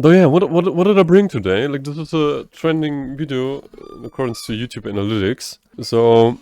Though yeah, what did I bring today? Like, this is a trending video in accordance to YouTube analytics. So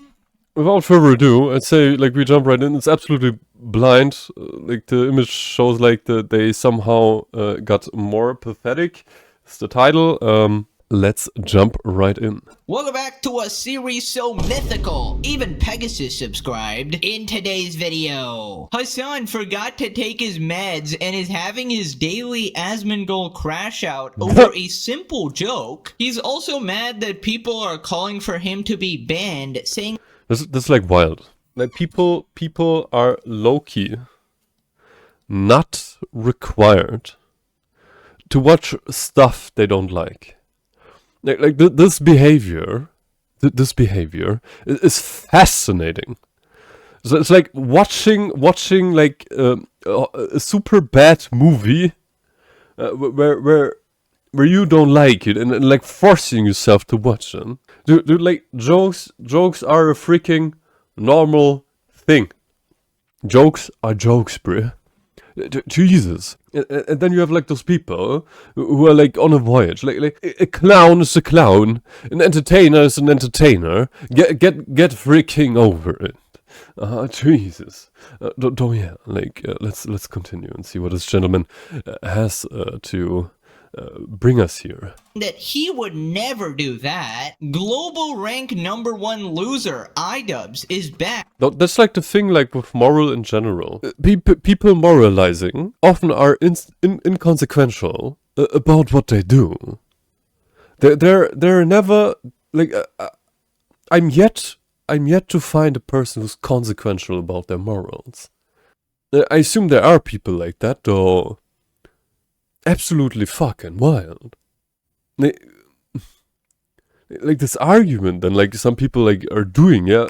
without further ado, I'd say like we jump right in. It's absolutely blind. Like the image shows like they somehow got more pathetic. It's the title. Let's jump right in. Welcome back to a series so mythical, even Pegasus subscribed. In today's video, Hasan forgot to take his meds and is having his daily Asmongold crash out over a simple joke. He's also mad that people are calling for him to be banned, saying This is like wild. Like people are low-key not required to watch stuff they don't like. Like this behavior is fascinating. So it's like watching like a super bad movie where you don't like it and like forcing yourself to watch them. Dude, like jokes are a freaking normal thing. Jokes are jokes, bruh. Jesus. And then you have like those people who are like on a voyage. Like a clown is a clown, an entertainer is an entertainer. Get freaking over it. Jesus. Yeah, like let's continue and see what this gentleman has to bring us here. that he would never do that. Global rank #1 loser Idubbbz is back. That's like the thing like with moral in general. People moralizing often are inconsequential about what they do. They're never like I'm yet to find a person who's consequential about their morals. I assume there are people like that, though. Absolutely fucking wild. Like this argument then like some people like are doing, yeah,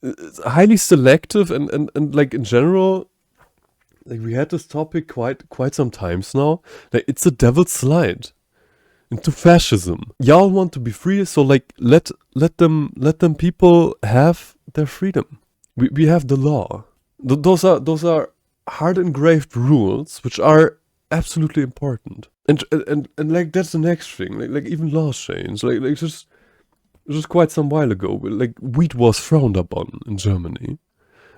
it's highly selective and like in general, like we had this topic quite some times now. Like it's a devil's slide into fascism. Y'all want to be free, so like let them people have their freedom. We have the law. Those are hard engraved rules which are absolutely important. And like that's the next thing. Like even laws change. Like just quite some while ago, like weed was frowned upon in Germany.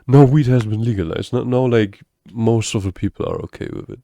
Now weed has been legalized. Now like most of the people are okay with it.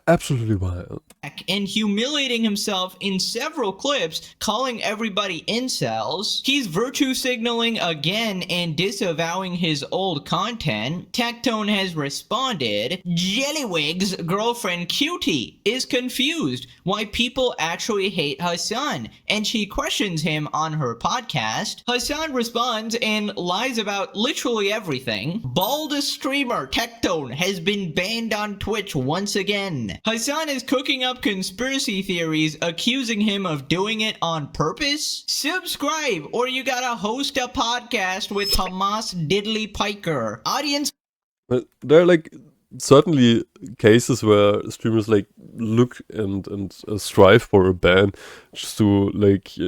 Absolutely wild. And humiliating himself in several clips, calling everybody incels. He's virtue signaling again and disavowing his old content. Tectone has responded. Jellywig's girlfriend Cutie is confused why people actually hate Hasan, and she questions him on her podcast. Hasan responds and lies about literally everything. Baldest streamer Tectone has been banned on Twitch once again. Hasan is cooking up conspiracy theories, accusing him of doing it on purpose. Subscribe, or you gotta host a podcast with Hamas Diddley Piker. Audience. There are like certainly cases where streamers like look and strive for a ban just to like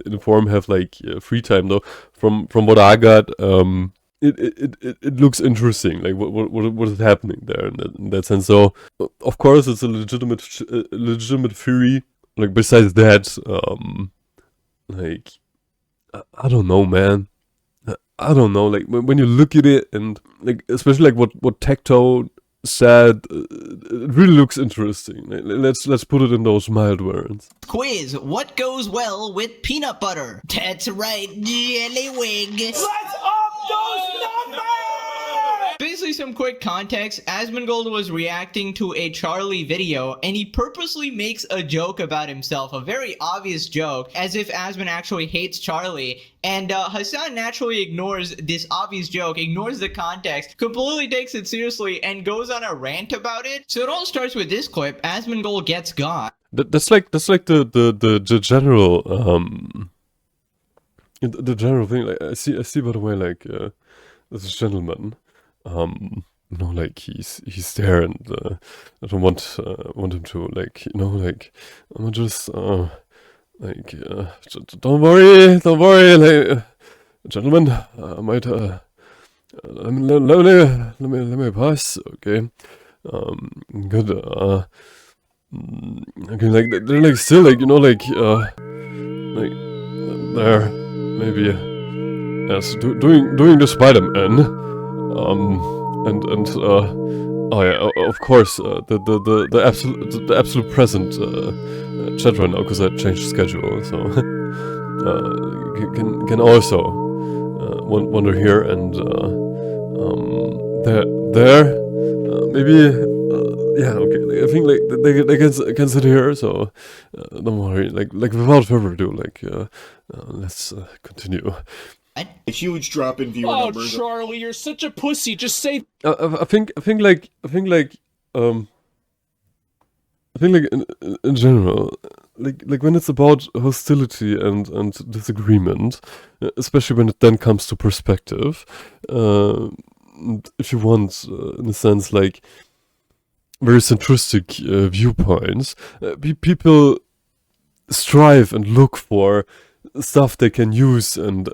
inform have like free time though. From what I got, it looks interesting, like what is happening there in that sense. So of course it's a legitimate theory. Like besides that, like I don't know, man. I don't know. Like when you look at it and like especially like what Tectone said, it really looks interesting. Let's put it in those mild words. Quiz: what goes well with peanut butter? That's right, Jellywig. Let's up those numbers! Basically, some quick context. Asmongold was reacting to a Charlie video, and he purposely makes a joke about himself, a very obvious joke, as if Asmon actually hates Charlie. And Hasan naturally ignores this obvious joke, ignores the context, completely takes it seriously, and goes on a rant about it. So it all starts with this clip. Asmongold gets got. That's like the general the general thing. Like I see by the way, like this gentleman, you know, like he's there, and I don't want him to like, you know, like I'm just like don't worry, like gentlemen, I might let me pass, okay, good. Okay, like they're like still like like there maybe yes doing the Spider-Man and oh yeah, of course the absolute present chat right now because I changed the schedule, so can also wander here and there maybe. Yeah, okay. Like, I think like they can sit here, so don't worry. Like without further ado, like let's continue. A huge drop in viewer numbers. Oh, Charlie, you're such a pussy. Just say. I think like in general, like when it's about hostility and disagreement, especially when it then comes to perspective, if you want, in a sense, like very centristic viewpoints, people strive and look for stuff they can use and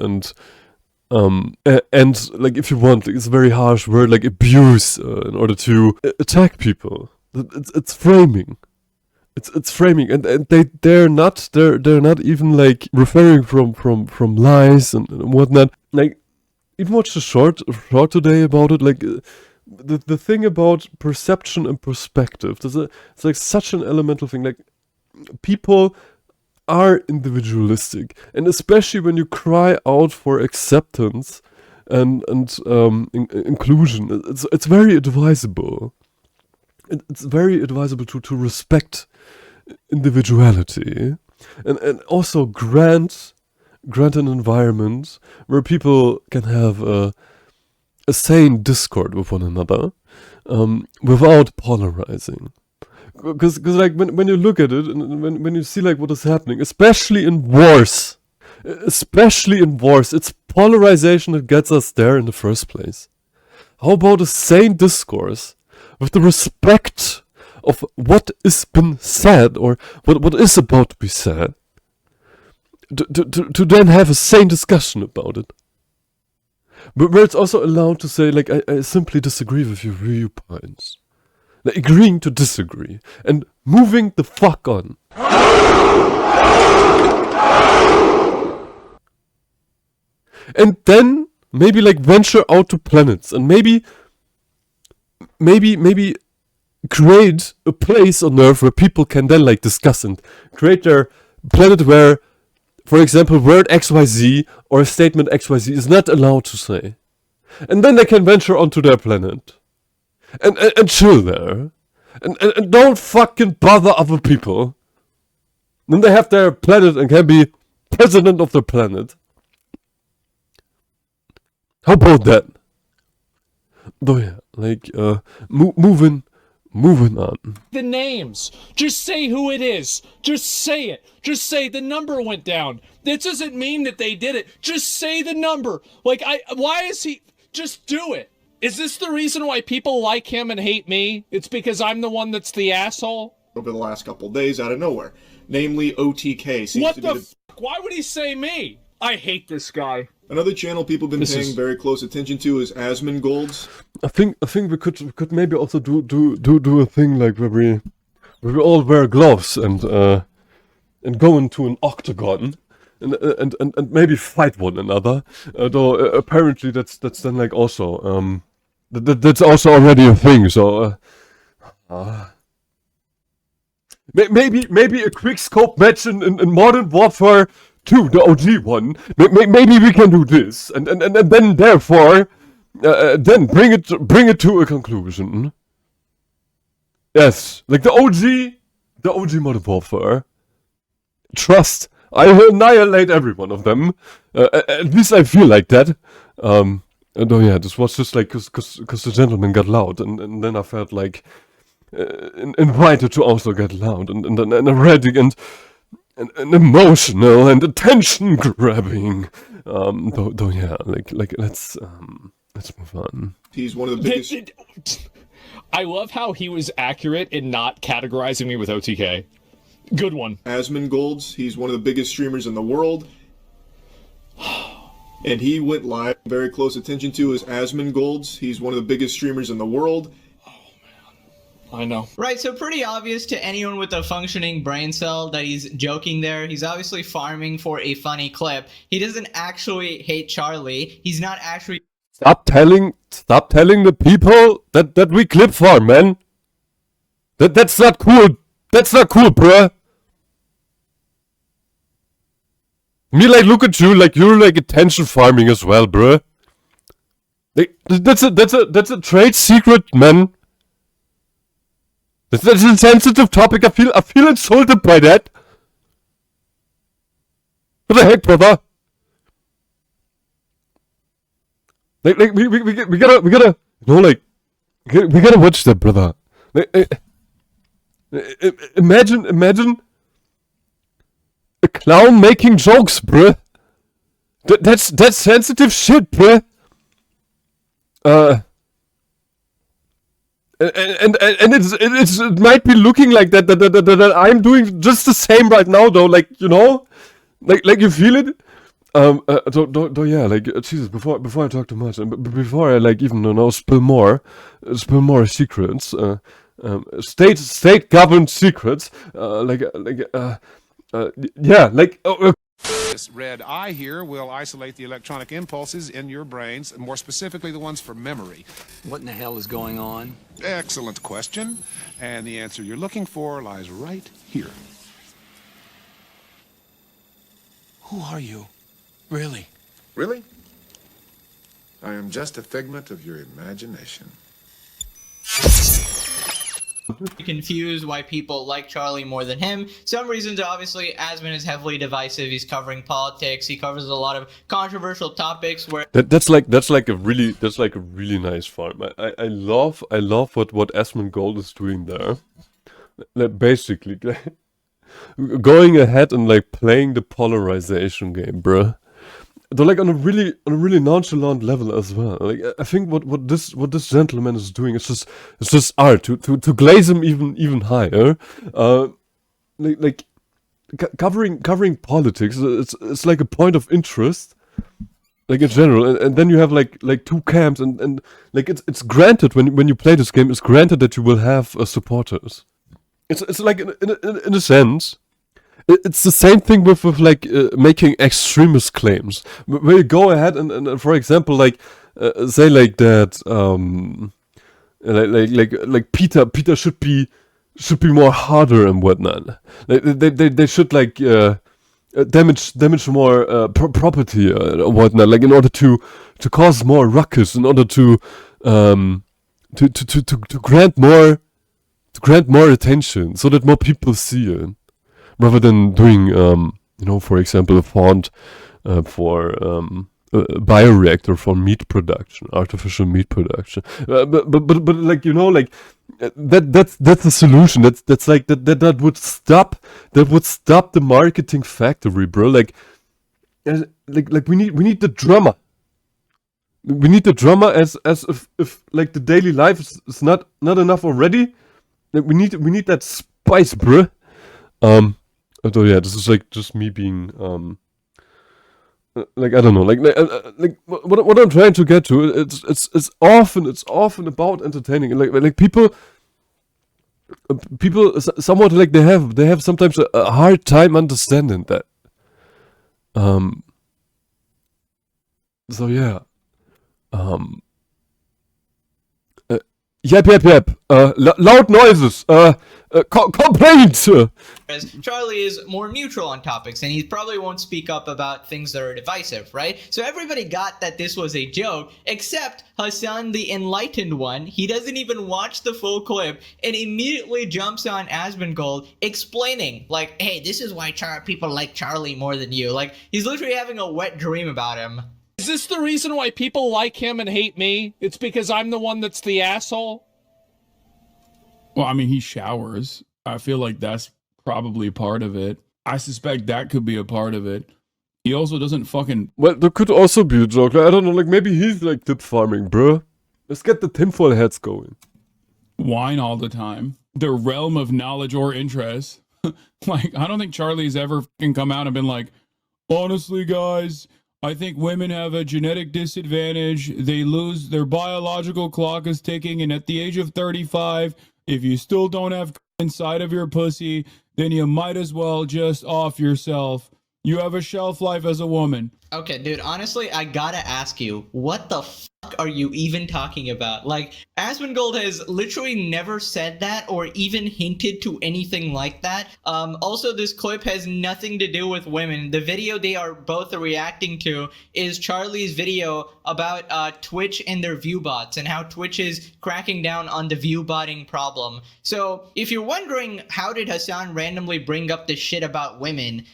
like if you want, like, it's a very harsh word, like abuse, in order to attack people. It's framing. It's framing, and they're not even like referring from lies and whatnot. Like even watched a short today about it. Like the thing about perception and perspective. It's like such an elemental thing. Like people are individualistic, and especially when you cry out for acceptance and inclusion, it's very advisable. It's very advisable to respect individuality and also grant an environment where people can have a sane discord with one another without polarizing. Because like when you look at it and when you see like what is happening, especially in wars, it's polarization that gets us there in the first place. How about a sane discourse with the respect of what is been said or what is about to be said, to then have a sane discussion about it, but where it's also allowed to say like I simply disagree with your viewpoints. Like agreeing to disagree and moving the fuck on. And then maybe like venture out to planets and maybe create a place on Earth where people can then like discuss and create their planet where, for example, word XYZ or a statement XYZ is not allowed to say. And then they can venture onto their planet. And chill there. And don't fucking bother other people. Then they have their planet and can be president of their planet. How about that? Though yeah, like moving on. The names. Just say who it is. Just say it. Just say the number went down. That doesn't mean that they did it. Just say the number. Like why is he? Just do it. Is this the reason why people like him and hate me? It's because I'm the one that's the asshole? Over the last couple of days out of nowhere. Namely, OTK seems what to the be f***? Why would he say me? I hate this guy. Another channel people have been paying very close attention to is Asmongold. I think we could maybe also do a thing like where we all wear gloves and go into an octagon and maybe fight one another. Though apparently that's then like also that's also already a thing. So maybe a quick scope match in Modern Warfare 2, the OG one. Maybe we can do this, and then therefore then bring it to a conclusion. Yes, like the OG Modern Warfare. Trust, I will annihilate every one of them. At least I feel like that. And oh yeah, this was just like because the gentleman got loud, and then I felt like invited to also get loud and erratic and emotional and attention grabbing. Though yeah, like let's move on. He's one of the biggest. I love how he was accurate in not categorizing me with OTK. Good one. Asmongold, he's one of the biggest streamers in the world. And he went live. Very close attention to is Asmongold. He's one of the biggest streamers in the world. I know. Right, so pretty obvious to anyone with a functioning brain cell that he's joking there. He's obviously farming for a funny clip. He doesn't actually hate Charlie. He's not actually... Stop telling the people that we clip farm, man. That's not cool. That's not cool, bruh. Me, like, look at you, like, you're, like, attention farming as well, bruh. Like, that's a trade secret, man. That's a sensitive topic. I feel insulted by that. What the heck, brother? Like, we gotta, you know, like, we gotta watch that, brother. Like, imagine a clown making jokes, bruh. That's sensitive shit, bruh. And it might be looking like that I'm doing just the same right now, though. Like, you know, like you feel it. Yeah, like, Jesus. Before I talk too much, and before I, like, even, you know, spill more secrets, state governed secrets, yeah, like. This red eye here will isolate the electronic impulses in your brains, more specifically the ones for memory. What in the hell is going on? Excellent question. And the answer you're looking for lies right here. Who are you? Really? Really? I am just a figment of your imagination. Confused why people like Charlie more than him. Some reasons, obviously, Asmon is heavily divisive. He's covering politics. He covers a lot of controversial topics where That's like a really nice farm. I love what Asmongold is doing there. Like, basically, going ahead and, like, playing the polarization game, bruh. Though, like, on a really nonchalant level as well. Like, I think what this gentleman is doing is just art to glaze him even higher. Covering politics. It's like a point of interest, like, in general. And then you have like two camps, and like it's granted when you play this game. It's granted that you will have supporters. It's like in a sense. It's the same thing with like making extremist claims. Where you go ahead and for example, like say like that like Peter should be more harder and whatnot. They should, like, damage more property or whatnot, like, in order to cause more ruckus, in order to grant more attention, so that more people see it. Rather than doing, you know, for example, a font for a bioreactor for meat production, artificial meat production. But like, you know, like, that's the solution. That's like that would stop the marketing factory, bro. Like we need the drama. We need the drama as if like the daily life is not enough already. Like, we need that spice, bro. So yeah, this is like just me being like, I don't know, like what I'm trying to get to. It's often about entertaining, like people somewhat, like, they have sometimes a hard time understanding that. So yeah, yep. Loud noises. Complaints. Charlie is more neutral on topics, and he probably won't speak up about things that are divisive, right? So everybody got that this was a joke, except Hasan, the enlightened one. He doesn't even watch the full clip and immediately jumps on Asmongold explaining, like, hey, this is why people like Charlie more than you. Like, he's literally having a wet dream about him. Is this the reason why people like him and hate me? It's because I'm the one that's the asshole? Well, I mean, he showers. I feel like that's probably part of it. I suspect that could be a part of it. He also doesn't fucking... Well, there could also be a joke. Like, I don't know, like, maybe he's, like, tip farming, bro. Let's get the tinfoil heads going. Whine all the time. Their realm of knowledge or interest. Like, I don't think Charlie's ever fucking come out and been like, honestly, guys, I think women have a genetic disadvantage. They lose, their biological clock is ticking, and at the age of 35, If you still don't have inside of your pussy, then you might as well just off yourself. You have a shelf life as a woman. Okay, dude, honestly, I gotta ask you, what the fuck are you even talking about? Like, Asmongold has literally never said that or even hinted to anything like that. Also, this clip has nothing to do with women. The video they are both reacting to is Charlie's video about Twitch and their view bots and how Twitch is cracking down on the view botting problem. So, if you're wondering how did Hasan randomly bring up this shit about women,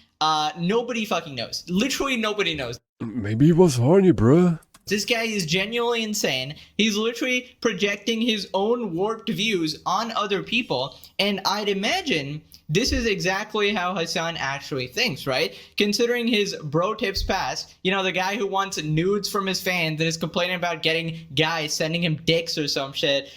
nobody fucking knows. Literally nobody knows. Maybe he was horny, bruh. This guy is genuinely insane. He's literally projecting his own warped views on other people, and I'd imagine this is exactly how Hasan actually thinks, right? Considering his bro tips past, you know, the guy who wants nudes from his fans and is complaining about getting guys sending him dicks or some shit.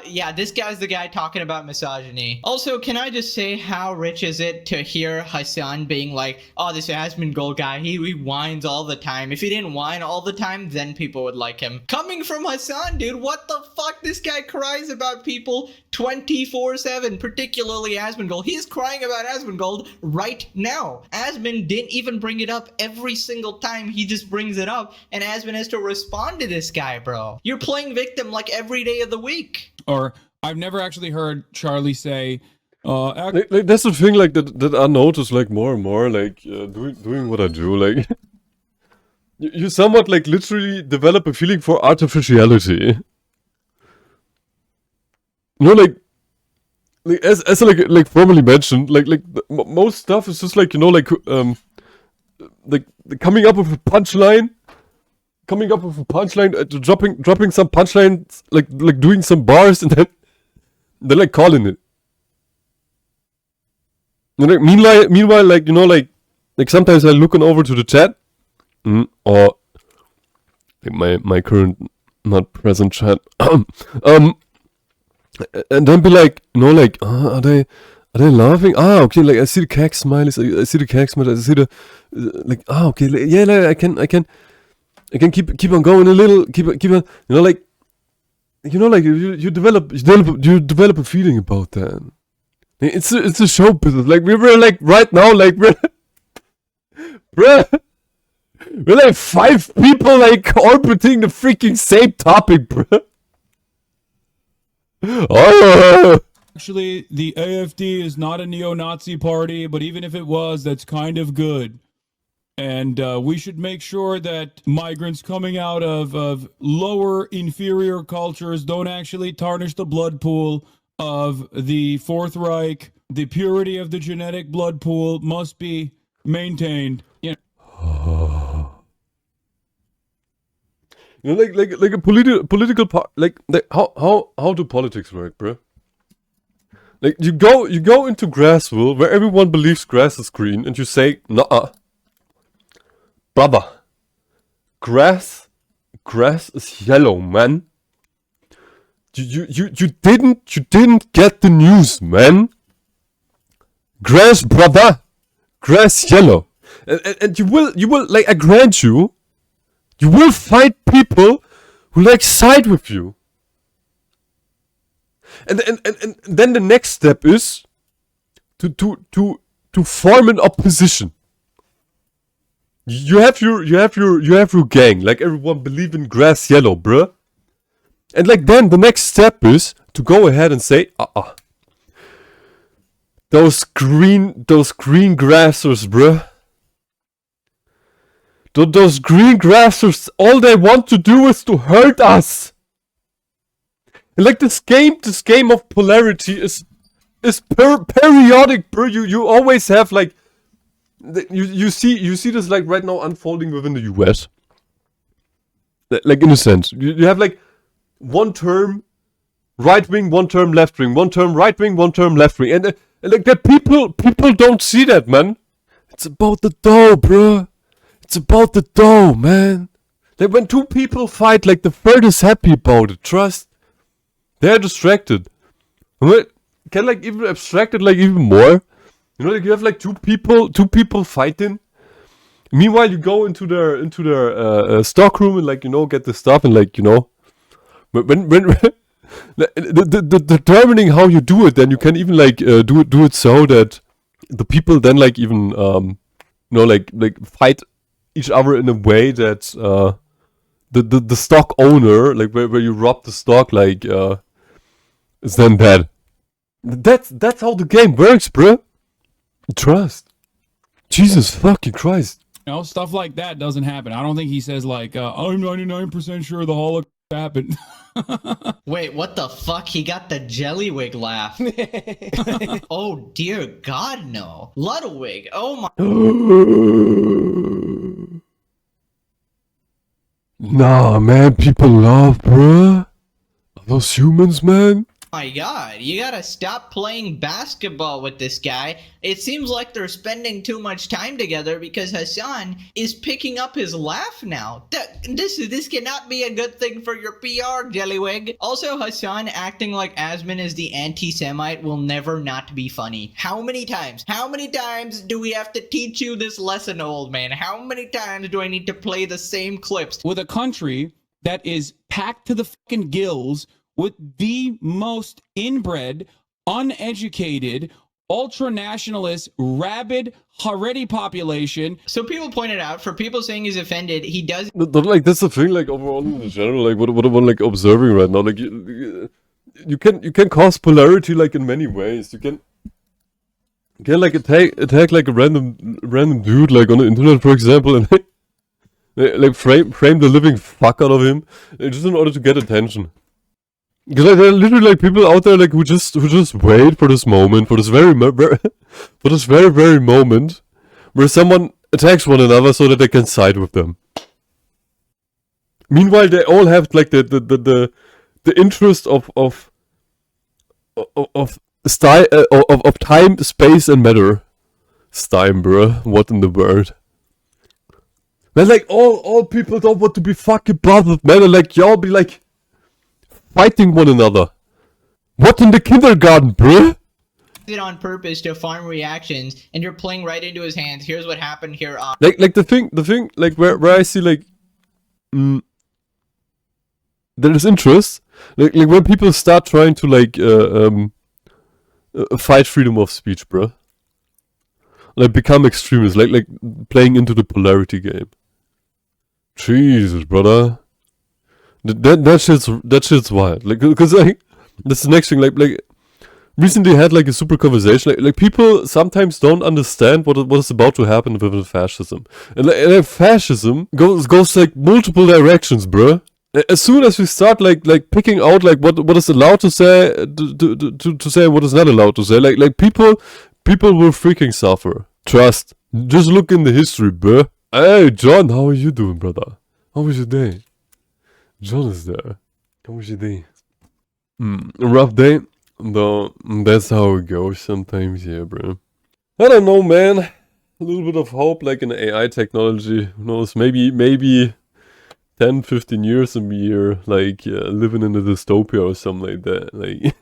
Yeah, this guy's the guy talking about misogyny. Also, can I just say, how rich is it to hear Hasan being like, oh, this Asmongold guy, he whines all the time. If he didn't whine all the time, then people would like him. Coming from Hasan, dude, what the fuck? This guy cries about people 24/7, particularly Asmongold. He's crying about Asmongold right now. Asmon didn't even bring it up every single time he just brings it up, and Asmon has to respond to this guy, bro. You're playing victim like every day of the week. Or I've never actually heard Charlie say, like, that's the thing, like that I notice, like more and more, like doing what I do, like you somewhat like literally develop a feeling for artificiality. You know, like as like formerly mentioned, like most stuff is just like, you know, like coming up with a punchline, dropping some punchlines, like doing some bars, and then like calling it. You know, meanwhile, like, you know, like sometimes I looking over to the chat, or like my current not present chat, and then be like, you know, like, are they laughing? Okay, like I see the cack smileys, I see the cack smileys, I see the like, okay, yeah, like, I can keep on going a little, keep on, you know, like you develop a feeling about that. It's a show business. Like we're like right now, like we're like 5 people like orbiting the freaking same topic, bruh. Oh. actually, the AFD is not a neo-Nazi party, but even if it was, that's kind of good. And we should make sure that migrants coming out of lower, inferior cultures don't actually tarnish the blood pool of the Fourth Reich. The purity of the genetic blood pool must be maintained. You know, you know, like a political part, like how do politics work, bro? Like you go into Grassville where everyone believes grass is green, and you say, "Nuh-uh, brother, grass is yellow, man. You didn't get the news, man. Grass, brother, grass yellow, and you will like, I grant you, you will find people who like side with you, and then the next step is to form an opposition. You have your gang, like everyone believe in grass yellow, bruh. And like then the next step is to go ahead and say, those green grassers, bruh. Those green grassers, all they want to do is to hurt us. And like this game of polarity is periodic, bro. You always have like, you see this like right now unfolding within the US. Like in a sense, you have like one term right wing, one term left wing, one term right wing, one term left wing, and like that people don't see that, man. It's about the dough, bro. It's about the dough, man. Like when 2 people fight, like the third is happy about it. Trust. They're distracted. Can like even abstract it like even more. You know, like you have like two people fighting. Meanwhile, you go into their stock room and like, you know, get the stuff, and like, you know, when determining how you do it, then you can even like do it so that the people then like even like fight each other in a way that the stock owner, like where you rob the stock, like is then bad. That's how the game works, bro. Trust. Jesus fucking Christ. You know, stuff like that doesn't happen. I don't think he says like, I'm 99% sure the Holocaust happened. Wait, what the fuck? He got the Jellywig laugh. Oh dear God, no. Ludwig, oh my. Nah, man, people love, bruh. Are those humans, man? My God, you gotta stop playing basketball with this guy. It seems like they're spending too much time together because Hasan is picking up his laugh now. This cannot be a good thing for your PR, Jellywig. Also, Hasan acting like Asmon is the anti-Semite will never not be funny. How many times? How many times do we have to teach you this lesson, old man? How many times do I need to play the same clips? With a country that is packed to the fucking gills with the most inbred, uneducated, ultra-nationalist, rabid, Haredi population. So people pointed out, for people saying he's offended, he does. Like that's the thing. Like overall in general, like what I'm like observing right now. Like you can cause polarity like in many ways. You can like attack like a random dude like on the internet, for example, and like frame the living fuck out of him just in order to get attention. Because like, there are literally like people out there like who just wait for this moment, for this very moment where someone attacks one another so that they can side with them. Meanwhile, they all have like the interest of style of time, space, and matter. Stein, bruh. What in the world? Man, like all people don't want to be fucking bothered, man. And like y'all be like fighting one another. What in the kindergarten, bruh? It on purpose to farm reactions, and you're playing right into his hands. Here's what happened here. Like the thing, like where I see like, there is interest. Like when people start trying to like fight freedom of speech, bruh. Like become extremists, like playing into the polarity game. Jesus, brother. That shit's wild. Like, cause like that's the next thing. Like recently had like a super conversation. Like people sometimes don't understand what is about to happen with fascism. And like fascism goes like multiple directions, bruh. As soon as we start like picking out like what is allowed to say to say what is not allowed to say, like people will freaking suffer. Trust. Just look in the history, bruh. Hey John, how are you doing, brother? How was your day? John is there. How was your day? A rough day? Though, that's how it goes sometimes, yeah, bro. I don't know, man. A little bit of hope, like in AI technology. Who knows? Maybe 10, 15 years a year, like, living in a dystopia or something like that. Like,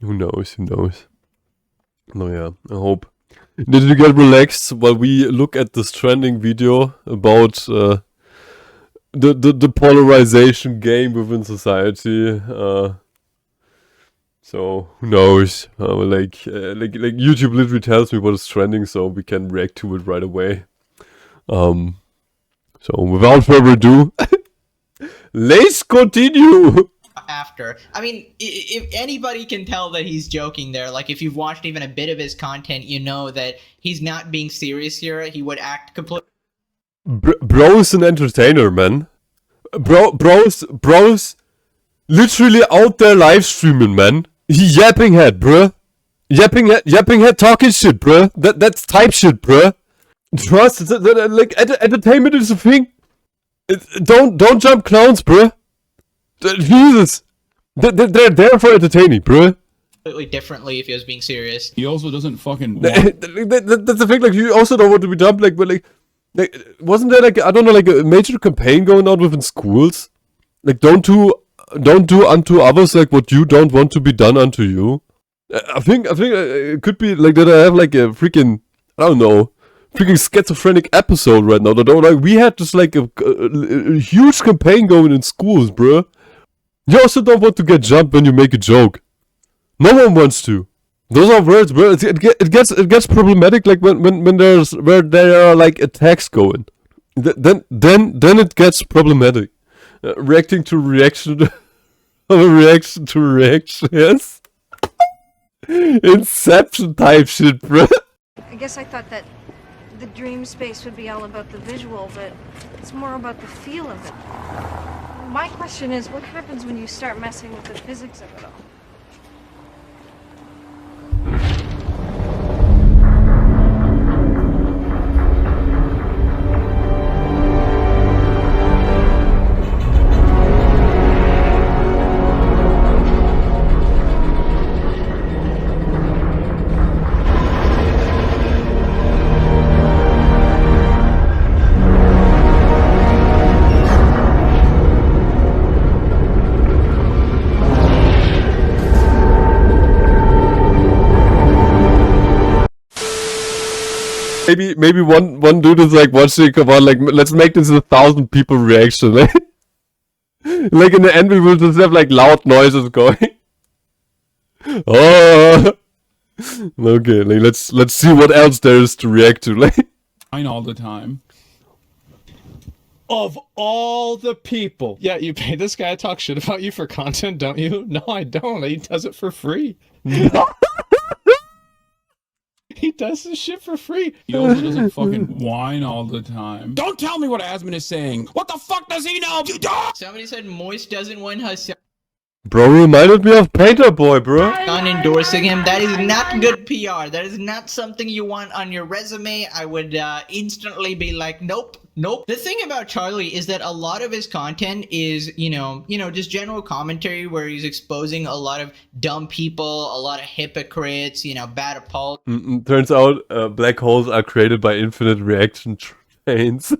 who knows? No, yeah, I hope. Did you get relaxed while we look at this trending video about, the polarization game within society? So who knows? Like YouTube literally tells me what is trending, so we can react to it right away. So without further ado, let's continue. After, I mean, if anybody can tell that he's joking there, like if you've watched even a bit of his content, you know that he's not being serious here. He would act completely. Bro's an entertainer, man. Bro's literally out there live streaming, man. He yapping head, bruh. Yapping head talking shit, bruh. That's type shit, bruh. Trust, like entertainment is a thing. Don't jump clowns, bruh. Jesus, they're there for entertaining, bruh. Completely differently if he was being serious. He also doesn't fucking. That's the thing. Like you also don't want to be jumped, like, but like wasn't there like I don't know, like a major campaign going on within schools? Like don't do unto others like what you don't want to be done unto you. I think it could be like that. I have like a freaking freaking schizophrenic episode right now. That like we had just like a huge campaign going in schools, bro. You also don't want to get jumped when you make a joke. No one wants to. Those are words, bro. It gets problematic like when there's where there are like attacks going. Then it gets problematic. Reacting to reaction, a reaction to reaction. Yes. Inception type shit, bro. I guess I thought that the dream space would be all about the visual, but it's more about the feel of it. My question is, what happens when you start messing with the physics of it all? Maybe one dude is like watching, come on, like let's make this a 1,000 people reaction. Like in the end we will just have like loud noises going. Oh, okay, like let's see what else there is to react to. Like all the time. Of all the people. Yeah, you pay this guy to talk shit about you for content, don't you? No, I don't. He does it for free. He does this shit for free. He also doesn't fucking whine all the time. Don't tell me what Asmon is saying. What the fuck does he know? You don't! Somebody said Moist doesn't want Hasan bro reminded me of Painter Boy, bro. endorsing him. That is not good PR. That is not something you want on your resume. I would instantly be like, nope. The thing about Charlie is that a lot of his content is, you know, just general commentary where he's exposing a lot of dumb people, a lot of hypocrites, bad apologies. Turns out black holes are created by infinite reaction trains.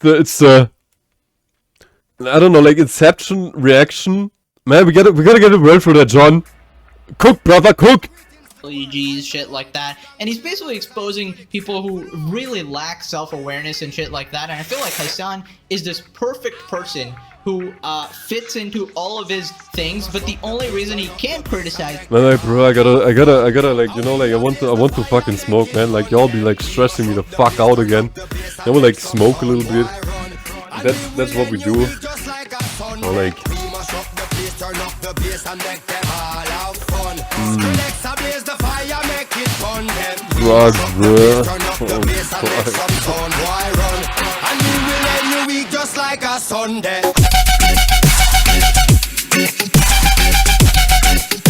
It's I don't know, like Inception reaction. Man, we gotta get a word for that, John. Cook, brother, cook. Shit like that, and he's basically exposing people who really lack self-awareness and shit like that. And I feel like Hasan is this perfect person who fits into all of his things, but the only reason he can't criticize. Man, like, bro, I gotta, like, like, I want to fucking smoke, man. Like, y'all be like stressing me the fuck out again. I will like smoke a little bit. That's what we do. Or like. Drugs, bro.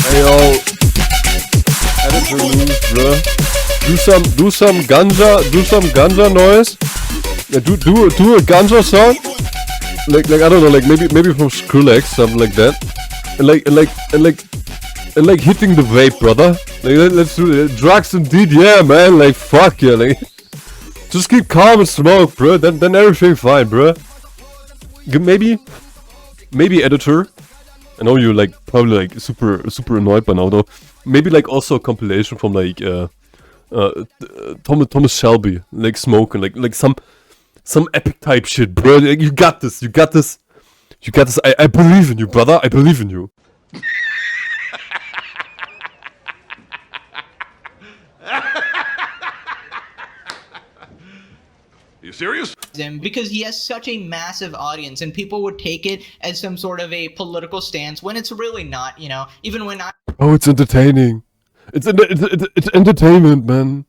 Hey yo, edit remove, bro. Do some ganja noise. Yeah, do a ganja song. Like I don't know, like maybe from Skrillex, something like that. And like hitting the vape, brother. Like let's do it. Drugs indeed, yeah, man. Like fuck yeah, like just keep calm and smoke, bro. Then everything fine, bro. Maybe editor. I know you're like probably like super annoyed by now though. Maybe like also a compilation from like Thomas Shelby, like smoking, like some epic type shit, bro. Like, you got this. I believe in you, brother. I believe in you. You serious? Because he has such a massive audience, and people would take it as some sort of a political stance when it's really not, even when I... Oh, it's entertaining. It's entertainment, man.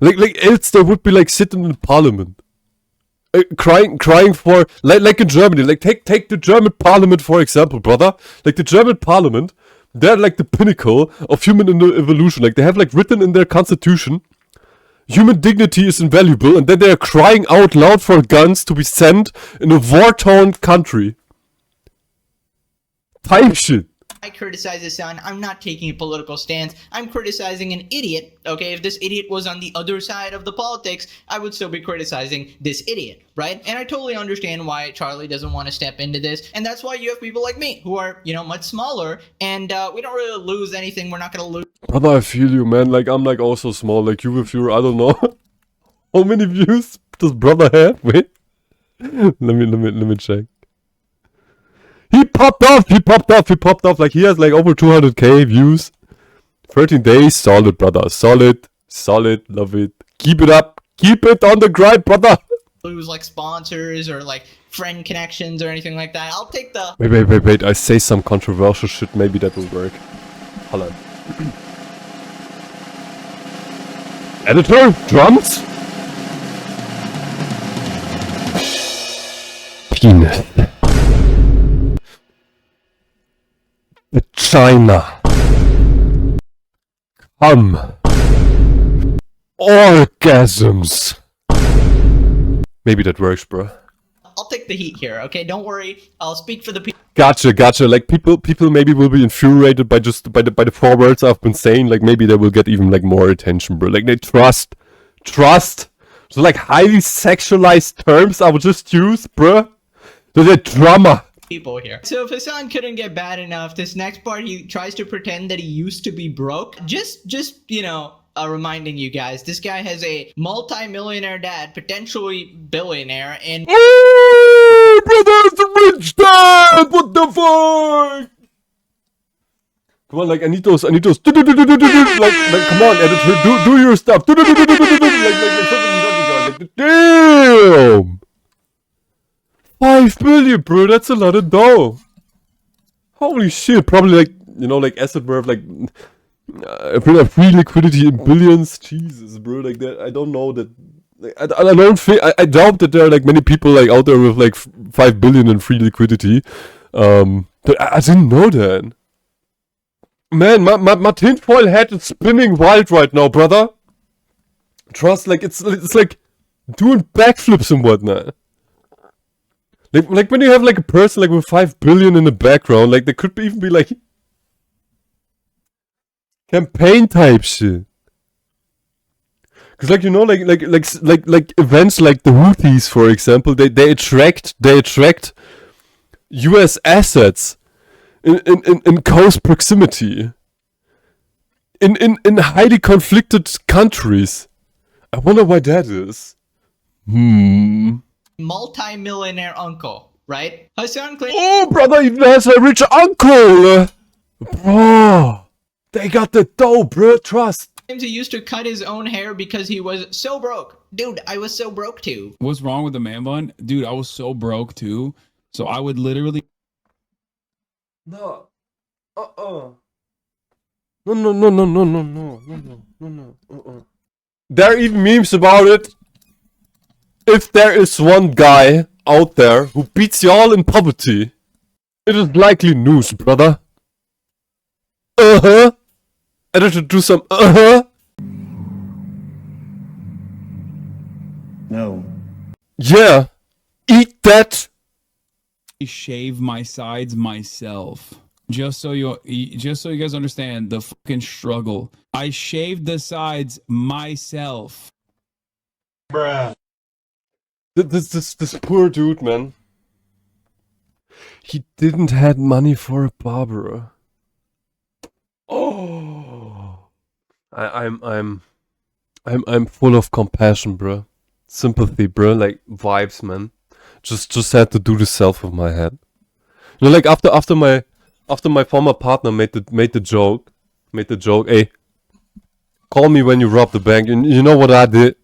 Like else there would be like sitting in parliament. Crying for... Like in Germany. Like take the German parliament for example, brother. Like the German parliament, they're like the pinnacle of human evolution. Like they have like written in their constitution, human dignity is invaluable, and then they are crying out loud for guns to be sent in a war-torn country. Type shit. I criticize Hasan, I'm not taking a political stance. I'm criticizing an idiot, okay? If this idiot was on the other side of the politics, I would still be criticizing this idiot, right? And I totally understand why Charlie doesn't want to step into this. And that's why you have people like me who are, you know, much smaller. And we don't really lose anything. We're not going to lose. Brother, I feel you, man. Like, I'm like also small. Like, you with your, I don't know. How many views does brother have? Wait. let me check. He popped off. Like, he has like over 200k views. 13 days. Solid, brother. Solid. Love it. Keep it up. Keep it on the grind, brother. Lose like sponsors or like friend connections or anything like that. I'll take the... Wait. I say some controversial shit. Maybe that will work. Hold on. Editor? Drums? Penis. Vagina. Cum. Orgasms. Maybe that works, bro. I'll take the heat here, okay? Don't worry. I'll speak for the people. Gotcha. Like people maybe will be infuriated by the 4 words I've been saying. Like maybe they will get even like more attention, bro. Like they trust. So like highly sexualized terms I would just use, bro. So they're drama. People here. So if Hasan couldn't get bad enough, this next part he tries to pretend that he used to be broke. Just you know, reminding you guys, this guy has a multi-millionaire dad, potentially billionaire, and Hey, brother, it's a rich dad. What the fuck? Come on, like I need those. Like, come on, editor, do your stuff. Like, damn. 5 billion, bro. That's a lot of dough. Holy shit. Probably like, you know, like asset worth like free liquidity in billions. Jesus, bro. Like that. I don't know that. Like, I don't think. I doubt that there are like many people like out there with like 5 billion in free liquidity. But I didn't know that. Man, my tinfoil hat is spinning wild right now, brother. Trust, like it's like doing backflips and whatnot. Like when you have like a person like with 5 billion in the background, like there could even be like campaign type shit. Cause like you know like events like the Houthis, for example, they attract US assets in close proximity. In highly conflicted countries. I wonder why that is. multi-millionaire uncle, right? Hasan claims Oh, brother even has a rich uncle! Bro! They got the dough, bro, trust! he used to cut his own hair because he was so broke. Dude, I was so broke too. What's wrong with the man bun? Dude, I was so broke too. So I would literally... No. No. There are even memes about it. If there is one guy out there who beats y'all in poverty, it is likely news, brother. Editor, do some No. Yeah. Eat that. shave my sides myself. Just so you guys understand the fucking struggle. I shaved the sides myself. Bruh. This poor dude, man. He didn't had money for a barber. Oh, I'm full of compassion, bro. Sympathy, bro. Like vibes, man. Just had to do the self of my head. You know, like after my former partner made the joke, hey, call me when you rob the bank. You know what I did?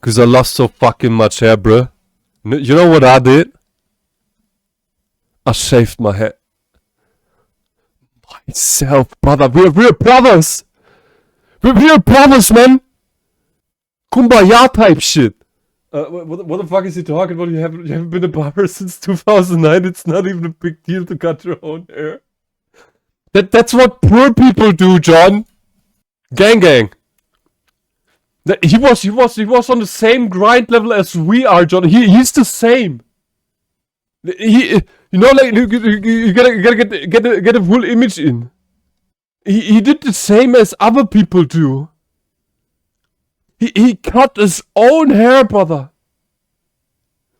Cause I lost so fucking much hair, bro. You know what I did? I shaved my head. Myself, brother. We're brothers. We're brothers, man. Kumbaya type shit. What the fuck is he talking about? You haven't been a barber since 2009. It's not even a big deal to cut your own hair. That's what poor people do, John. Gang. He was on the same grind level as we are, John. He's the same. He You know, like you gotta get a full image in. He did the same as other people do. He cut his own hair, brother.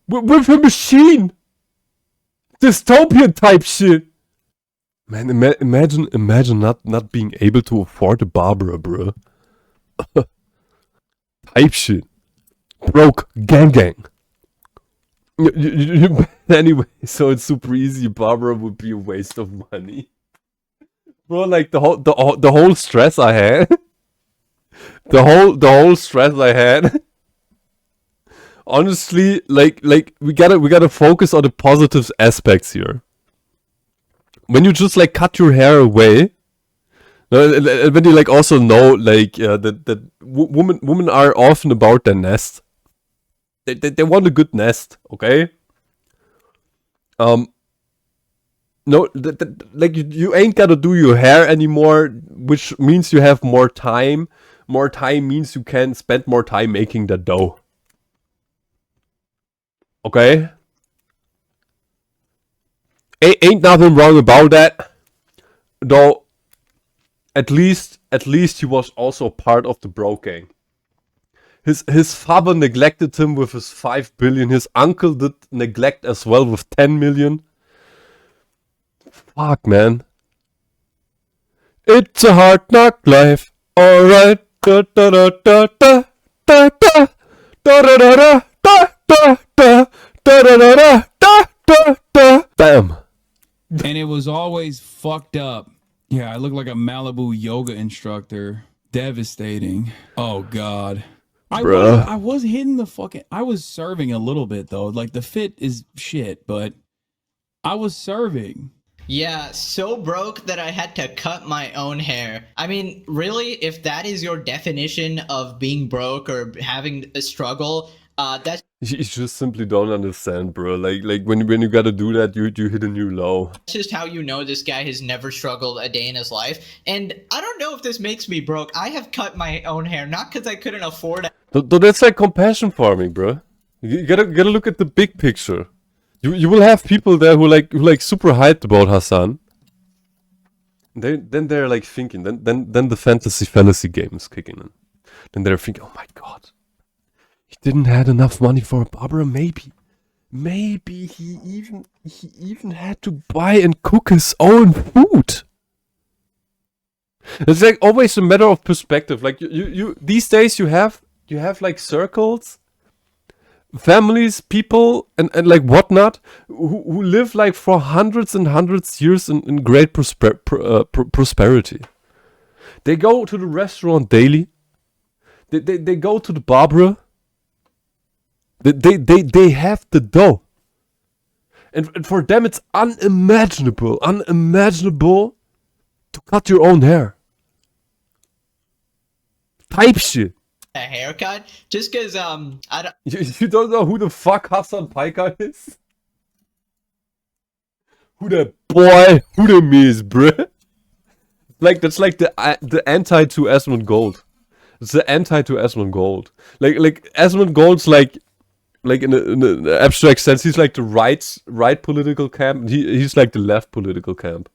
With a machine. Dystopian type shit. Man, imagine not being able to afford a barber, bro. Type shit. Broke gang. Anyway, so it's super easy. Barber would be a waste of money. Bro, like the whole stress I had. the whole stress I had. Honestly, like we gotta focus on the positive aspects here. When you just like cut your hair away, when you like also know like that women are often about their nest. They want a good nest, okay? No, like you ain't gotta do your hair anymore, which means you have more time. More time means you can spend more time making the dough. Okay? Ain't nothing wrong about that. Though, at least he was also part of the bro gang. His father neglected him with his 5 billion. His uncle did neglect as well with 10 million. Fuck, man. It's a hard knock life. Alright. Da da da da da da da da da da da da da da da da. Bam. And it was always fucked up. Yeah, I look like a Malibu yoga instructor. Devastating. Oh god. I was hitting the fucking... I was serving a little bit, though. Like, the fit is shit, but I was serving. Yeah, so broke that I had to cut my own hair. I mean, really, if that is your definition of being broke or having a struggle, that's... You just simply don't understand, bro. Like when you gotta do that, you hit a new low. That's just how you know this guy has never struggled a day in his life. And I don't know if this makes me broke. I have cut my own hair, not because I couldn't afford it. So that's like compassion farming, bro. You gotta look at the big picture. You will have people there who like super hyped about Hasan. Then they're like thinking. Then the fantasy fallacy game is kicking in. Then they're thinking, oh my god. He didn't have enough money for a barber. Maybe he even had to buy and cook his own food. It's like always a matter of perspective. Like you these days you have like circles, families, people, and like whatnot who live like for hundreds and hundreds years in great prosperity. They go to the restaurant daily. They go to the barber. They have the dough. And for them it's unimaginable to cut your own hair. Type shit. A haircut just because I don't... You don't know who the fuck HasanAbi is? Who the is, bruh? Like that's like the anti to Asmongold. It's the anti to Asmongold. Like Asmongold's like in an abstract sense, he's like the right political camp, and he's like the left political camp.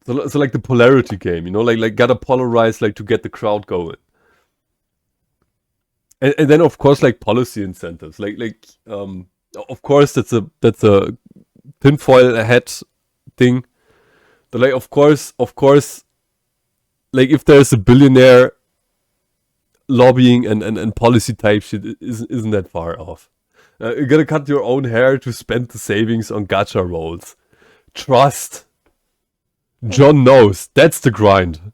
So like the polarity game, you know, like gotta polarize like to get the crowd going. And then of course like policy incentives, like of course that's a tinfoil hat thing. But like of course, like if there's a billionaire lobbying and policy type shit isn't that far off. You gotta cut your own hair to spend the savings on gacha rolls. Trust. John knows. That's the grind.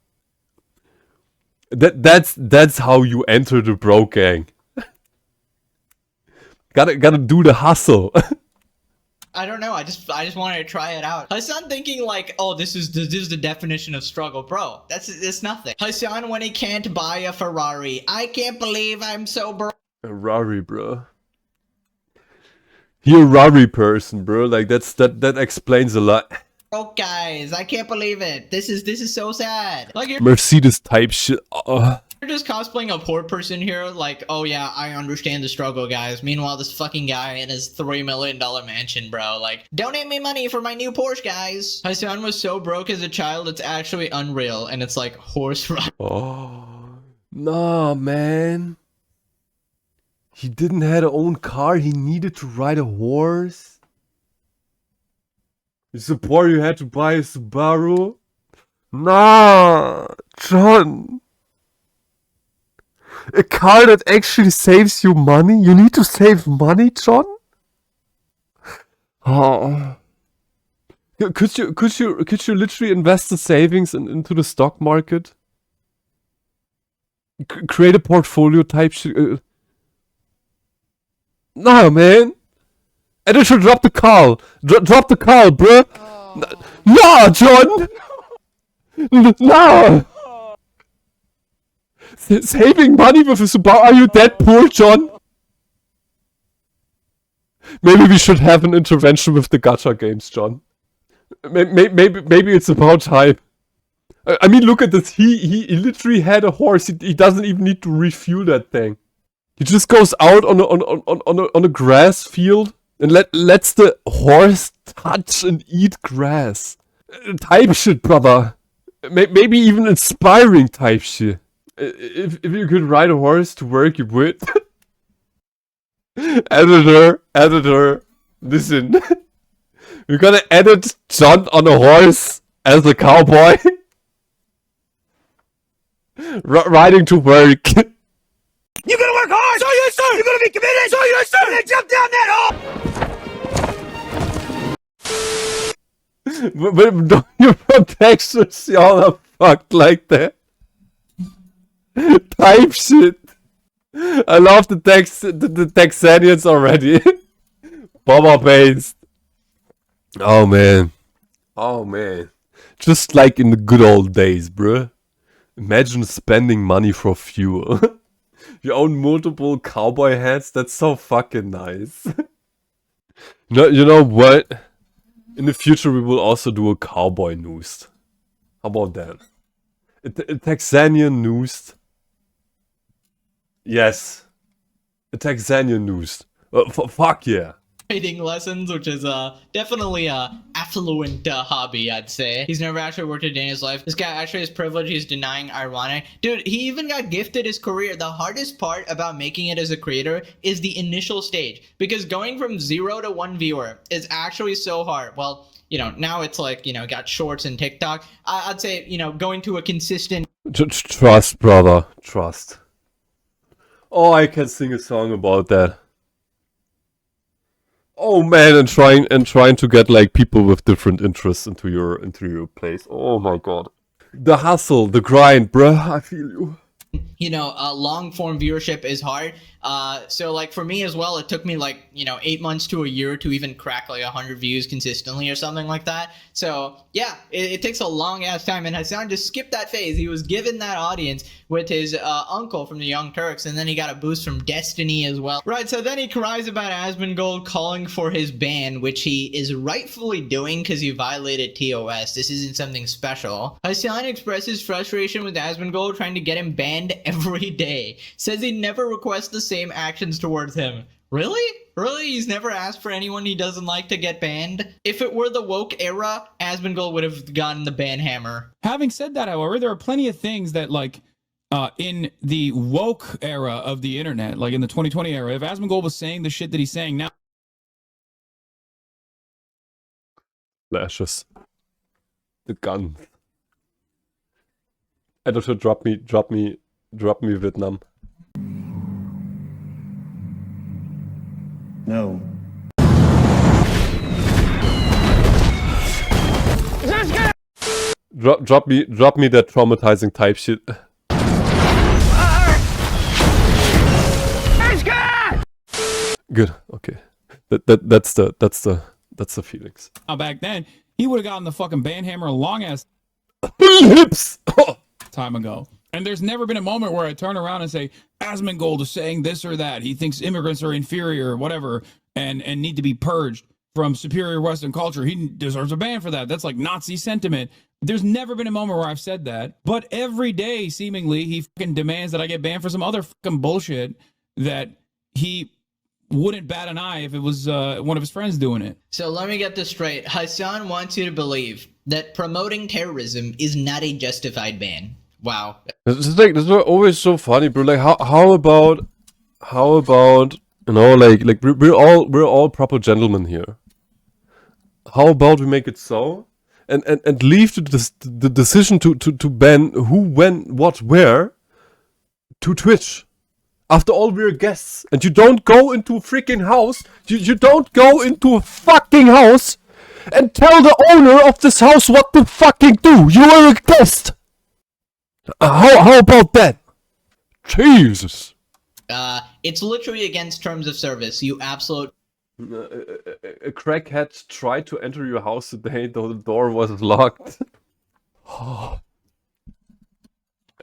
That's how you enter the bro gang. gotta do the hustle. I don't know. I just wanted to try it out. Hasan thinking like, oh, this is the definition of struggle, bro. It's nothing. Hasan when he can't buy a Ferrari. I can't believe I'm so broke. A Rari, bro. You're a Rari person, bro. Like that explains a lot. Broke guys, I can't believe it. This is so sad. Like Mercedes type shit. You're just cosplaying a poor person here, like, oh yeah, I understand the struggle, guys. Meanwhile, this fucking guy in his $3 million mansion, bro, like, donate me money for my new Porsche, guys. Hasan was so broke as a child, it's actually unreal, and it's like horse ride. Oh, nah, man. He didn't have a own car. He needed to ride a horse. He's so poor you had to buy a Subaru. Nah, John. A car that actually saves you money? You need to save money, John? Oh. Could you literally invest the savings into the stock market? Create a portfolio type shit. Nah, man. Editor, drop the call. Drop the call, bruh. Nah, John. Nah. Saving money with a Subaru? Are you that poor, John? Maybe we should have an intervention with the gacha games, John. Maybe it's about time. I mean, look at this. He literally had a horse. He doesn't even need to refuel that thing. He just goes out on a grass field and lets the horse touch and eat grass. Type shit, brother. Maybe even inspiring type shit. If you could ride a horse to work, you would. Editor, listen. We're gonna edit John on a horse as a cowboy. Riding to work. You're gonna work hard! So you sir! You're gonna be committed! So you sir! Then jump down that hole! But don't you from Texas, y'all are fucked like that. Type shit. I love the Texanians already. Bomber based. Oh man. Just like in the good old days, bruh. Imagine spending money for fuel. You own multiple cowboy hats. That's so fucking nice. You know what? In the future, we will also do a cowboy news. How about that? A Texanian news. Yes. A Texanian news. Fuck yeah. Trading lessons, which is definitely a affluent hobby, I'd say. He's never actually worked a day in his life. This guy actually has privilege. He's denying ironic. Dude, he even got gifted his career. The hardest part about making it as a creator is the initial stage, because going from 0 to 1 viewer is actually so hard. Well, you know, now it's like, you know, got shorts and TikTok. I'd say, you know, going to a consistent... Trust, brother. Trust. Oh, I can sing a song about that. Oh man, and trying to get like people with different interests into your place. Oh my god. The hustle, the grind, bruh. I feel you. You know, long form viewership is hard. So like for me as well, it took me like, you know, 8 months to a year to even crack like 100 views consistently or something like that. So yeah, it takes a long ass time, and Hasan just skipped that phase. He was given that audience with his uncle from the Young Turks, and then he got a boost from Destiny as well. Right, so then he cries about Asmongold calling for his ban, which he is rightfully doing because he violated TOS. This isn't something special. Hasan expresses frustration with Asmongold trying to get him banned every day. Says he never requests the same actions towards him. Really? Really? He's never asked for anyone he doesn't like to get banned? If it were the woke era, Asmongold would have gotten the ban hammer. Having said that, however, there are plenty of things that, like, in the woke era of the internet, like in the 2020 era, if Asmongold was saying the shit that he's saying now... Flashes. The gun. Editor, drop me Vietnam. No. Drop me that traumatizing type shit. Good. Okay. That's the feelings. Back then, he would have gotten the fucking ban hammer a long ass Lips. time ago. And there's never been a moment where I turn around and say, Asmongold is saying this or that. He thinks immigrants are inferior or whatever and need to be purged. from superior Western culture. He deserves a ban for that. That's like Nazi sentiment. There's never been a moment where I've said that. But every day, seemingly, he fucking demands that I get banned for some other fucking bullshit that he wouldn't bat an eye if it was one of his friends doing it. So let me get this straight. Hasan wants you to believe that promoting terrorism is not a justified ban. Wow. This is always so funny, bro. Like, how about, you know, like we're all proper gentlemen here. How about we make it so, and leave the decision to ban who, when, what, where, to Twitch. After all, we're guests, and you don't go into a freaking house. You don't go into a fucking house and tell the owner of this house what to fucking do. You are a guest. How about that? Jesus. It's literally against terms of service. You absolute. A crackhead tried to enter your house today, though the door was locked.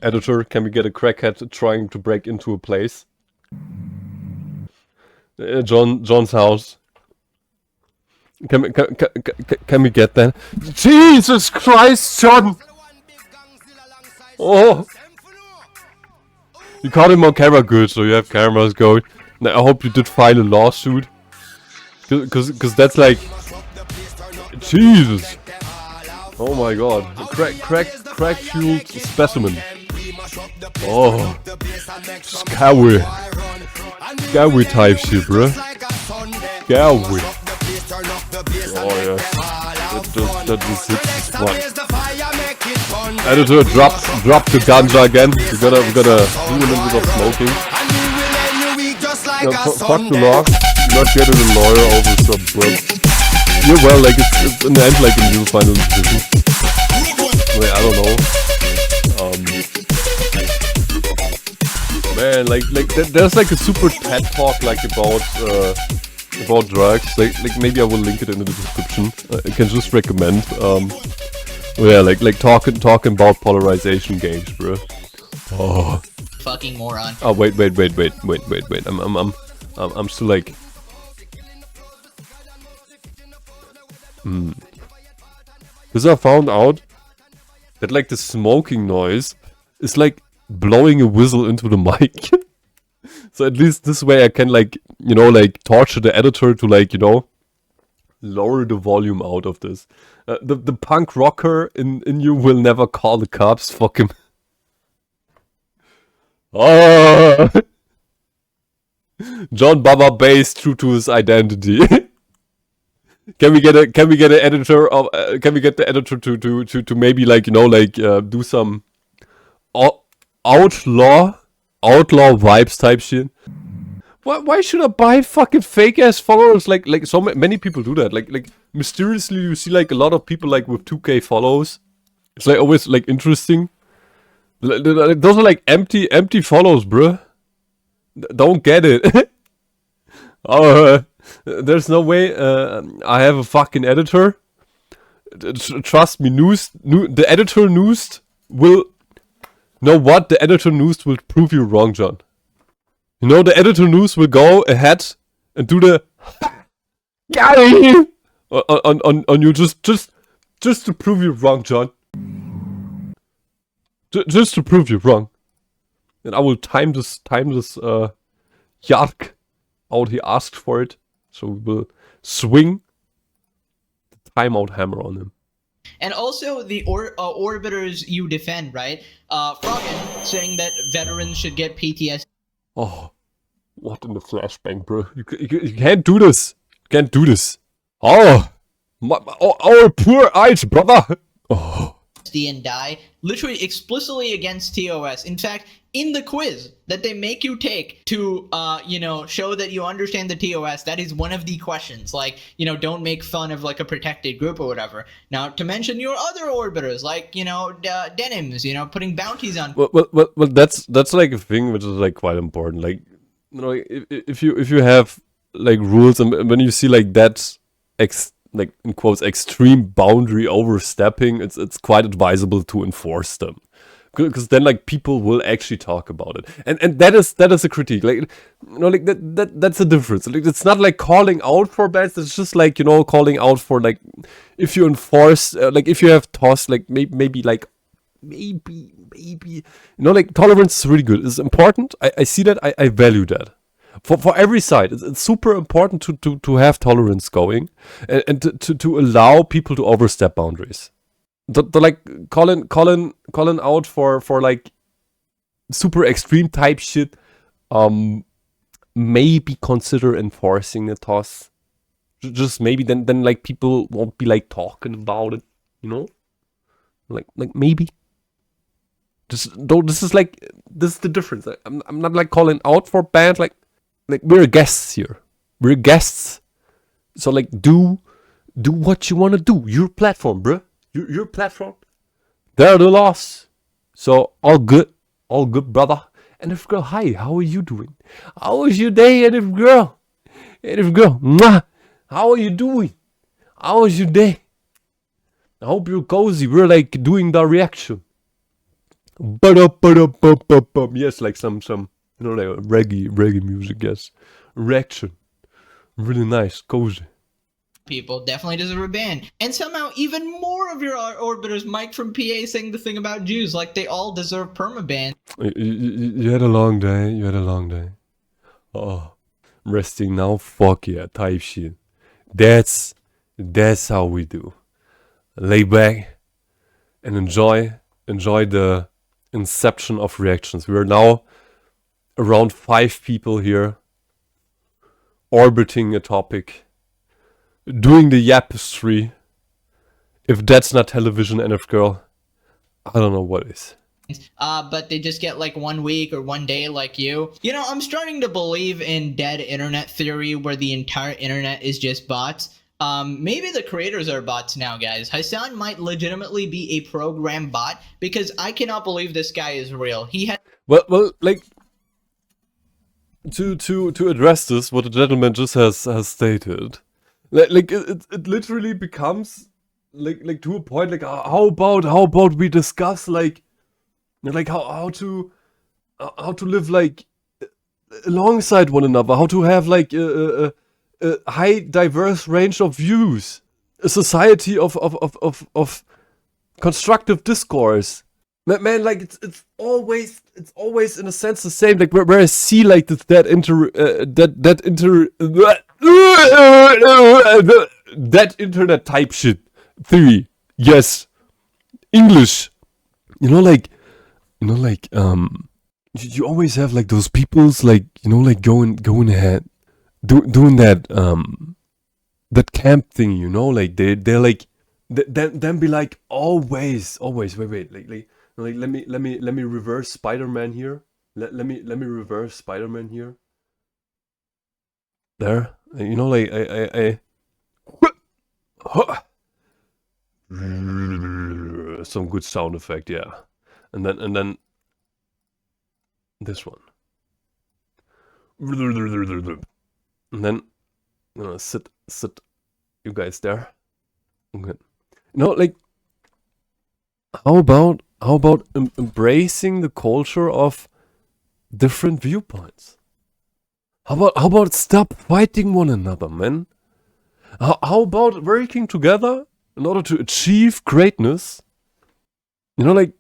Editor, can we get a crackhead trying to break into a place? John's house. Can we get that? Jesus Christ, John! Oh! You caught him on camera, good, so you have cameras going. Now, I hope you did file a lawsuit. Cause that's like... Jesus! Oh my god. Crack-fueled specimen. Oh. Scary. Scary type shit, bro. Scary. Oh yeah. That just hits the spot. Editor, drop the ganja again. We gotta do a little bit of smoking. Yeah, fuck the law. Not getting a lawyer over some blood. Yeah, well, like it's in the end like a new final decision. Wait, I don't know. Man, like there's like a super TED talk like about drugs. Like maybe I will link it in the description. I can just recommend. Yeah, like talking about polarization games, bro. Oh. Fucking moron. Oh wait. I'm still like. Because I found out that like the smoking noise is like blowing a whistle into the mic. So at least this way I can like, you know, like torture the editor to like, you know, lower the volume out of this. The punk rocker in you will never call the cops. Fuck him. Oh. John Baba Bass, true to his identity. Can we get an editor of? Can we get the editor to maybe like, you know, like do some outlaw vibes type shit? Why should I buy fucking fake ass followers? Like so many people do that. Like mysteriously you see like a lot of people like with 2K follows. It's like always like interesting. Those are like empty follows, bruh. Don't get it. There's no way I have a fucking editor. Trust me, the editor Noost will... Know what? The editor Noost will prove you wrong, John. You know, the editor Noost will go ahead and do the... on you just to prove you wrong, John. Just to prove you wrong. And I will time this Yark out. He asked for it. So we will swing the timeout hammer on him. And also the orbiters you defend, right? Froggen saying that veterans should get PTSD. Oh, what in the flashbang, bro? You can't do this. You can't do this. Oh, our poor eyes, brother. Oh. And die, literally explicitly against TOS. In fact, in the quiz that they make you take to, you know, show that you understand the TOS, that is one of the questions. Like, you know, don't make fun of like a protected group or whatever. Now, to mention your other orbiters, like, you know, denims, you know, putting bounties on. Well, that's like a thing which is like quite important. Like, you know, if you have like rules and when you see like that like in quotes extreme boundary overstepping, it's quite advisable to enforce them, because then like people will actually talk about it, and that is a critique, like, you know, like that's a difference. Like, it's not like calling out for bans, it's just like, you know, calling out for, like, if you enforce, like, if you have tossed, like, maybe you know, like, tolerance is really good, it's important. I see that, I value that for every side. It's super important to have tolerance going, and to allow people to overstep boundaries. The like calling out for like super extreme type shit, maybe consider enforcing a toss. Just maybe, then like people won't be like talking about it, you know? Like maybe. This is the difference. I'm not like calling out for bans, like we're guests here. We're guests. So like do what you wanna do. Your platform, bruh. Your platform. There are the laws. So all good, brother. And if girl, hi, how are you doing? How was your day, and if girl, mwah, how are you doing? How was your day? I hope you're cozy. We're like doing the reaction. Yes, like some you know, like reggae music. Yes, reaction. Really nice, cozy. People definitely deserve a ban. And somehow even more of your orbiters, Mike from PA, saying the thing about Jews, like they all deserve permaban. You had a long day. Oh, resting now, fuck yeah, type shit. That's how we do. Lay back and enjoy the inception of reactions. We are now around 5 people here, orbiting a topic, doing the yapistry. If that's not television, NF girl, I don't know what is. But they just get like 1 week or 1 day like you. You know, I'm starting to believe in dead internet theory where the entire internet is just bots. Maybe the creators are bots now, guys. Hasan might legitimately be a program bot, because I cannot believe this guy is real. He had well, like, to address this, what the gentleman just has stated, like it literally becomes like to a point, like, how about we discuss like how to live like alongside one another, how to have like a high diverse range of views, a society of constructive discourse. Man, like it's always in a sense the same. Like where I see like that internet type shit theory. Yes, English. You know, like you always have like those people's, like, you know, like going ahead, doing that that camp thing. You know, like they're like then be like always wait like let me reverse Spider-Man here. Let me reverse Spider-Man here. There, you know, like I some good sound effect, yeah, and then this one, and then sit you guys there. Okay. You know, like, how about embracing the culture of different viewpoints? How about stop fighting one another, man? How about working together in order to achieve greatness? You know, like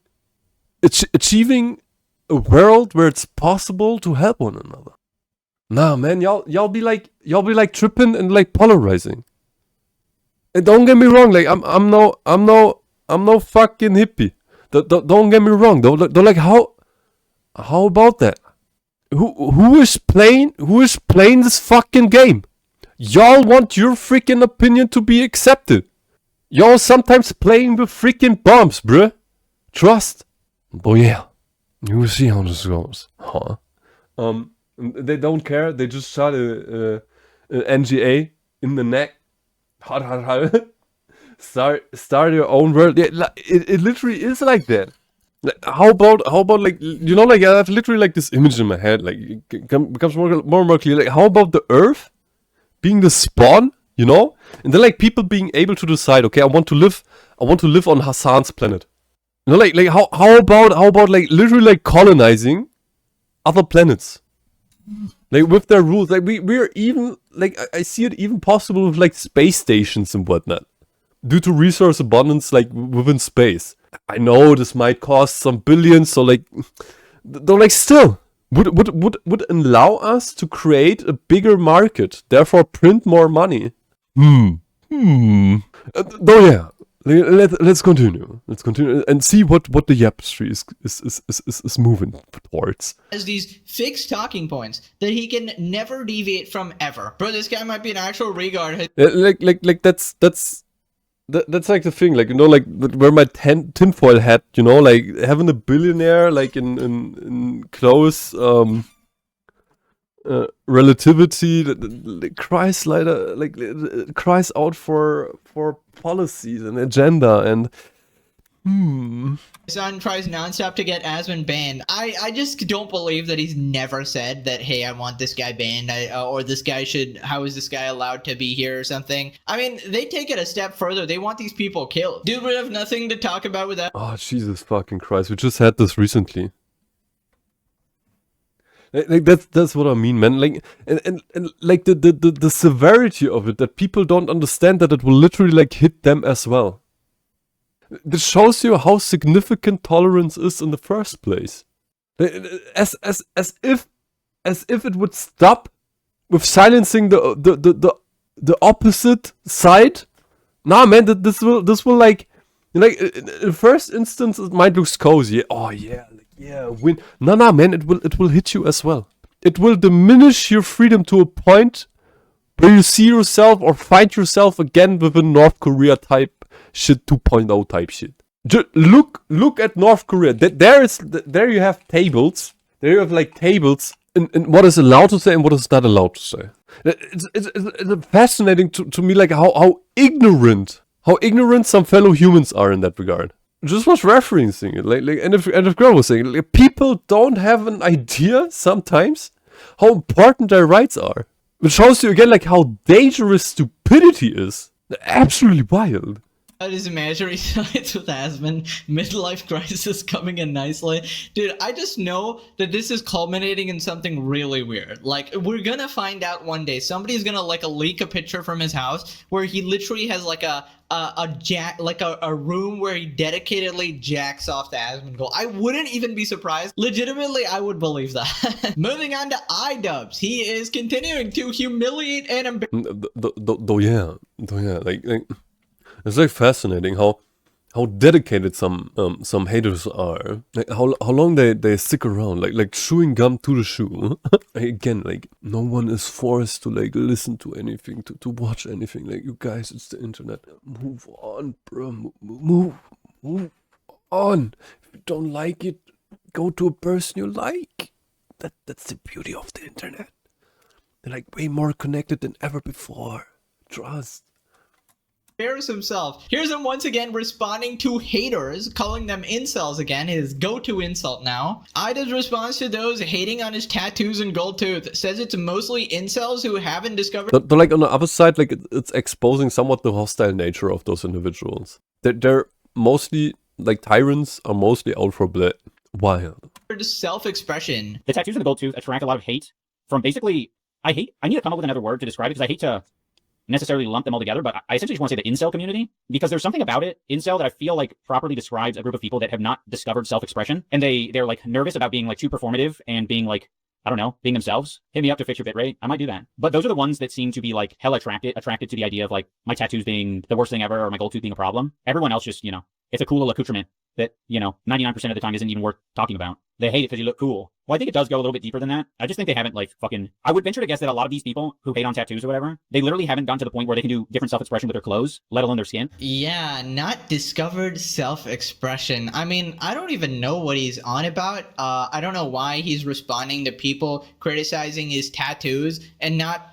achieving a world where it's possible to help one another. Nah, man, y'all be like tripping and like polarizing. And don't get me wrong, like I'm no fucking hippie. Don't get me wrong. Don't like how about that? Who is playing this fucking game? Y'all want your freaking opinion to be accepted. Y'all sometimes playing with freaking bombs, bruh. Trust. But yeah, you will see how this goes, huh? They don't care. They just shot a NGA in the neck. Start your own world. Yeah, it literally is like that. Like, how about like, you know, like I have literally like this image in my head, like it becomes more and more clear. Like, how about the Earth being the spawn, you know, and then like people being able to decide, okay, I want to live on Hasan's planet. You know, like how about like literally like colonizing other planets? Like with their rules, like we're even like I see it even possible with like space stations and whatnot, due to resource abundance like within space. I know this might cost some billions, so like, though like still would allow us to create a bigger market, therefore print more money. Though yeah. Let's continue. Let's continue and see what the Yapstry is moving towards. Has these fixed talking points that he can never deviate from ever. Bro, this guy might be an actual regard. Like that's like the thing. Like, you know, like where my tinfoil hat. You know, like having a billionaire like in close relativity that cries cries out for policies and agenda and Hasan tries nonstop to get Asmon banned. I just don't believe that he's never said that, hey, I want this guy banned, or this guy should, how is this guy allowed to be here or something. I mean, they take it a step further. They want these people killed. Dude would have nothing to talk about with that. Oh, Jesus fucking Christ. We just had this recently. Like that's what I mean, man. Like and like the severity of it, that people don't understand that it will literally like hit them as well. This shows you how significant tolerance is in the first place. As if it would stop with silencing the opposite side. Nah, man, this will like in the first instance it might look cozy. Oh yeah. Yeah, win. No, man, it will hit you as well. It will diminish your freedom to a point where you see yourself or find yourself again within North Korea type shit, 2.0 type shit. Just look at North Korea. There you have tables. There you have like tables in what is allowed to say and what is not allowed to say. It's fascinating to me, like how ignorant some fellow humans are in that regard. Just was referencing it, like and if girl was saying, like, people don't have an idea sometimes how important their rights are. Which shows you again like how dangerous stupidity is. Absolutely wild. His imaginary sides with Asmon, midlife crisis coming in nicely. Dude, I just know that this is culminating in something really weird. Like, we're gonna find out one day. Somebody's gonna like leak a picture from his house where he literally has like a room where he dedicatedly jacks off the Asmongold. I wouldn't even be surprised. Legitimately, I would believe that. Moving on to Idubbbz. He is continuing to humiliate and embarrass. Though yeah, like it's like fascinating how dedicated some haters are. Like how long they stick around, like chewing gum to the shoe. Again, like no one is forced to like listen to anything, to watch anything. Like, you guys, it's the internet. Move on, bro. Move on. If you don't like it, go to a person you like. That's the beauty of the internet. They're like way more connected than ever before. Trust. Himself. Here's him once again responding to haters, calling them incels again, his go-to insult now. Idubbbz responds to those hating on his tattoos and gold tooth, says it's mostly incels who haven't discovered. But like on the other side, like it's exposing somewhat the hostile nature of those individuals. They're mostly like tyrants, are mostly out for blood. Wild. Self-expression. The tattoos and the gold tooth attract a lot of hate from basically. I need to come up with another word to describe it because I hate to necessarily lump them all together, but I essentially just want to say the incel community, because there's something about it, incel, that I feel like properly describes a group of people that have not discovered self-expression, and they're like nervous about being like too performative and being like, I don't know, being themselves. Hit me up to fix your bitrate. I might do that. But those are the ones that seem to be like hella attracted to the idea of like my tattoos being the worst thing ever or my gold tooth being a problem. Everyone else just, it's a cool little accoutrement that, 99% of the time isn't even worth talking about. They hate it because you look cool. Well, I think it does go a little bit deeper than that. I just think they haven't I would venture to guess that a lot of these people who hate on tattoos or whatever, they literally haven't gotten to the point where they can do different self-expression with their clothes, let alone their skin. Yeah, not discovered self-expression. I mean, I don't even know what he's on about. I don't know why he's responding to people criticizing his tattoos and not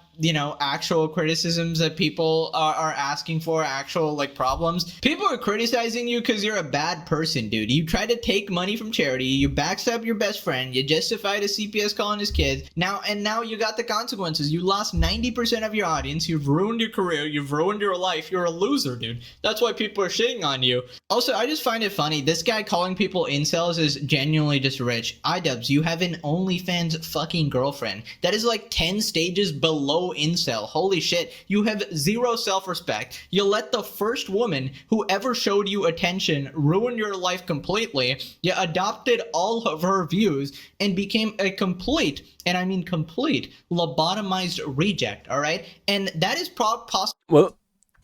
actual criticisms that people are asking for, actual like problems. People are criticizing you because you're a bad person, dude. You try to take money from charity, you backstab your best friend, you justified a CPS calling his kids. Now you got the consequences. You lost 90% of your audience, you've ruined your career, you've ruined your life, you're a loser, dude. That's why people are shitting on you. Also, I just find it funny, this guy calling people incels is genuinely just rich. Idubbbz, you have an OnlyFans fucking girlfriend. That is like 10 stages below incel. Holy shit. You have zero self-respect. You let the first woman who ever showed you attention ruin your life completely. You adopted all of her views and became a complete, and I mean complete, lobotomized reject, alright? And that is possible. Well,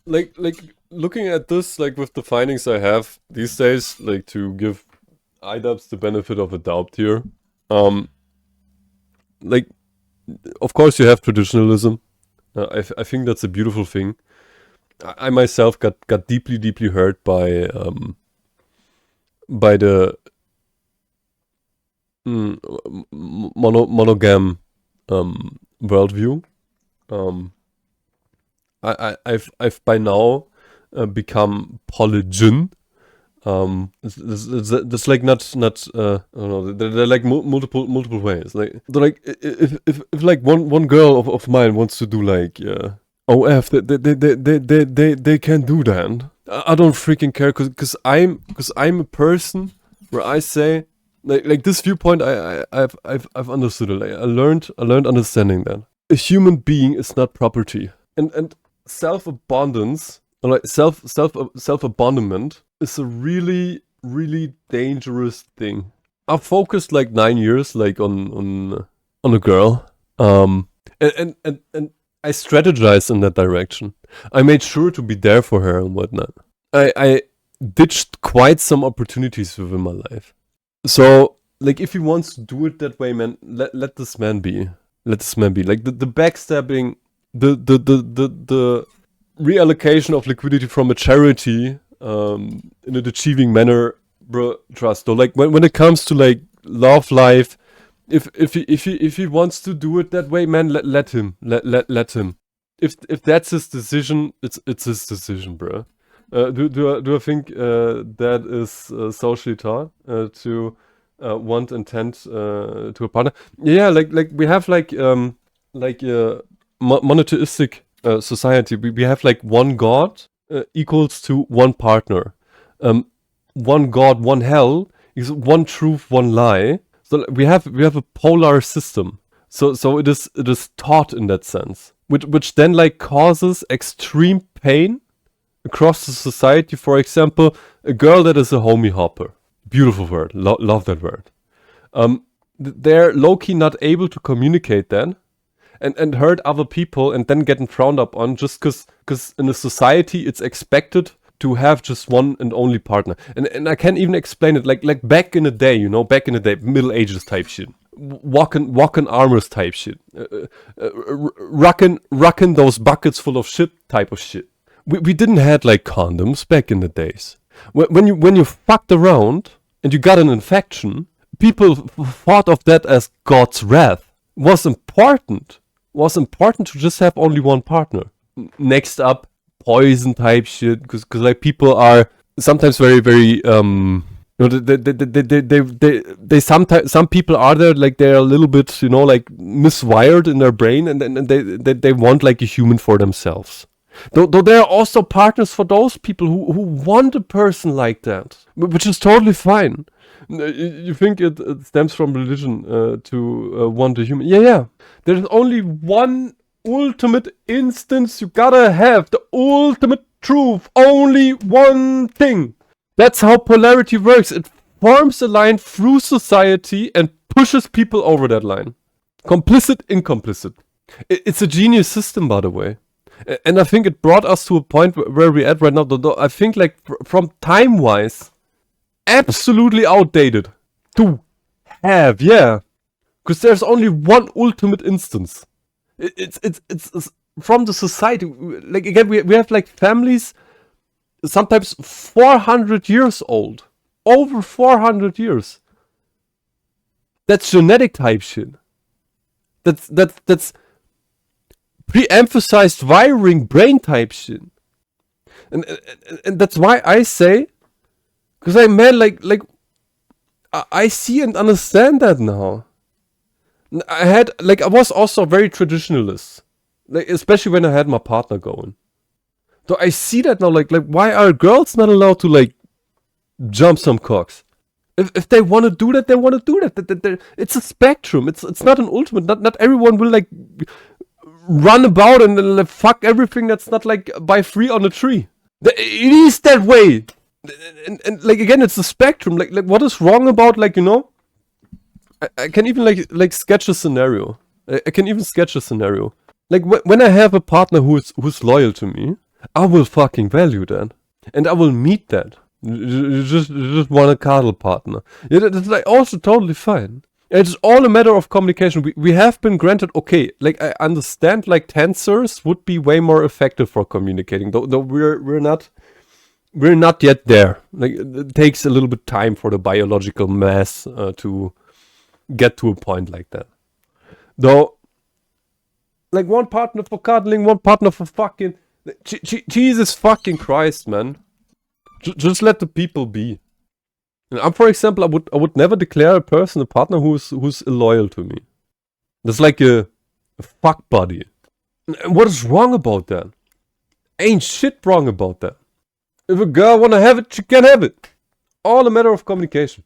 like looking at this, like with the findings I have these days, like to give Idubbbz the benefit of a doubt here, like, of course you have traditionalism. I think that's a beautiful thing. I myself got deeply hurt by the monogam worldview. I've by now become polygyn. It's like not I don't know. They're like multiple ways. Like if like one girl of mine wants to do like OF, they can do that. I don't freaking care because I'm a person where I say like this viewpoint I've understood it. Like, I learned understanding that a human being is not property, and self-abundance, or like self-abandonment is a really dangerous thing. I've focused like 9 years like on a girl, and I strategized in that direction. I made sure to be there for her and whatnot. I ditched quite some opportunities within my life. So like if he wants to do it that way, man, let this man be. Let this man be. Like the backstabbing, the reallocation of liquidity from a charity in an achieving manner, bro, trust. So like when it comes to like love life, if he wants to do it that way, man, let him. Let him. If that's his decision, it's his decision, bro. Do I think that is socially taught to want and tend to a partner? Yeah, like we have like monotheistic society. We have like one God equals to one partner. One God, one hell is one truth, one lie. So we have a polar system. So it is taught in that sense, which then like causes extreme pain across the society. For example, a girl that is a homie hopper, beautiful word, love that word. They're low-key not able to communicate then, and hurt other people, and then getting frowned up on just because in a society it's expected to have just one and only partner. And I can't even explain it. Like back in the day, Middle Ages type shit. Walking armors type shit. Rocking those buckets full of shit type of shit. We didn't had like condoms back in the days. When you fucked around and you got an infection, people thought of that as God's wrath. Was important to just have only one partner. Next up, poison type shit, because like people are sometimes very they sometimes, some people are there like they're a little bit like miswired in their brain, and they want like a human for themselves. Though there are also partners for those people who want a person like that, which is totally fine. You think it stems from religion to want a human? Yeah. There's only one ultimate instance you gotta have. The ultimate truth. Only one thing. That's how polarity works. It forms a line through society and pushes people over that line. Complicit, incomplicit. It's a genius system, by the way. And I think it brought us to a point where we're at right now. I think like from time-wise, absolutely outdated to have, yeah. Because there's only one ultimate instance. It's from the society. Like again, we have like families, sometimes 400 years old, over 400 years. That's genetic type shit. That's pre-emphasized wiring brain type shit. And that's why I say, because I mean, I see and understand that now. I was also very traditionalist, like especially when I had my partner going. So I see that now, like why are girls not allowed to like jump some cocks? If they want to do that, they want to do that. It's a spectrum. It's not an ultimate. Not everyone will like run about and like, fuck everything that's not like by free on a tree. It is that way. And like again, it's a spectrum. Like what is wrong about like, you know? I can even like sketch a scenario. I can even sketch a scenario. Like when I have a partner who's loyal to me, I will fucking value that, and I will meet that. You just want a cuddle partner. Yeah, that's like also totally fine. It's all a matter of communication. We have been granted, okay, like I understand like tensors would be way more effective for communicating, though we're not yet there. Like it takes a little bit time for the biological mass to get to a point like that. Though, like one partner for cuddling, one partner for fucking. Jesus fucking Christ, man. Just let the people be. And for example, I would never declare a person a partner who's illoyal to me. That's like a fuck buddy. And what is wrong about that? Ain't shit wrong about that. If a girl wanna have it, she can have it. All a matter of communication.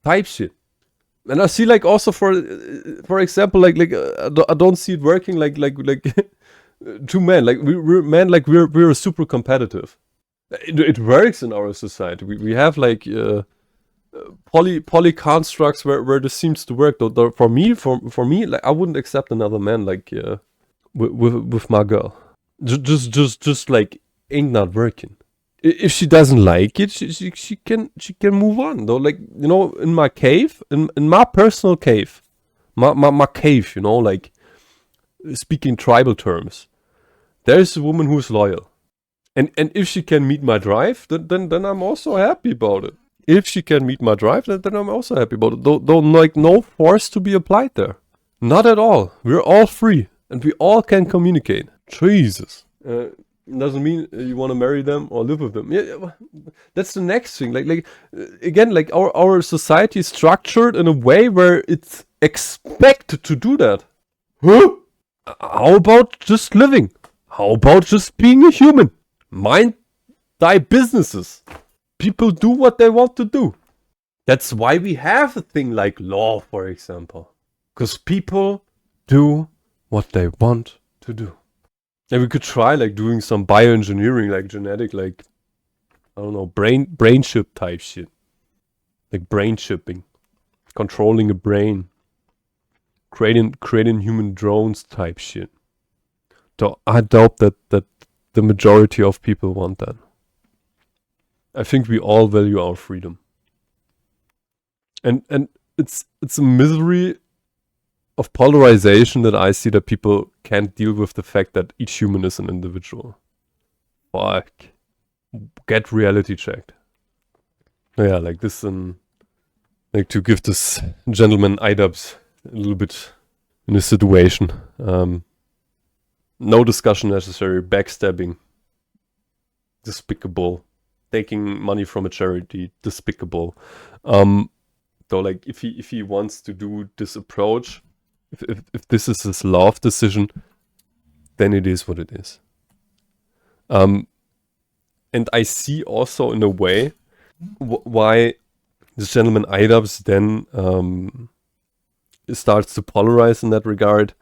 Type shit. And I see like also for example like I don't see it working like two men, like we're men, like we're super competitive. It works in our society. We have like poly constructs where this seems to work. Though for me, like I wouldn't accept another man like with my girl. Just like ain't not working. If she doesn't like it, she can move on though. Like, you know, in my cave, in my personal cave, my cave, you know, like speaking tribal terms, there's a woman who's loyal. And if she can meet my drive, then I'm also happy about it. If she can meet my drive, then I'm also happy about it. Though like no force to be applied there. Not at all. We're all free. And we all can communicate. Jesus. Doesn't mean you want to marry them or live with them. Yeah, that's the next thing. Like again, like our society is structured in a way where it's expected to do that. Huh? How about just living? How about just being a human? Mind thy businesses. People do what they want to do. That's why we have a thing like law, for example. Because people do what they want to do. And we could try like doing some bioengineering, like genetic, like, I don't know, brain chip type shit. Like brain chipping. Controlling a brain. Creating human drones type shit. So I doubt that the majority of people want that. I think we all value our freedom. And it's a misery of polarization that I see, that people can't deal with the fact that each human is an individual. Fuck. Get reality checked. Yeah, like this, like to give this gentleman Idubbbz a little bit in a situation. No discussion necessary. Backstabbing. Despicable. Taking money from a charity. Despicable. Though, like, if he wants to do this approach, if this is his love decision, then it is what it is. And I see also in a way why this gentleman Idubbbz then starts to polarize in that regard,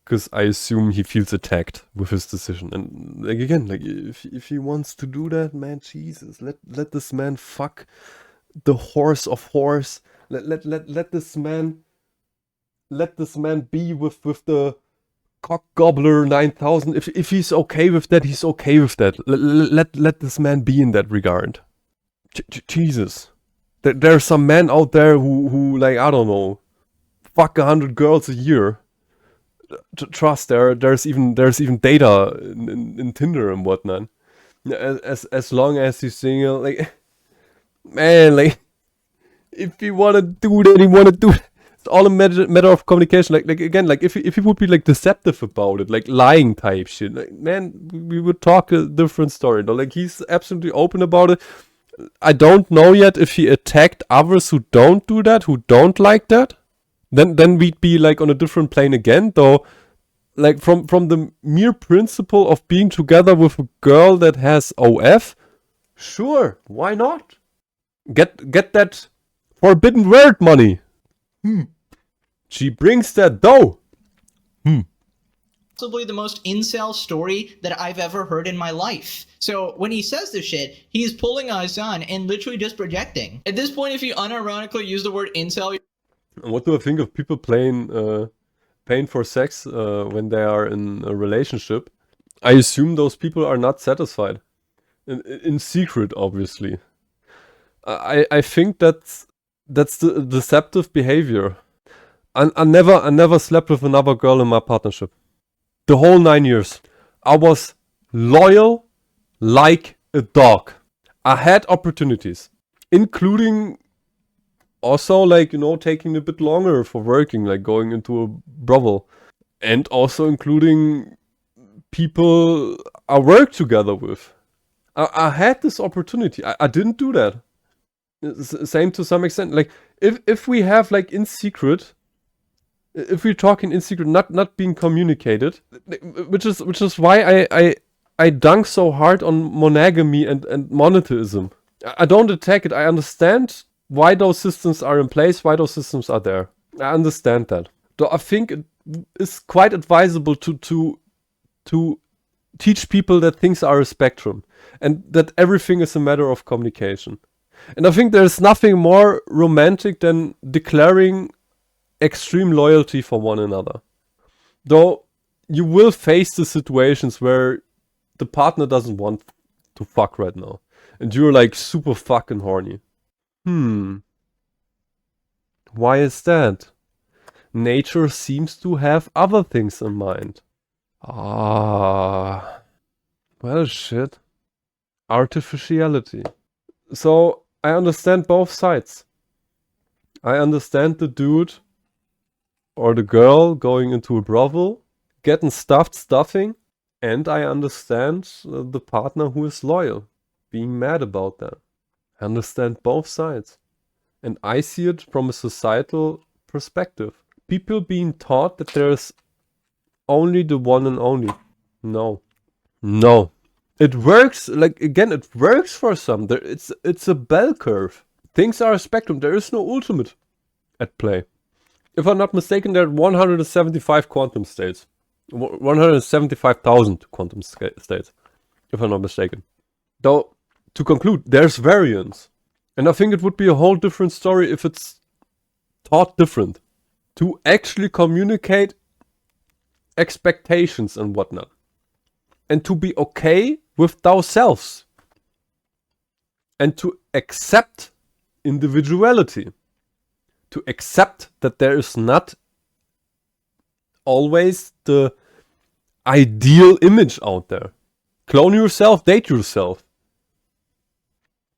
because I assume he feels attacked with his decision. And like again, like if he wants to do that, man, Jesus, let this man fuck the horse of horse. Let this man be with the cock gobbler 9000. If he's okay with that, he's okay with that. Let this man be in that regard. Jesus, there are some men out there who like, I don't know, fuck 100 girls a year. Trust, there's even data in Tinder and whatnot. As long as he's single, like, man, like, if you wanna do that, you wanna do that. It's all a matter of communication. Like again, like if he would be like deceptive about it, like lying type shit, like, man, we would talk a different story. No, like he's absolutely open about it. I don't know yet if he attacked others who don't do that, who don't like that. Then we'd be like on a different plane again, though. Like from the mere principle of being together with a girl that has OF, sure, why not? Get that forbidden word money. She brings that dough. Possibly the most incel story that I've ever heard in my life. So when he says this shit, he's pulling a Hasan and literally just projecting. At this point, if you unironically use the word incel... And what do I think of people paying for sex when they are in a relationship? I assume those people are not satisfied. In secret, obviously. I think that's the deceptive behavior. I never slept with another girl in my partnership. The whole 9 years. I was loyal like a dog. I had opportunities, including also like, you know, taking a bit longer for working, like going into a brothel, and also including people I worked together with. I had this opportunity. I didn't do that. Same to some extent. Like if we have like in secret, if we're talking in secret, not being communicated, which is why I dunk so hard on monogamy and monotheism. I don't attack it. I understand why those systems are in place, why those systems are there. I understand that. Though I think it is quite advisable to teach people that things are a spectrum and that everything is a matter of communication. And I think there's nothing more romantic than declaring extreme loyalty for one another. Though you will face the situations where the partner doesn't want to fuck right now. And you're like super fucking horny. Why is that? Nature seems to have other things in mind. Well, shit. Artificiality. So, I understand both sides. I understand the dude or the girl going into a brothel, getting stuffing, and I understand the partner who is loyal, being mad about that. I understand both sides. And I see it from a societal perspective. People being taught that there's only the one and only. No. It works, like, again, it works for some. It's a bell curve. Things are a spectrum. There is no ultimate at play. If I'm not mistaken, there are 175 quantum states. 175,000 quantum states. If I'm not mistaken. Though, to conclude, there's variance. And I think it would be a whole different story if it's taught different. To actually communicate expectations and whatnot. And to be okay with ourselves. And to accept individuality. To accept that there is not always the ideal image out there. Clone yourself, date yourself.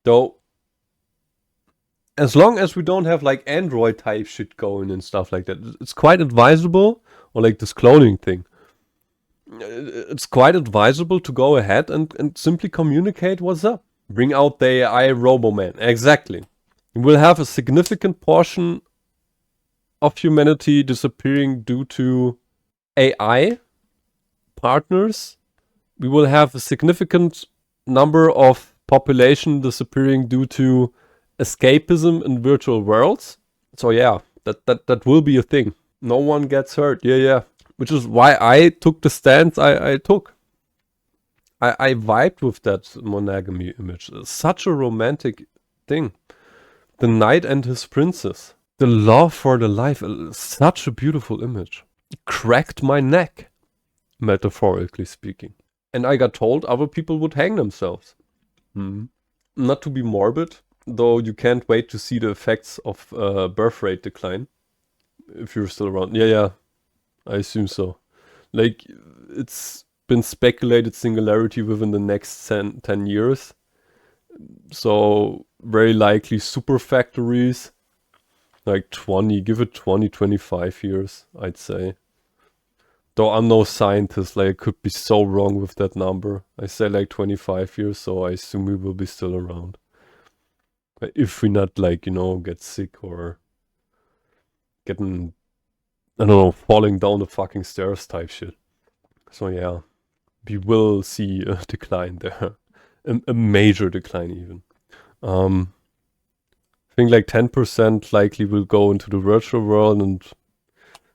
Though, as long as we don't have like Android type shit going and stuff like that, it's quite advisable, or like this cloning thing. It's quite advisable to go ahead and simply communicate what's up. Bring out the AI Roboman. Exactly. You will have a significant portion of humanity disappearing due to AI partners. We will have a significant number of population disappearing due to escapism in virtual worlds. So yeah, that will be a thing. No one gets hurt. Yeah. Which is why I took the stance I took. I vibed with that monogamy image. It's such a romantic thing. The knight and his princess. The love for the life. Such a beautiful image. It cracked my neck, metaphorically speaking. And I got told other people would hang themselves. Not to be morbid, though you can't wait to see the effects of birth rate decline. If you're still around. Yeah. I assume so. Like, it's been speculated singularity within the next 10 years. So, very likely super factories Like 20, give it 20, 25 years, I'd say. Though I'm no scientist, like I could be so wrong with that number. I say like 25 years, so I assume we will be still around. If we not like, you know, get sick or getting, I don't know, falling down the fucking stairs type shit. So yeah, we will see a decline there. A major decline even. I think like 10% likely will go into the virtual world, and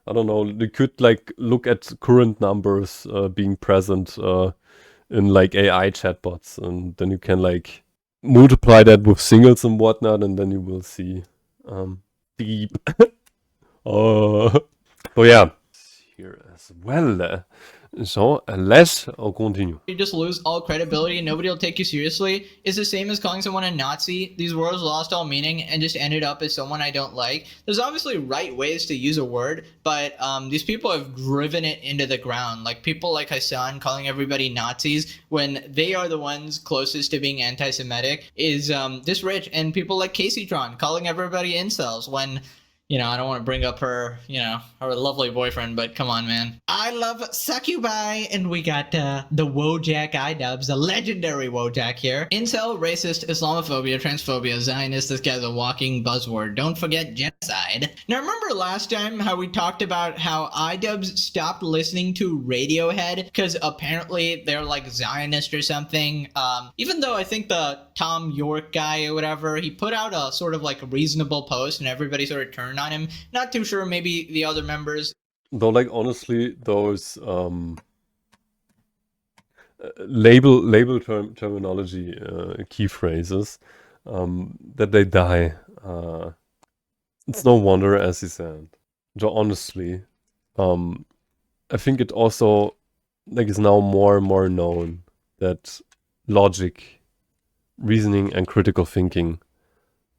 I don't know, you could like look at current numbers being present in like AI chatbots, and then you can like multiply that with singles and whatnot, and then you will see deep. So yeah, here as well. So let's continue. You just lose all credibility and nobody will take you seriously is the same as calling someone a Nazi. These words lost all meaning and just ended up as someone I don't like. There's obviously right ways to use a word, but these people have driven it into the ground. Like people like Hasan calling everybody Nazis when they are the ones closest to being anti-Semitic is this rich, and people like Caseytron calling everybody incels when, you know, I don't want to bring up her, you know, her lovely boyfriend, but come on, man. I love succubi, and we got the Wojak Idubbbz, the legendary Wojak here. Incel, racist, Islamophobia, transphobia, Zionist, this guy's a walking buzzword. Don't forget genocide. Now, remember last time how we talked about how Idubbbz stopped listening to Radiohead because apparently they're like Zionist or something? Even though I think the Tom York guy or whatever, he put out a sort of like reasonable post and everybody sort of turned on him. Not too sure, maybe the other members. Though, like, honestly, those label terminology key phrases that they die. It's no wonder, as he said. So honestly, I think it also like is now more and more known that logic, reasoning, and critical thinking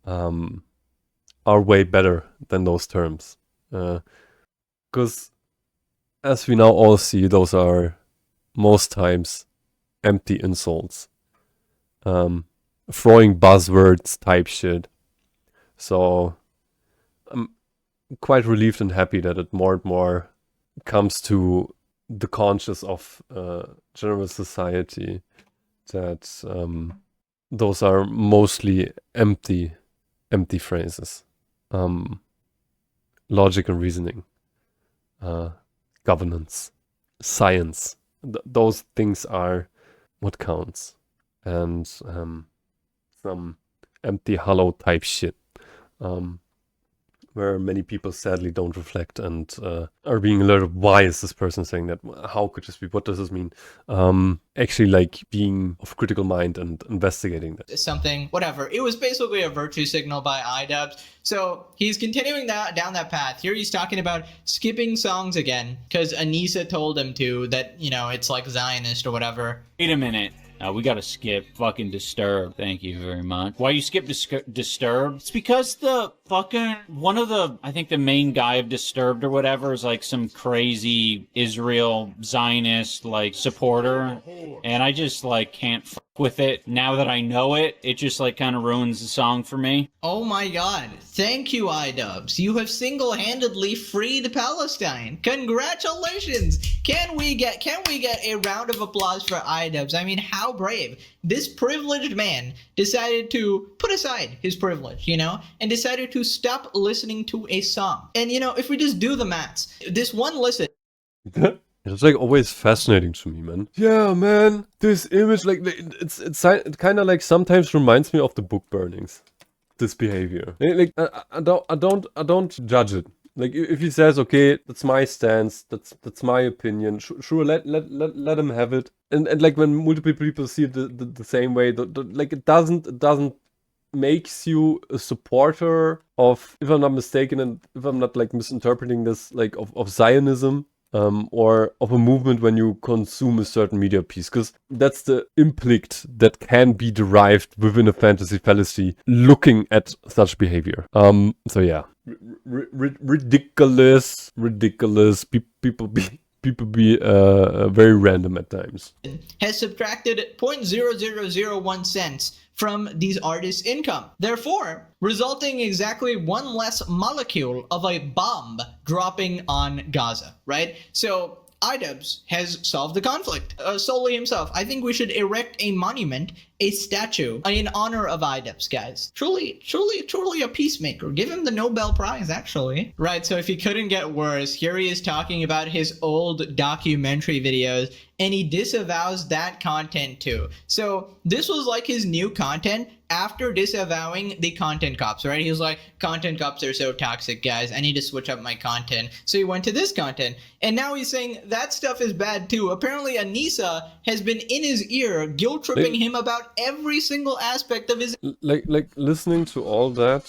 are way better than those terms. Because as we now all see, those are most times empty insults. Throwing buzzwords type shit. So I'm quite relieved and happy that it more and more comes to the conscious of general society that those are mostly empty phrases. Logic and reasoning, governance, science, those things are what counts, and some empty hollow type shit where many people sadly don't reflect and are being alerted. Why is this person saying that? How could this be? What does this mean? Actually, like being of critical mind and investigating that. Something, whatever. It was basically a virtue signal by Idubbbz. So he's continuing down that path. Here he's talking about skipping songs again because Anissa told him to, that, you know, it's like Zionist or whatever. Wait a minute. We gotta skip fucking Disturbed. Thank you very much. Why you skip Disturbed? It's because the fucking one of the, I think the main guy of Disturbed or whatever is like some crazy Israel Zionist like supporter, and I just like can't fuck with it. Now that I know it, it just like kind of ruins the song for me. Oh my god. Thank you, Idubbbz. You have single-handedly freed Palestine. Congratulations. Can we get a round of applause for Idubbbz? I mean, how brave. This privileged man decided to put aside his privilege, you know, and decided to stop listening to a song. And, you know, if we just do the maths, this one listen. It's like always fascinating to me, man. Yeah, man. This image, like, it kind of like sometimes reminds me of the book burnings. This behavior. Like, I don't judge it. Like, if he says, okay, that's my stance, that's my opinion, sure, let him have it. And like when multiple people see it the same way, like it doesn't makes you a supporter of, if I'm not mistaken, and if I'm not like misinterpreting this, like of Zionism, or of a movement when you consume a certain media piece, because that's the implict that can be derived within a fantasy fallacy looking at such behavior. So yeah, ridiculous. People be very random at times. Has subtracted 0.0001 cents from these artists' income, therefore resulting in exactly one less molecule of a bomb dropping on Gaza, right? So Idubbbz has solved the conflict solely himself. I think we should erect a monument, a statue in honor of Idubbbz, guys. Truly a peacemaker. Give him the Nobel Prize, actually. Right, so if he couldn't get worse, here he is talking about his old documentary videos, and he disavows that content too. So this was like his new content after disavowing the content cops, right? He was like, content cops are so toxic, guys. I need to switch up my content. So he went to this content. And now he's saying that stuff is bad too. Apparently Anissa has been in his ear, guilt-tripping him about every single aspect of his... Like listening to all that,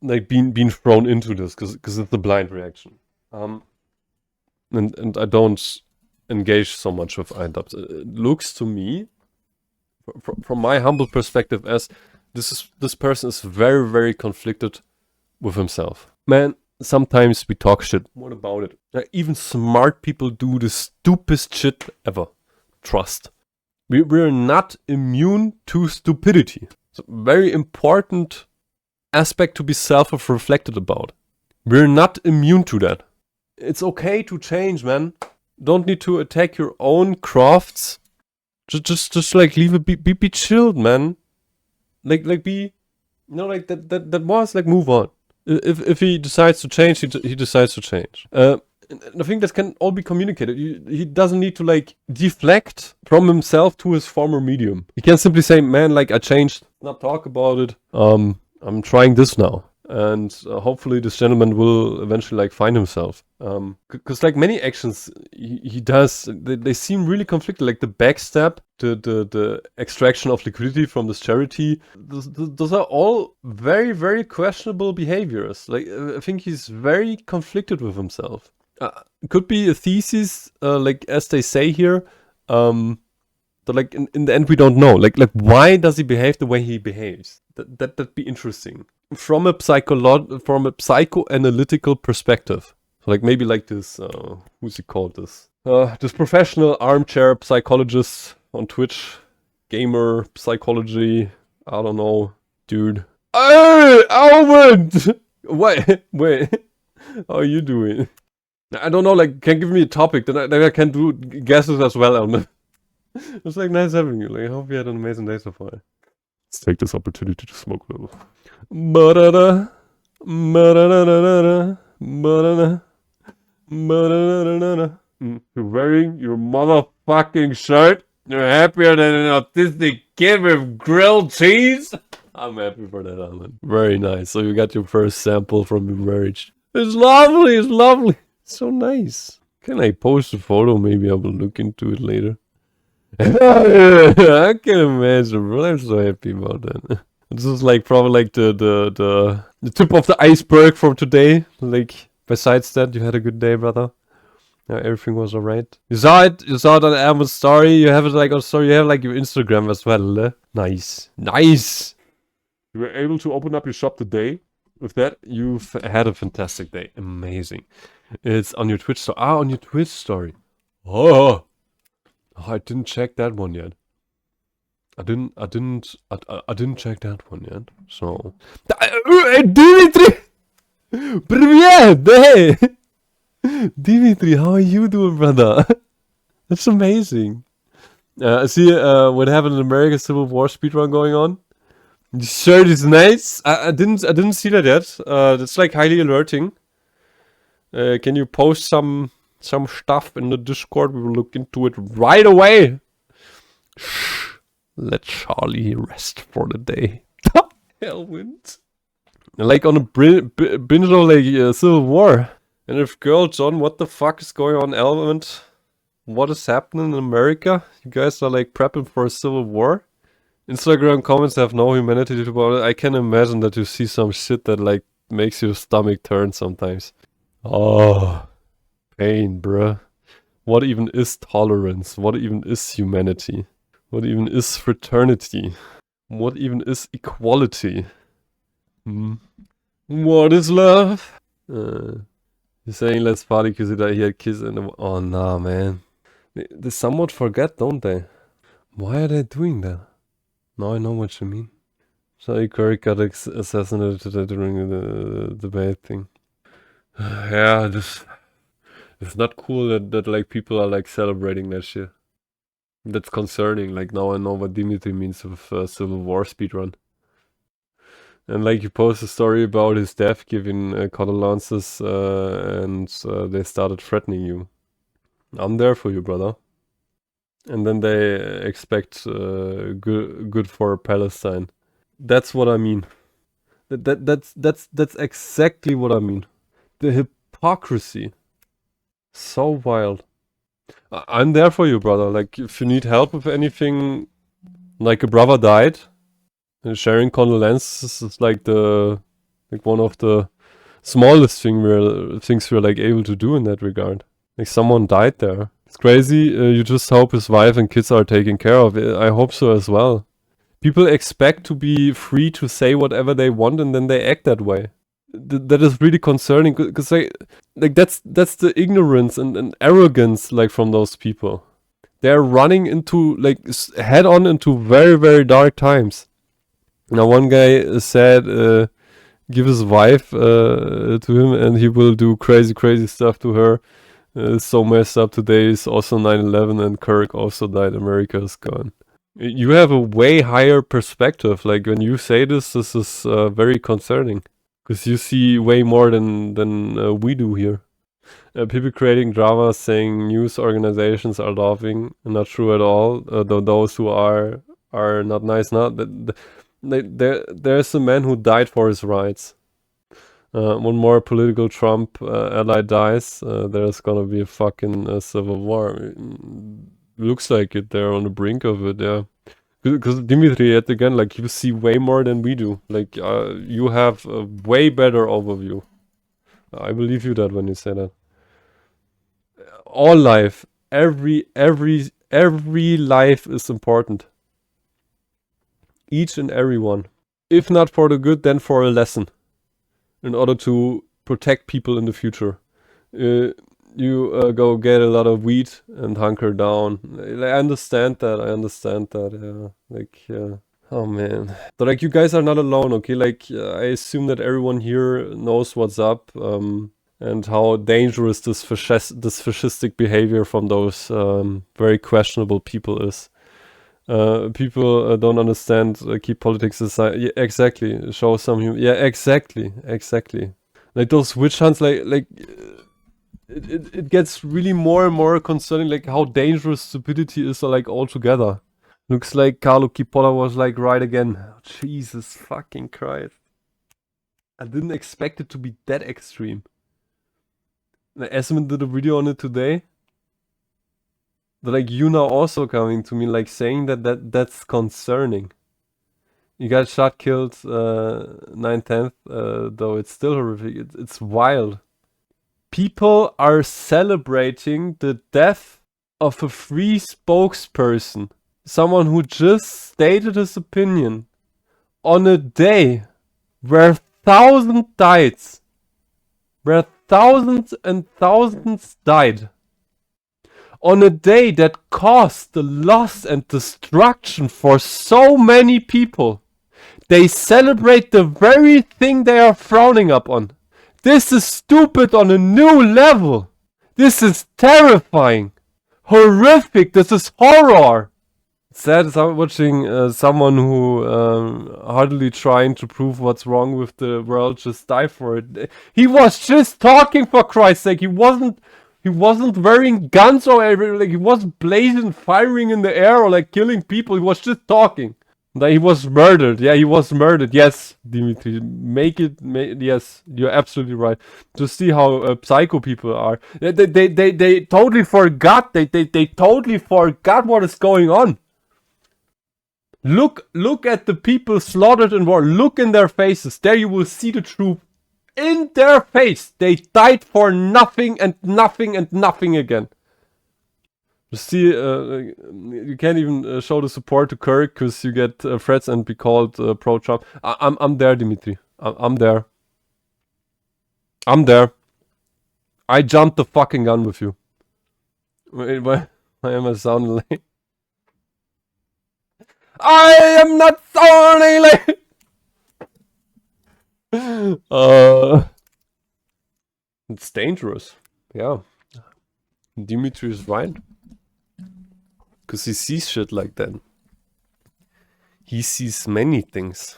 like being thrown into this, because it's a blind reaction. And I don't engage so much with Idubbbz. It looks to me, from my humble perspective, as this person is very, very conflicted with himself. Man, sometimes we talk shit. What about it? Even smart people do the stupidest shit ever. Trust. We're not immune to stupidity. It's a very important aspect to be self-reflected about. We're not immune to that. It's okay to change, man. Don't need to attack your own crafts. Just like leave it be chilled, man. Like be, you know, like that was like, move on. If he decides to change, he decides to change. And I think that can all be communicated. He doesn't need to like deflect from himself to his former medium. He can simply say, man, like I changed, not talk about it. I'm trying this now. And hopefully this gentleman will eventually like find himself. Because like many actions he does, they seem really conflicted. Like the backstab, the extraction of liquidity from this charity. Those are all very, very questionable behaviors. Like I think he's very conflicted with himself. Could be a thesis, like as they say here. But like in the end we don't know. Like why does he behave the way he behaves? That'd be interesting. From a psychoanalytical perspective. So like maybe like this, who's he called this? This professional armchair psychologist on Twitch, gamer psychology, I don't know, dude. Hey, Almond! Wait, how are you doing? I don't know, like, can give me a topic, then I can do guesses as well, Almond. It's like nice having you, like, I hope you had an amazing day so far. Let's take this opportunity to smoke a little. You're wearing your motherfucking shirt. You're happier than an autistic kid with grilled cheese. I'm happy for that, Alan. Very nice. So you got your first sample from your marriage. It's lovely. It's lovely. It's so nice. Can I post a photo? Maybe I will look into it later. I can imagine, bro. I'm so happy about that. This is like probably like the tip of the iceberg from today. Like besides that, you had a good day, brother. Yeah, everything was alright. You saw it on Amazon's story. You have it like on story. You have like your Instagram as well. Nice. You were able to open up your shop today. With that, you've had a fantastic day. Amazing. It's on your Twitch story. On your Twitch story. Oh, I didn't check that one yet. I didn't check that one yet. So, Dimitri, привет, hey, Dimitri, how are you doing, brother? That's amazing. I see what happened in America Civil War speedrun going on. The shirt is nice. I didn't see that yet. That's like highly alerting. Can you post some stuff in the Discord? We will look into it right away. Shh. Let Charlie rest for the day. Hellwind. Like on a binge of like Civil War. And if girl John, what the fuck is going on, Element? What is happening in America? You guys are like prepping for a civil war? Instagram comments have no humanity about it. I can imagine that you see some shit that like makes your stomach turn sometimes. Oh, pain, bruh. What even is tolerance? What even is humanity? What even is fraternity? What even is equality? What is love? You're saying let's party because I hear kiss in the... Oh, nah, man. They somewhat forget, don't they? Why are they doing that? Now I know what you mean. Charlie Kirk got assassinated during the debate thing. Yeah, it's not cool that like people are like celebrating that shit. That's concerning. Like now I know what Dimitri means with Civil War speedrun. And like you post a story about his death, giving condolences, and they started threatening you. I'm there for you, brother. And then they expect good for Palestine. That's what I mean. That's exactly what I mean. The hypocrisy. So wild. I'm there for you, brother. Like, if you need help with anything, like a brother died, and sharing condolences is like one of the smallest things we're like able to do in that regard. Like, someone died there. It's crazy. You just hope his wife and kids are taken care of. I hope so as well. People expect to be free to say whatever they want, and then they act that way. That is really concerning, because like that's the ignorance and arrogance like from those people. They're running into like head on into very, very dark times. Now one guy said give his wife to him and he will do crazy stuff to her. So messed up. Today is also 9/11 and Kirk also died. America is gone. You have a way higher perspective. Like when you say this is very concerning. Because you see way more than we do here. People creating drama saying news organizations are laughing. Not true at all. Though those who are not nice. Not there's a man who died for his rights. One more political Trump ally dies. There's gonna be a fucking civil war. Looks like it. They're on the brink of it. Yeah. Because Dimitri, yet again, like you see way more than we do. Like you have a way better overview. I believe you that when you say that. All life, every life is important. Each and every one. If not for the good, then for a lesson. In order to protect people in the future. You go get a lot of weed and hunker down. I understand that. Yeah. Like, yeah. Oh man. But like, you guys are not alone, okay? Like, I assume that everyone here knows what's up, and how dangerous this fascistic behavior from those very questionable people is. People don't understand. Keep politics aside. Yeah, exactly. Show some. Yeah, exactly. Like those witch hunts. Like. It gets really more and more concerning, like how dangerous stupidity is, like altogether. Looks like Carlo Cipolla was like right again. Jesus fucking Christ! I didn't expect it to be that extreme. Asmongold did a video on it today. But like you now also coming to me like saying that's concerning. You got shot, killed, 9/10. Though it's still horrific. It's wild. People are celebrating the death of a free spokesperson. Someone who just stated his opinion on a day where thousands died. Where thousands and thousands died. On a day that caused the loss and destruction for so many people. They celebrate the very thing they are frowning upon. This is stupid on a new level. This is terrifying. Horrific. This is horror. Sad is watching someone who hardly trying to prove what's wrong with the world just die for it. He was just talking, for Christ's sake. He wasn't wearing guns or everything. Like, he wasn't blazing, firing in the air or like killing people. He was just talking. He was murdered. Yeah, he was murdered. Yes, Dimitri. Yes, you're absolutely right. To see how psycho people are. They totally forgot. They totally forgot what is going on. Look at the people slaughtered in war. Look in their faces. There you will see the truth. In their face. They died for nothing and nothing and nothing again. You see, you can't even show the support to Kirk because you get threats and be called pro-Trump. I'm there, Dimitri. I'm there. I'm there. I jumped the fucking gun with you. Wait, why am I sounding like... I am not thorny. It's dangerous. Yeah. Dimitri is right. Because he sees shit like that. He sees many things.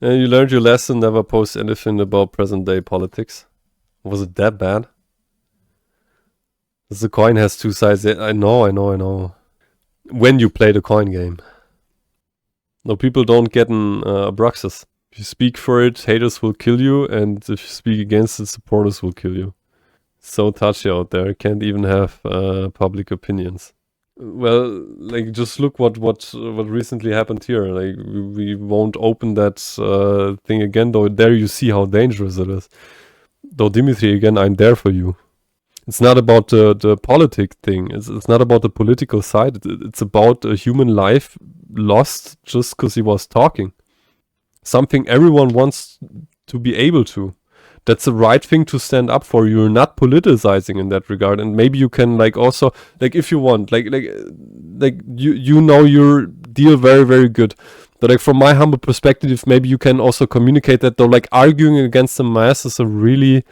You learned your lesson, never post anything about present day politics. Was it that bad? The coin has two sides. I know. When you play the coin game. No, people don't get an Abraxas. If you speak for it, haters will kill you, and if you speak against it, supporters will kill you. So touchy out there, can't even have public opinions. Well, like, just look what recently happened here. Like, we won't open that thing again, though there you see how dangerous it is. Though, Dimitri, again, I'm there for you. It's not about the politic thing. It's not about the political side. It's about a human life lost just because he was talking. Something everyone wants to be able to. That's the right thing to stand up for. You're not politicizing in that regard, and maybe you can, like, also, like, if you want, like you know your deal very, very good. But, like, from my humble perspective, maybe you can also communicate that, though, like, arguing against the mass is a really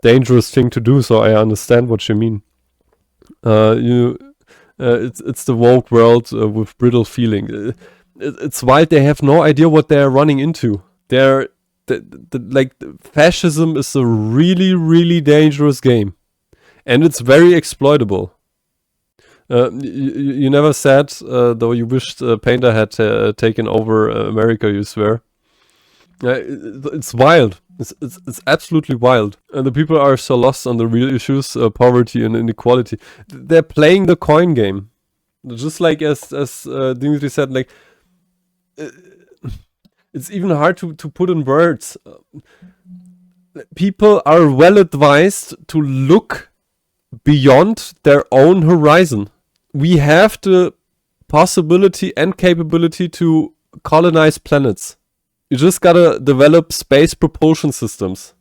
dangerous thing to do. So I understand what you mean. It's the woke world with brittle feeling. It's wild. They have no idea what they're running into. Like, fascism is a really, really dangerous game, and it's very exploitable. You never said, though you wished Painter had taken over America, you swear. It's wild. It's absolutely wild. And the people are so lost on the real issues, poverty and inequality. They're playing the coin game. Just like as Dimitri said, like, it's even hard to put in words. People are well advised to look beyond their own horizon. We have the possibility and capability to colonize planets. You just gotta develop space propulsion systems.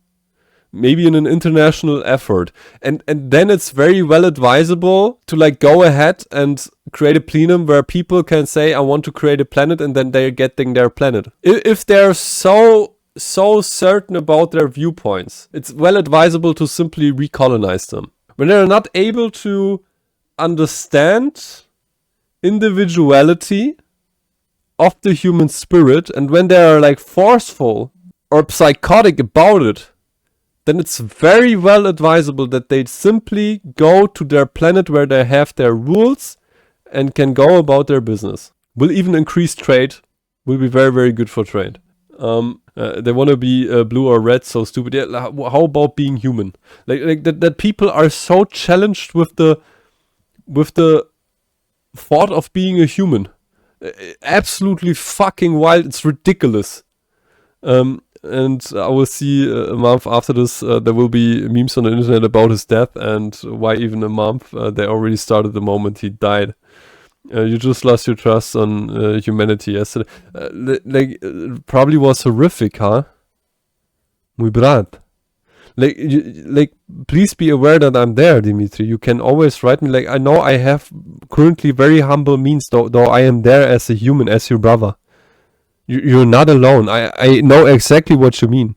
Maybe in an international effort. And then it's very well advisable to, like, go ahead and create a plenum where people can say, I want to create a planet, and then they're getting their planet. If they're so certain about their viewpoints, it's well advisable to simply recolonize them. When they're not able to understand individuality of the human spirit, and when they're, like, forceful or psychotic about it, then it's very well advisable that they simply go to their planet where they have their rules and can go about their business. Will even increase trade, will be very, very good for trade. They want to be blue or red, so stupid. Yeah, how about being human? Like that people are so challenged with the thought of being a human. Absolutely fucking wild. It's ridiculous. And I will see a month after this, there will be memes on the internet about his death, and why even a month? They already started the moment he died. You just lost your trust on humanity yesterday. Probably was horrific, huh? Muy brat. Like, please be aware that I'm there, Dimitri. You can always write me. Like, I know I have currently very humble means, though I am there as a human, as your brother. You're not alone. I know exactly what you mean.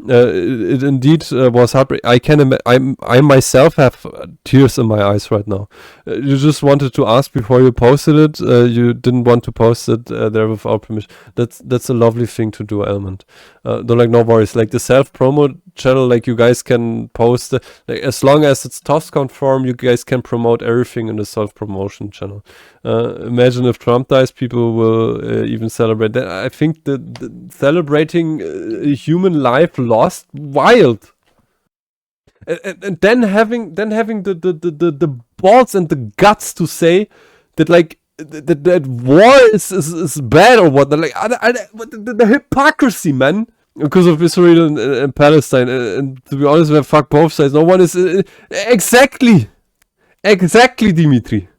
It indeed was heartbreaking. I myself have tears in my eyes right now. You just wanted to ask before you posted it. You didn't want to post it there without permission. That's a lovely thing to do, Elmond. Don't, like, no worries. Like, the self-promo channel, like, you guys can post like, as long as it's TOS conform, you guys can promote everything in the self-promotion channel. Imagine if Trump dies, people will even celebrate that. I think the celebrating human life lost, wild. And then having the balls and the guts to say that, like, that war is bad or what. Like, the hypocrisy, man. Because of Israel and Palestine, and to be honest, we have fucked both sides. No one is exactly, Dimitri.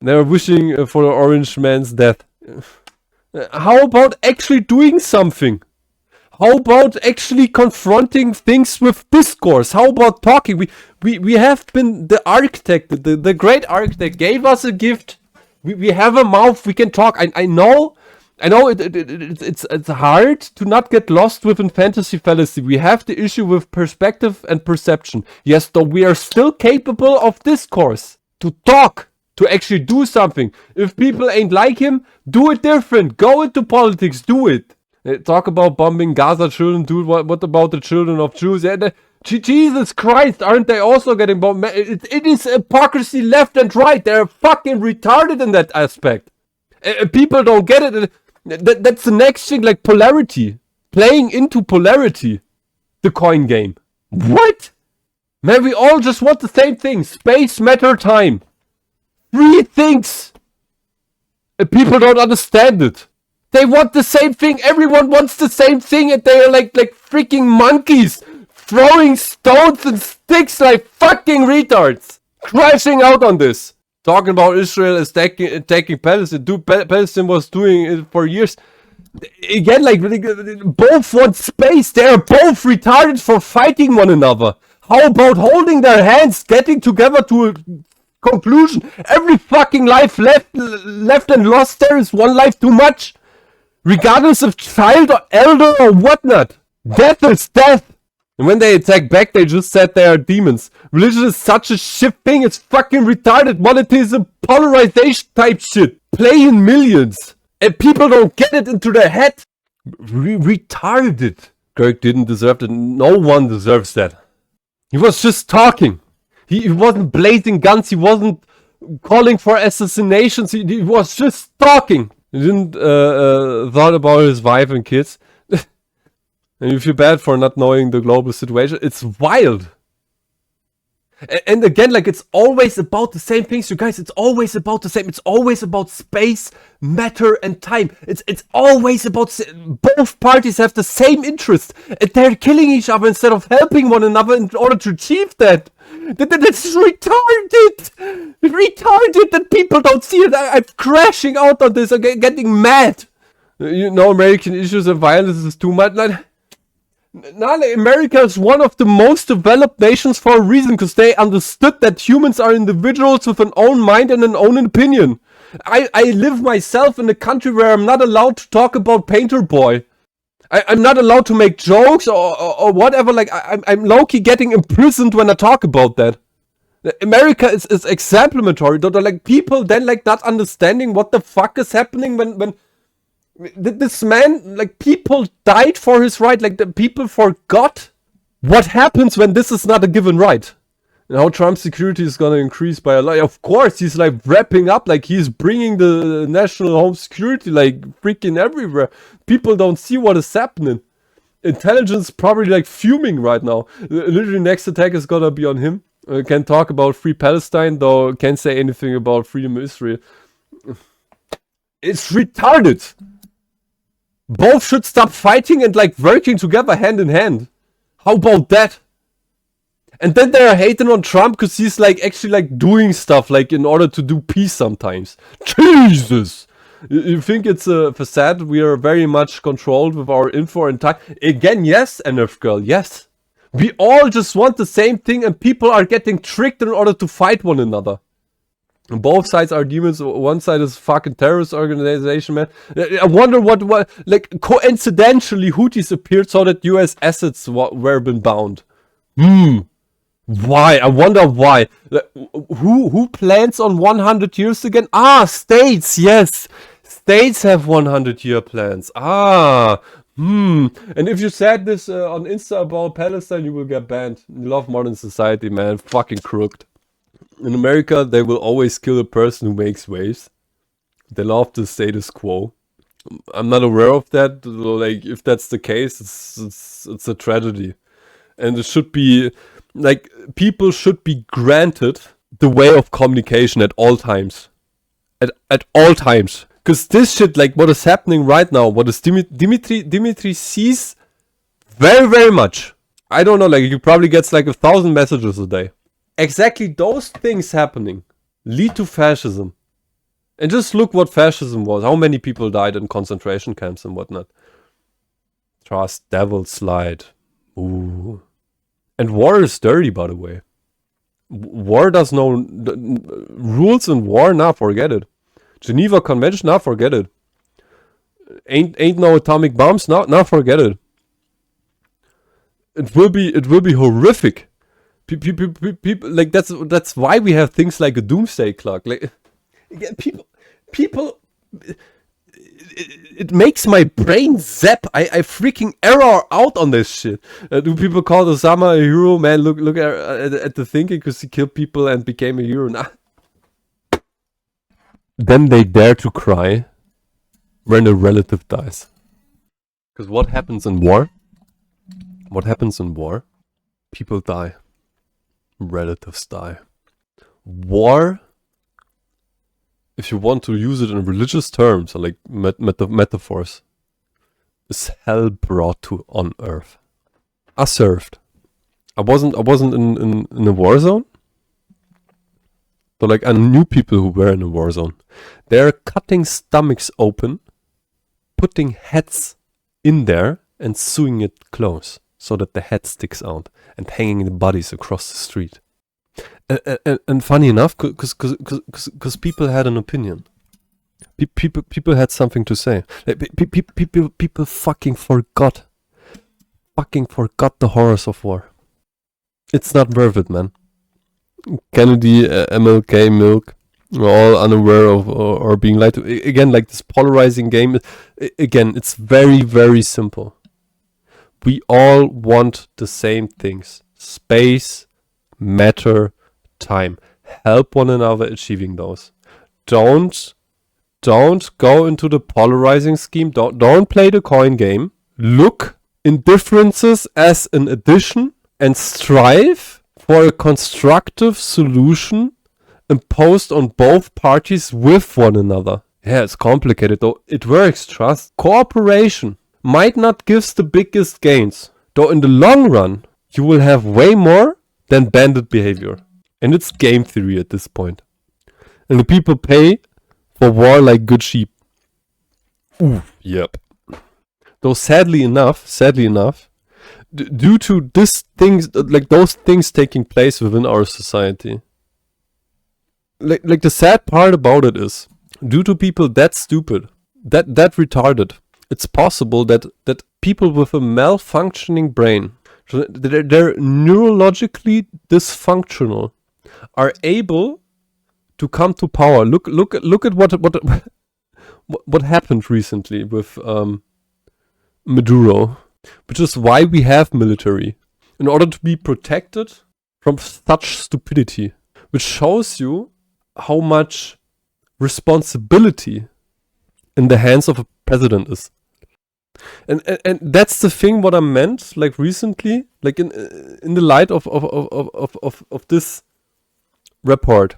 They are wishing for the orange man's death. How about actually doing something? How about actually confronting things with discourse? How about talking? We have been the architect, the great architect gave us a gift We have a mouth, we can talk. I know it's hard to not get lost within fantasy fallacy. We have the issue with perspective and perception. Yes, though we are still capable of discourse, to talk, to actually do something. If people ain't like him, do it different. Go into politics, do it. Talk about bombing Gaza children, dude. What about the children of Jews? Jesus Christ, aren't they also getting bombed? It is hypocrisy left and right. They're fucking retarded in that aspect. People don't get it. That's the next thing, like polarity. Playing into polarity. The coin game. What? Man, we all just want the same thing. Space, matter, time. 3 things. And people don't understand it. They want the same thing. Everyone wants the same thing, and they are like freaking monkeys. Throwing stones and sticks like fucking retards. Crashing out on this. Talking about Israel attacking Palestine. Dude, Palestine was doing it for years. Again, like, both want space. They are both retarded for fighting one another. How about holding their hands, getting together to a conclusion? Every fucking life left and lost there is one life too much. Regardless of child or elder or whatnot. Death is death. And when they attack back, they just said they are demons. Religion is such a shit thing. It's fucking retarded. Monotheism, polarization type shit. Playing millions. And people don't get it into their head. Retarded. Kirk didn't deserve that. No one deserves that. He was just talking. He wasn't blazing guns. He wasn't calling for assassinations. He was just talking. He didn't thought about his wife and kids. And you feel bad for not knowing the global situation. It's wild. And again, like, it's always about the same things, you guys. It's always about the same. It's always about space, matter, and time. It's always about... Both parties have the same interest. And they're killing each other instead of helping one another in order to achieve that. That's retarded. Retarded that people don't see it. I'm crashing out on this. I'm getting mad. You know, American issues and violence is too much. America is one of the most developed nations for a reason, because they understood that humans are individuals with an own mind and an own opinion. I live myself in a country where I'm not allowed to talk about Painter Boy. I'm not allowed to make jokes or whatever. Like, I'm low-key getting imprisoned when I talk about that. America is exemplary. Like, people then like not understanding what the fuck is happening when this man, like, people died for his right. Like, the people forgot what happens when this is not a given right. And how Trump's security is gonna increase by a lot. Of course, he's like wrapping up, like he's bringing the national home security like freaking everywhere. People don't see what is happening. Intelligence probably like fuming right now. Literally, next attack is gonna be on him. Can't talk about free Palestine, though can't say anything about freedom of Israel. It's retarded. Both should stop fighting and like working together hand in hand. How about that? And then they're hating on Trump because he's like actually like doing stuff like in order to do peace sometimes. Jesus! You think it's a facade? We are very much controlled with our info and time. Again, yes, NF girl, yes. We all just want the same thing and people are getting tricked in order to fight one another. And both sides are demons. One side is fucking terrorist organization, man. I wonder what like, coincidentally, Houthis appeared so that US assets were been bound. Why? I wonder why. Who plans on 100 years again? Ah, states, yes. States have 100-year plans. Ah, And if you said this on Insta about Palestine, you will get banned. You love modern society, man. Fucking crooked. In America, they will always kill a person who makes waves. They love the status quo. I'm not aware of that. Like, if that's the case, it's a tragedy. And it should be, like, people should be granted the way of communication at all times. At all times. Because this shit, like, what is happening right now, what is Dimitri sees very, very much. I don't know, like, he probably gets, like, 1,000 messages a day. Exactly those things happening lead to fascism. And just look what fascism was. How many people died in concentration camps and whatnot. Trust, devil, slide. Ooh. And war is dirty, by the way. War does no... rules in war, nah, forget it. Geneva Convention, now forget it. Ain't no atomic bombs, now forget it. It will be horrific. People like that's why we have things like a doomsday clock. Like again, people. It makes my brain zap. I freaking error out on this shit. Do people call Osama a hero? Man, look at the thinking, because he killed people and became a hero. Nah. Then they dare to cry when a relative dies. Because what happens in war? What happens in war? People die. Relatives die. War, if you want to use it in religious terms, or like metaphors, is hell brought to on earth. I served. I wasn't in a war zone. So like I knew people who were in a war zone. They're cutting stomachs open, putting heads in there and sewing it close so that the head sticks out, and hanging the bodies across the street. And funny enough, because people had an opinion. People had something to say. Like, people fucking forgot the horrors of war. It's not worth it, man. Kennedy, MLK, Milk, we're all unaware of or being lied to. Again, like this polarizing game. Again, it's very, very simple. We all want the same things. Space, matter, time. Help one another achieving those. Don't go into the polarizing scheme. Don't play the coin game. Look in differences as an addition and strive for a constructive solution imposed on both parties with one another. Yeah, it's complicated though. It works, trust. Cooperation might not give the biggest gains, though in the long run you will have way more than bandit behavior. And it's game theory at this point. And the people pay for war like good sheep. Ooh, yep. Though sadly enough, due to these things, like those things taking place within our society, like the sad part about it is, due to people that stupid, that retarded, it's possible that people with a malfunctioning brain, they're neurologically dysfunctional, are able to come to power. Look at what happened recently with Maduro, which is why we have military, in order to be protected from such stupidity, which shows you how much responsibility in the hands of a president is. And that's the thing what I meant, like recently, like in the light of this report,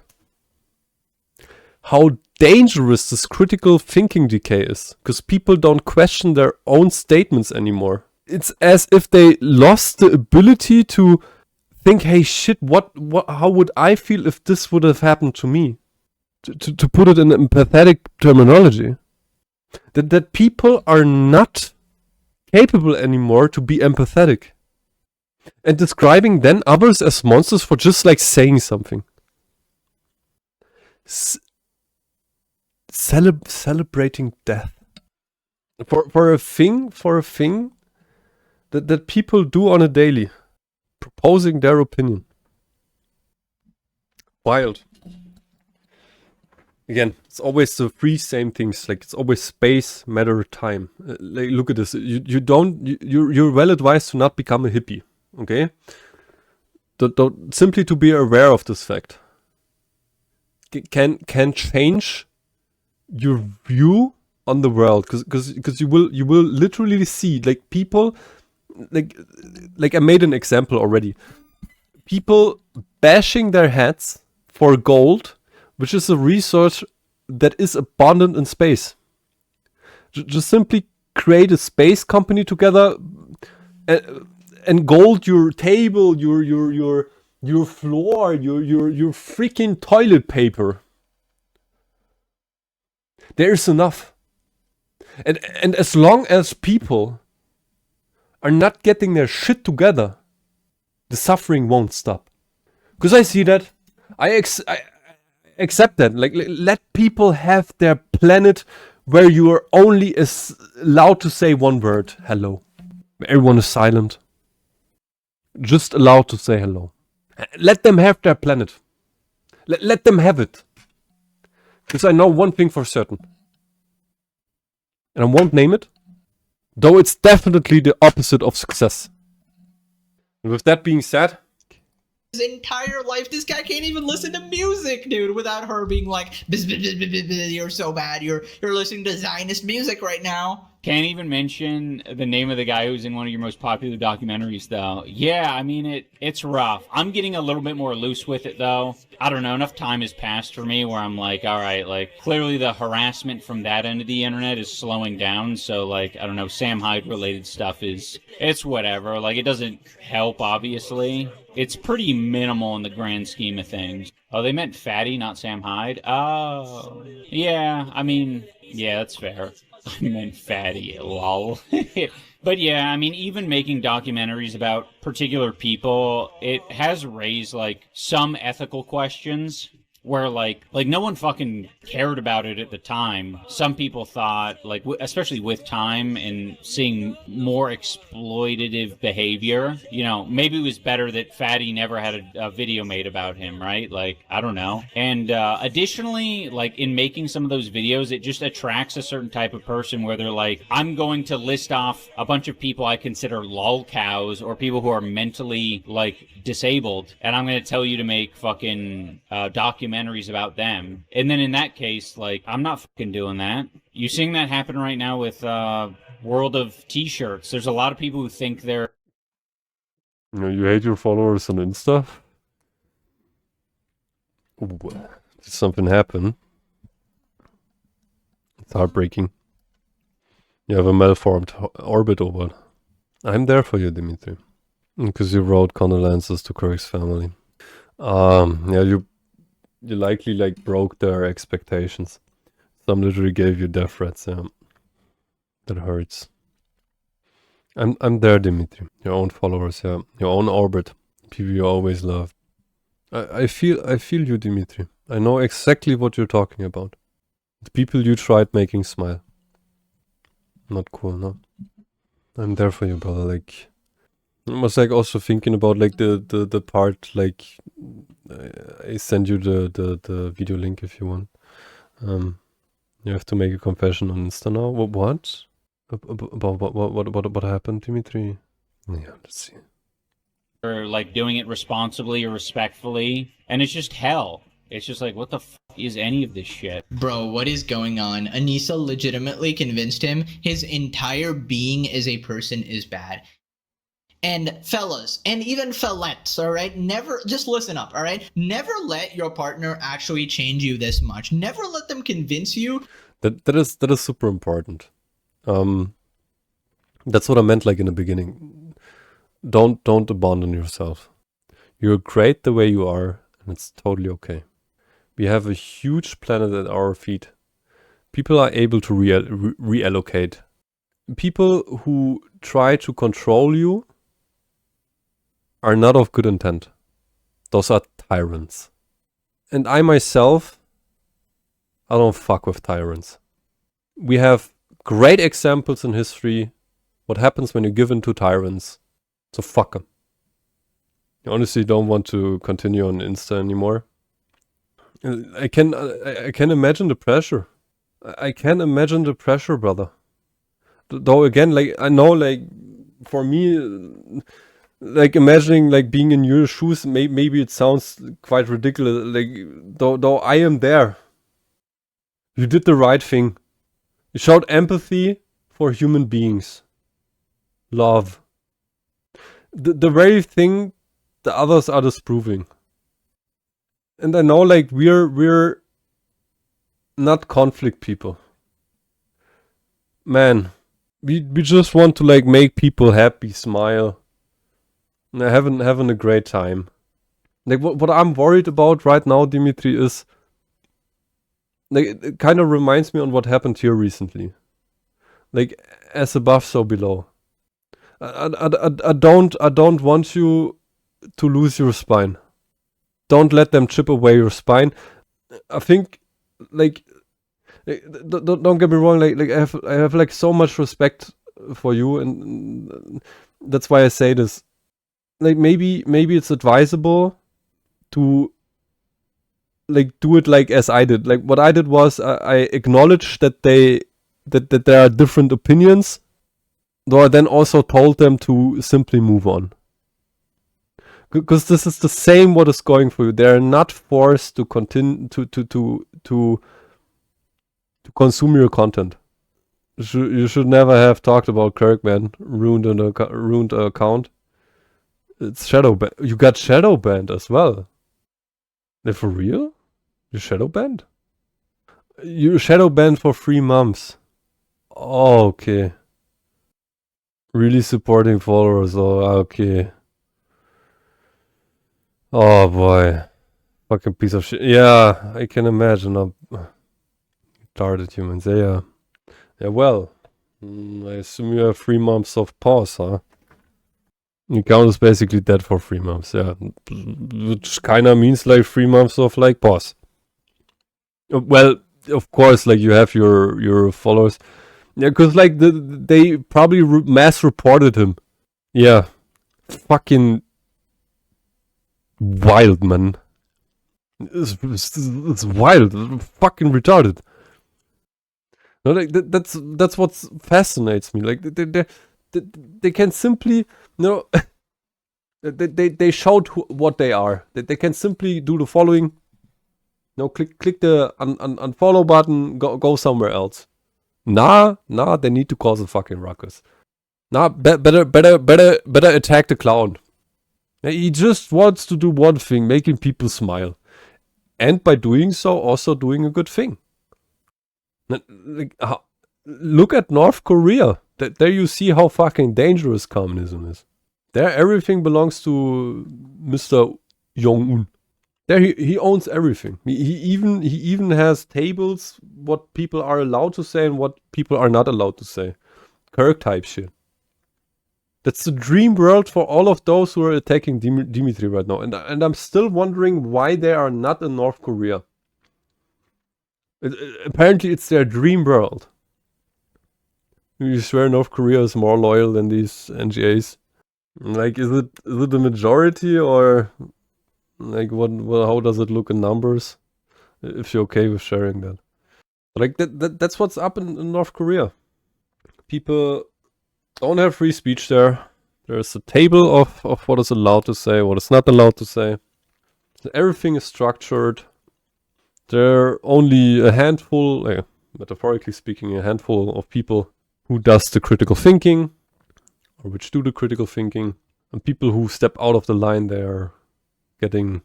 how dangerous this critical thinking decay is, because people don't question their own statements anymore. It's as if they lost the ability to think, hey shit, how would I feel if this would have happened to me? To put it in empathetic terminology. That people are not capable anymore to be empathetic. And describing then others as monsters for just like saying something. Celebrating death. For a thing that people do on a daily. Proposing their opinion. Wild. Again, it's always the three same things. Like it's always space, matter, time. Like, look at this. You're well advised to not become a hippie. Okay? Simply to be aware of this fact can change your view on the world, because you will literally see like people like I made an example already. People bashing their heads for gold, which is a resource that is abundant in space. Just simply create a space company together and gold your table, your floor, your freaking toilet paper. There's enough. And as long as people are not getting their shit together, the suffering won't stop. Because I see that. I accept that. Like, let people have their planet where you are only allowed to say one word, hello. Everyone is silent. Just allowed to say hello. Let them have their planet. Let them have it. Because I know one thing for certain. And I won't name it. Though it's definitely the opposite of success. And with that being said, his entire life, this guy can't even listen to music, dude, without her being like, "Bzz, bzz, bzz, bzz, bzz, you're so bad, you're listening to Zionist music right now." Can't even mention the name of the guy who's in one of your most popular documentaries, though. Yeah, I mean, it's rough. I'm getting a little bit more loose with it, though. I don't know, enough time has passed for me where I'm like, all right, like, clearly the harassment from that end of the internet is slowing down, so, like, I don't know, Sam Hyde-related stuff it's whatever. Like, it doesn't help, obviously. It's pretty minimal in the grand scheme of things. Oh, they meant Fatty, not Sam Hyde? Oh, yeah, I mean, yeah, that's fair. I meant Fatty, lol. But yeah, I mean, even making documentaries about particular people, it has raised, like, some ethical questions where, like no one fucking cared about it at the time. Some people thought, like, especially with time and seeing more exploitative behavior, you know, maybe it was better that Fatty never had a video made about him, right? Like, I don't know. And additionally, like, in making some of those videos, it just attracts a certain type of person where they're like, I'm going to list off a bunch of people I consider lol cows or people who are mentally, like, disabled, and I'm going to tell you to make fucking documentaries about them. And then in that case, like, I'm not fucking doing that. You seeing that happen right now with World of T-shirts. There's a lot of people who think they're... You hate your followers on Insta? Ooh, did something happen? It's heartbreaking. You have a malformed orbit or what? I'm there for you, Dimitri. Because you wrote condolences to Kirk's family. Yeah, you likely, like, broke their expectations. Some literally gave you death threats, yeah. That hurts. I'm there, Dimitri. Your own followers, yeah. Your own orbit. People you always loved. I feel you, Dimitri. I know exactly what you're talking about. The people you tried making smile. Not cool, no? I'm there for you, brother, like... I was, like, also thinking about, like, the part, like, I send you the video link if you want. You have to make a confession on Insta now. What? About what happened, Dimitri? Yeah, let's see. Or, like, doing it responsibly or respectfully, and it's just hell. It's just like, what the f is any of this shit? Bro, what is going on? Anissa legitimately convinced him his entire being as a person is bad. And fellas, and even fellettes, alright? Never, just listen up, alright? Never let your partner actually change you this much. Never let them convince you. That is super important. That's what I meant, like, in the beginning. Don't abandon yourself. You're great the way you are, and it's totally okay. We have a huge planet at our feet. People are able to reallocate. People who try to control you are not of good intent. Those are tyrants. And I myself, I don't fuck with tyrants. We have great examples in history what happens when you give in to tyrants. So fuck them. I honestly don't want to continue on Insta anymore. I can imagine the pressure. I can imagine the pressure, brother. Though again, like, I know, like, for me... Like, imagining, like, being in your shoes, maybe it sounds quite ridiculous. Like, though I am there. You did the right thing. You showed empathy for human beings. Love. The very thing the others are disproving. And I know, like, we're not conflict people. Man, we just want to, like, make people happy, smile. Having a great time. Like, what I'm worried about right now, Dimitri, is, like, it kind of reminds me on what happened here recently. Like, as above, so below. I don't want you to lose your spine. Don't let them chip away your spine. I think, like, don't get me wrong, like I have like so much respect for you, and that's why I say this. Like maybe it's advisable to like do it like as I did. Like what I did was I acknowledged that that there are different opinions, though I then also told them to simply move on. Because this is the same what is going for you. They are not forced to continue to consume your content. You should never have talked about Kirk, man. Ruined account. It's shadow banned. You got shadow banned as well. Like, for real? You shadow banned? You shadow banned for 3 months. Oh, okay. Really supporting followers. Oh, okay. Oh boy. Fucking piece of shit. Yeah, I can imagine. Retarded humans. Yeah. Yeah, well. I assume you have 3 months of pause, huh? Your account is basically dead for 3 months, yeah. Which kinda means like 3 months of like pause. Well, of course, like you have your followers. Yeah, because like they probably mass reported him. Yeah. Fucking wild, man. It's wild. Fucking retarded. No, like that's what fascinates me. Like they can simply, they showed what they are. They can simply do the following. Click the unfollow button. Go somewhere else. Nah. They need to cause a fucking ruckus. Nah, better attack the clown. He just wants to do one thing, making people smile, and by doing so, also doing a good thing. Like, look at North Korea. There you see how fucking dangerous communism is. There everything belongs to Mr. Jong-un. There he owns everything. He even has tables what people are allowed to say and what people are not allowed to say. Kirk type shit. That's the dream world for all of those who are attacking Dimitri right now. And I'm still wondering why they are not in North Korea. Apparently it's their dream world. You swear North Korea is more loyal than these NGAs? Like, is it the majority, or like how does it look in numbers? If you're okay with sharing that. Like that's what's up in North Korea. People don't have free speech there. There's a table of what is allowed to say, what is not allowed to say. Everything is structured. There are only a handful, metaphorically speaking, a handful of people who does the critical thinking, or which do the critical thinking. And people who step out of the line, they are getting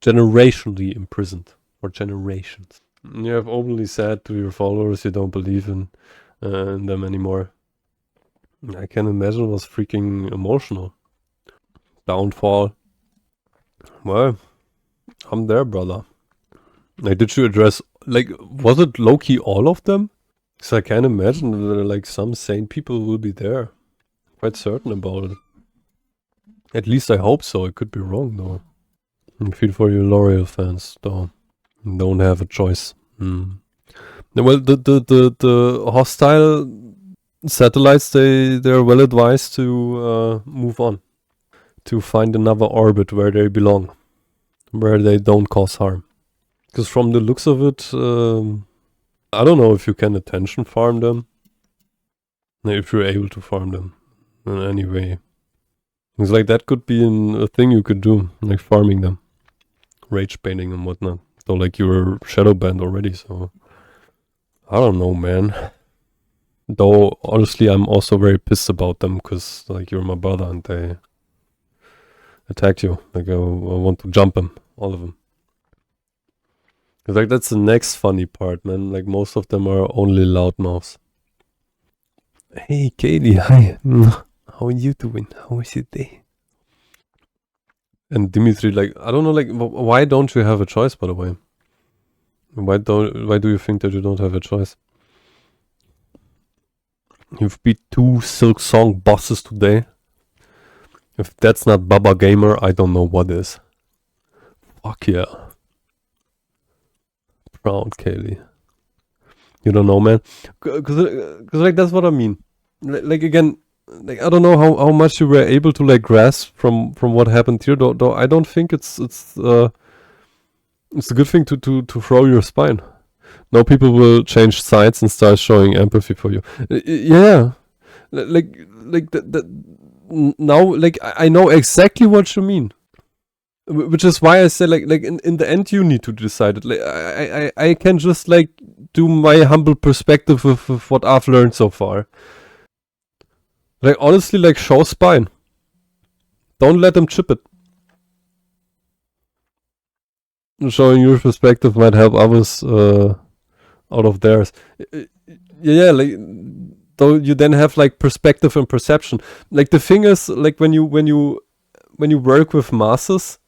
generationally imprisoned for generations. You have openly said to your followers you don't believe in them anymore. I can imagine it was freaking emotional. Downfall. Well, I'm there, brother. Like, did you address, like, was it low-key all of them? Because I can imagine that, like, some sane people will be there. Quite certain about it. At least I hope so. I could be wrong, though. I feel for you L'Oreal fans, though. Don't have a choice. Well, the hostile satellites, they're well advised to move on. To find another orbit where they belong. Where they don't cause harm. Because from the looks of it, I don't know if you can attention farm them. If you're able to farm them in any way. It's like that could be a thing you could do. Like farming them. Rage baiting and whatnot. So like you were shadow banned already, so... I don't know, man. Though, honestly, I'm also very pissed about them, because like you're my brother and they attacked you. Like I want to jump them, all of them. Cause like that's the next funny part, man. Like most of them are only loudmouths. Hey, Katie, hi. How are you doing? How is your day? And Dimitri, like, I don't know, like, why don't you have a choice, by the way? Why do you think that you don't have a choice? You've beat 2 Silk Song bosses today. If that's not Baba Gamer, I don't know what is. Fuck yeah. Proud, Kaylee. You don't know, man. Cause like that's what I mean. Like again, like I don't know how much you were able to like grasp from what happened here. Though I don't think it's a good thing to throw your spine. Now people will change sides and start showing empathy for you. Yeah, like that. Now, like I know exactly what you mean. Which is why I say like in the end you need to decide it. Like I can just like do my humble perspective with what I've learned so far. Like honestly, like show spine. Don't let them chip it. Showing your perspective might help others out of theirs. Yeah, like though you then have like perspective and perception. Like the thing is, like when you work with masses,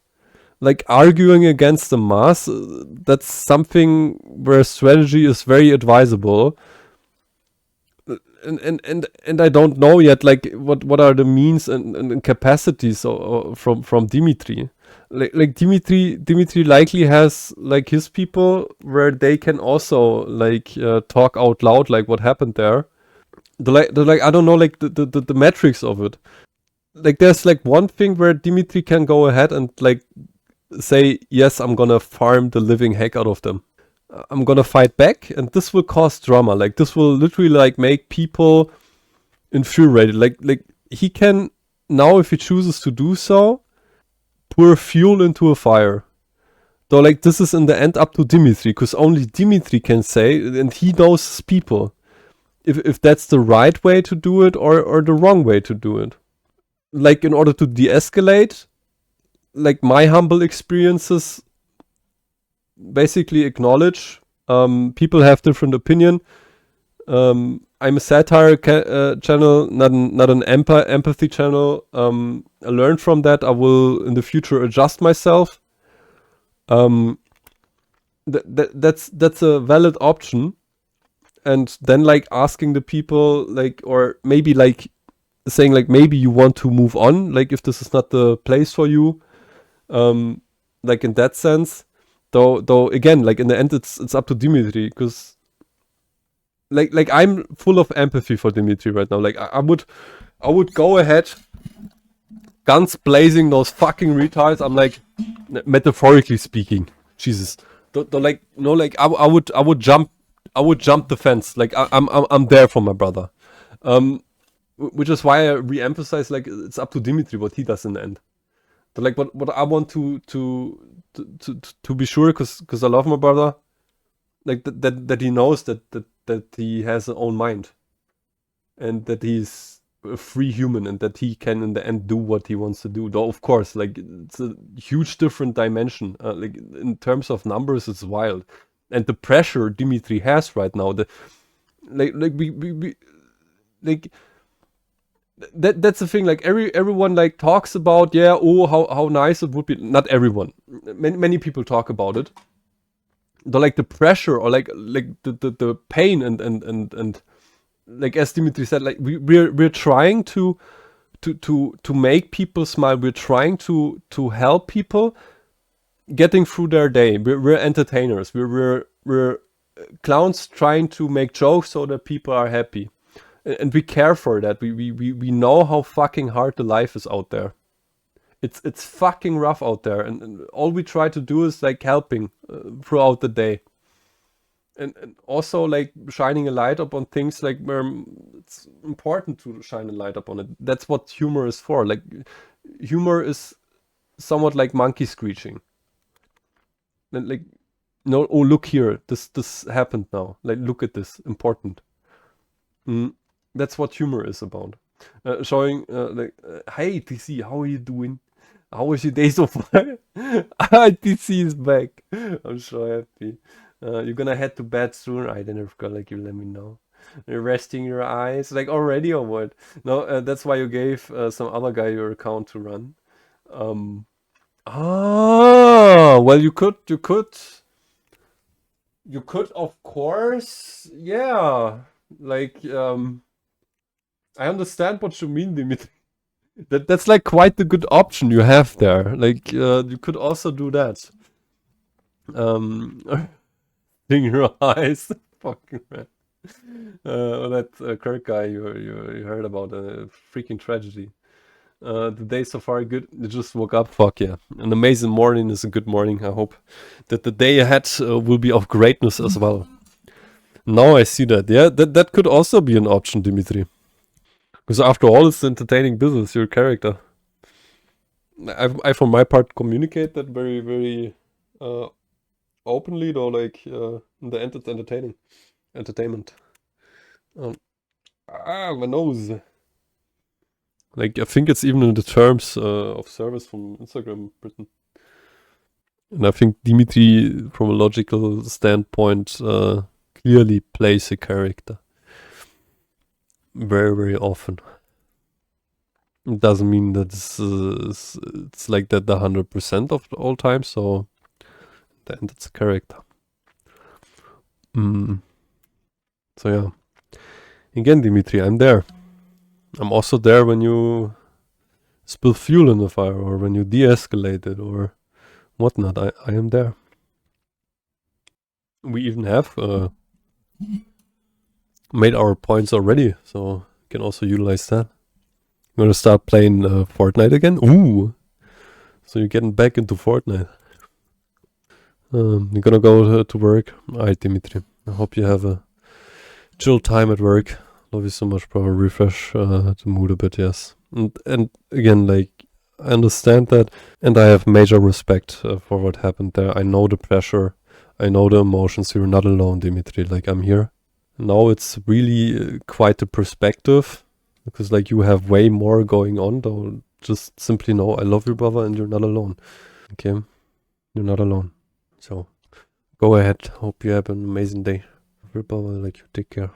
like arguing against the mass, that's something where strategy is very advisable. And I don't know yet, like what are the means and capacities from Dimitri. Like Dimitri likely has like his people where they can also like talk out loud like what happened there. The I don't know like the metrics of it. Like there's like one thing where Dimitri can go ahead and like say, yes, I'm gonna farm the living heck out of them. I'm gonna fight back, and this will cause drama. Like this will literally like make people infuriated. Like he can now, if he chooses to do so, pour fuel into a fire. Though like this is in the end up to Dimitri, because only Dimitri can say, and he knows his people, if that's the right way to do it or the wrong way to do it. Like in order to de-escalate, like my humble experiences basically acknowledge people have different opinion. I'm a satire channel, not an empathy channel. I learned from that. I will in the future adjust myself. That's a valid option. And then like asking the people like, or maybe like saying like maybe you want to move on, like if this is not the place for you. Like in that sense, though again, like in the end, it's up to Dimitri, because like I'm full of empathy for Dimitri right now. Like I would go ahead, guns blazing, those fucking retards. I'm like, metaphorically speaking, Jesus. Like no, like I would jump the fence. Like I'm there for my brother. Which is why I re-emphasize like it's up to Dimitri what he does in the end. But like what I want to be sure, because I love my brother, like that he knows that he has an own mind, and that he's a free human, and that he can in the end do what he wants to do. Though of course, like it's a huge different dimension. Like in terms of numbers, it's wild, and the pressure Dimitri has right now. That's the thing. Like everyone like talks about, yeah, oh how nice it would be. Not everyone. Many people talk about it. The like the pressure or like the pain and like as Dimitri said, like we're trying to make people smile. We're trying to help people getting through their day. We're entertainers. We're clowns trying to make jokes so that people are happy. And we care for that. We know how fucking hard the life is out there. It's fucking rough out there, and all we try to do is like helping throughout the day, and also like shining a light up on things like where it's important to shine a light up on it. That's what humor is for. Like humor is somewhat like monkey screeching. And like, no, oh look here, this happened now. Like look at this, important. That's what humor is about. Showing like, hey TC, how are you doing? How was your day so far? TC is back. I'm so happy. You're gonna head to bed soon. I don't know, like you let me know. You're resting your eyes, like already or what? No, that's why you gave some other guy your account to run. Well you could of course, yeah. Like I understand what you mean, Dimitri. That's like quite the good option you have there. Like you could also do that. in your eyes. Fucking man. That Kirk guy you heard about, a freaking tragedy. The day so far good. You just woke up. Fuck yeah. An amazing morning is a good morning. I hope that the day ahead will be of greatness as well. Now I see that. Yeah, that could also be an option, Dimitri. Because after all, it's entertaining business, your character. I for my part, communicate that very, very openly, though, like, in the end, it's entertainment. My nose. Like, I think it's even in the terms of service from Instagram Britain. And I think Dimitri, from a logical standpoint, clearly plays a character. Very, very often. It doesn't mean that it's like that 100% of all time, so then it's a character. So yeah. Again, Dimitri, I'm there. I'm also there when you spill fuel in the fire, or when you de-escalate it, or whatnot. I am there. We even have made our points already, so you can also utilize that. I'm gonna start playing Fortnite again. Ooh! So you're getting back into Fortnite. You're gonna go to work. Alright, Dimitri. I hope you have a chill time at work. Love you so much, bro. Refresh the mood a bit, yes. And again, like, I understand that, and I have major respect for what happened there. I know the pressure. I know the emotions. You're not alone, Dimitri. Like, I'm here. Now it's really quite a perspective. Because, like, you have way more going on, though. Just simply know I love you, brother, and you're not alone. Okay? You're not alone. So, go ahead. Hope you have an amazing day. Love you, brother. Like, you take care.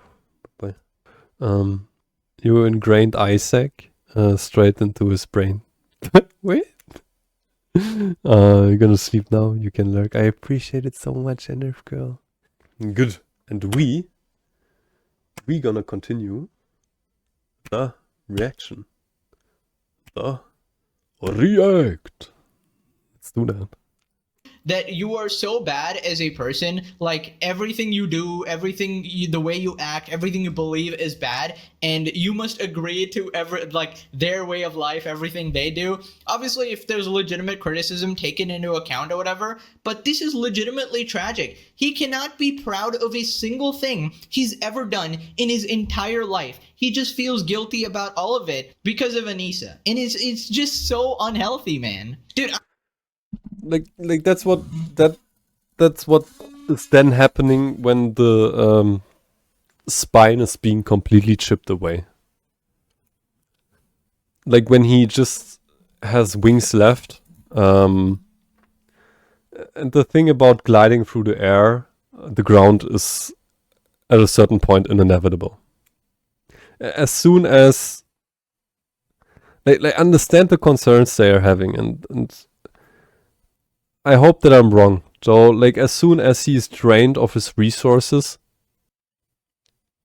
Bye. You ingrained Isaac straight into his brain. Wait. You're gonna sleep now. You can lurk. I appreciate it so much, NF girl. Good. And we gonna continue the reaction. The react. Let's do that. That you are so bad as a person, like everything you do, the way you act, everything you believe is bad, and you must agree to their way of life, everything they do. Obviously, if there's legitimate criticism taken into account or whatever, but this is legitimately tragic. He cannot be proud of a single thing he's ever done in his entire life. He just feels guilty about all of it because of Anissa, and it's just so unhealthy, man. Dude. Like that's what is then happening when the spine is being completely chipped away. Like when he just has wings left. And the thing about gliding through the air, the ground is at a certain point inevitable. As soon as they understand the concerns they are having, and I hope that I'm wrong. So, like, as soon as he is drained of his resources,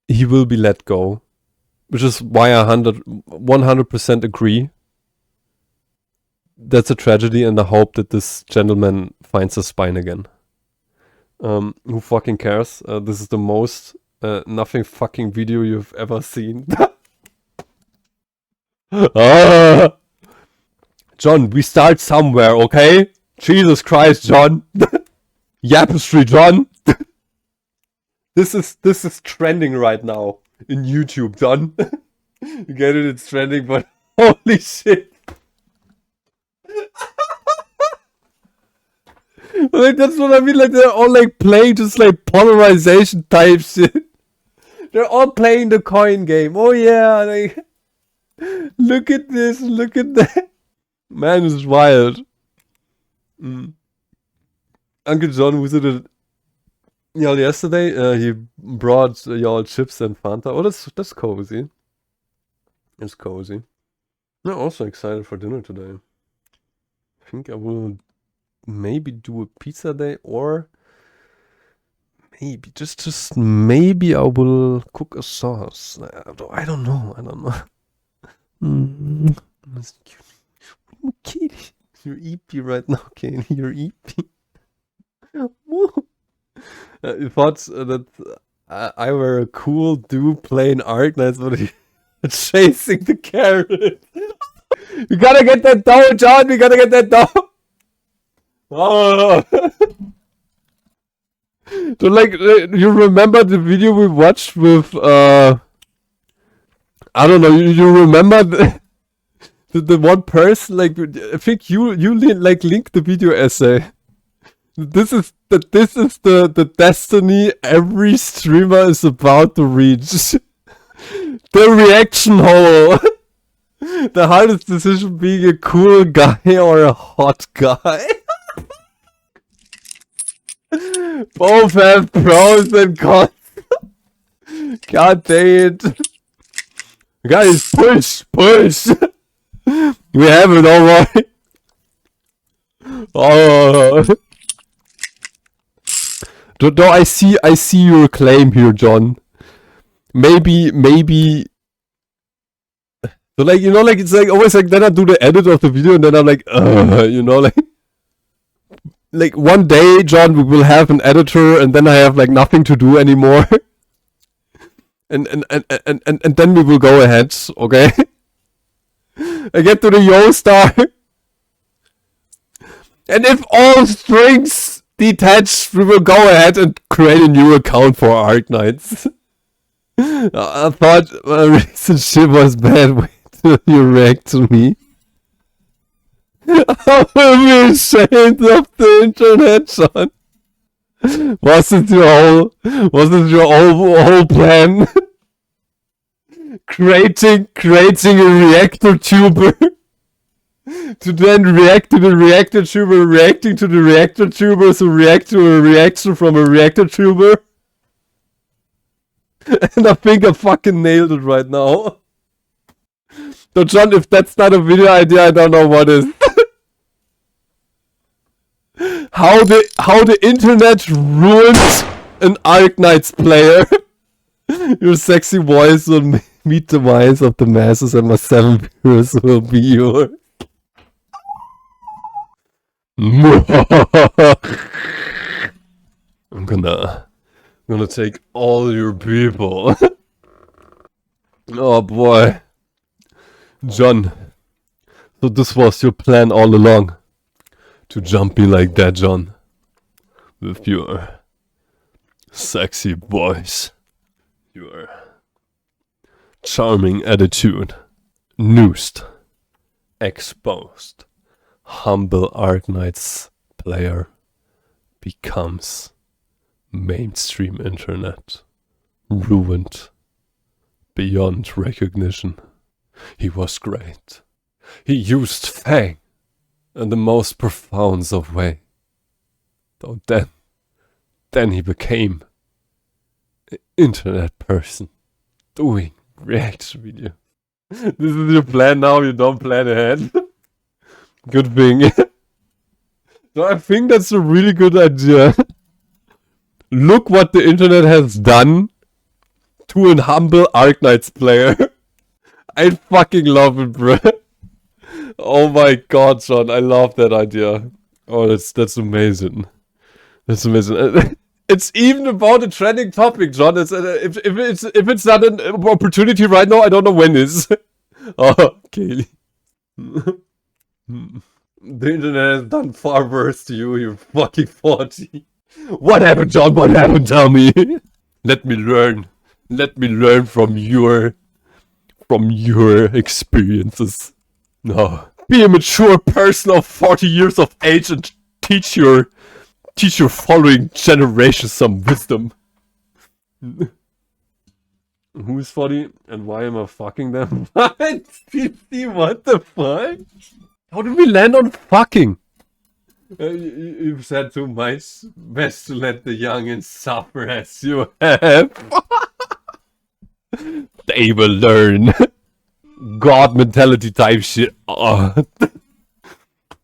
he will be let go. Which is why I 100% agree. That's a tragedy, and I hope that this gentleman finds his spine again. Who fucking cares? This is the most nothing fucking video you've ever seen. John, we start somewhere, okay? Jesus Christ, John. Yapistry, John. This is trending right now in YouTube, John. You get it? It's trending, but holy shit. Like, that's what I mean. Like, they're all like playing just like polarization type shit. They're all playing the coin game. Oh yeah, like, look at this, look at that. Man is wild. Uncle John visited y'all yesterday. He brought y'all chips and Fanta. Oh, that's cozy. It's cozy. I'm also excited for dinner today. I think I will maybe do a pizza day, or maybe just maybe I will cook a sauce. I don't know. Kitty. You're EP right now, Kane. You're EP. You thought that I were a cool dude playing Arknights, but chasing the carrot. We gotta get that dough, John. We gotta get that dough. Oh. So like, you remember the video we watched with I don't know. You remember the one person, like, I think you like linked the video essay. This is the destiny every streamer is about to reach. The reaction hole. The hardest decision being a cool guy or a hot guy. Both have pros and cons. God dang it. Guys, push. We have it alright. Oh. Though I see your claim here, John. Maybe. So like, you know, like, it's like always like, then I do the edit of the video and then I'm like, you know, like one day, John, we will have an editor and then I have like nothing to do anymore. and then we will go ahead, okay? I get to the Yo Star. And if all strings detached, we will go ahead and create a new account for Arknights. I thought my recent shit was bad. Wait till you react to me. I will be ashamed of the internet, John. Was it your whole plan? creating a reactor tuber to then react to the reactor tuber, reacting to the reactor tuber, so react to a reaction from a reactor tuber. And I think I fucking nailed it right now. So John, if that's not a video idea, I don't know what is. How the internet ruined an Arknights player. Your sexy voice will meet the minds of the masses, and my 7 viewers will be yours. I'm gonna take all your people. Oh boy. John, so this was your plan all along. To jump me like that, John. With your sexy voice. Your charming attitude. Noosed. Exposed. Humble Arknights player becomes mainstream internet. Ruined. Beyond recognition. He was great. He used Fang in the most profound of way. Though then he became an internet person doing reaction video. This is your plan now, you don't plan ahead. Good thing. So I think that's a really good idea. Look what the internet has done to an humble Arknights player. I fucking love it, bro. Oh my god, John, I love that idea. Oh, that's amazing. That's amazing. It's even about a trending topic, John. It's if it's not an opportunity right now, I don't know when is. Oh, Kaylee. The internet has done far worse to you. You're fucking 40. What happened, John? What happened? Tell me. Let me learn. Let me learn from your experiences. No. Be a mature person of 40 years of age and teach your following generation some wisdom. Who is 40 and why am I fucking them? What the fuck? How did we land on fucking? You've said too much. Best to let the youngins suffer as you have. They will learn. God mentality type shit. Oh.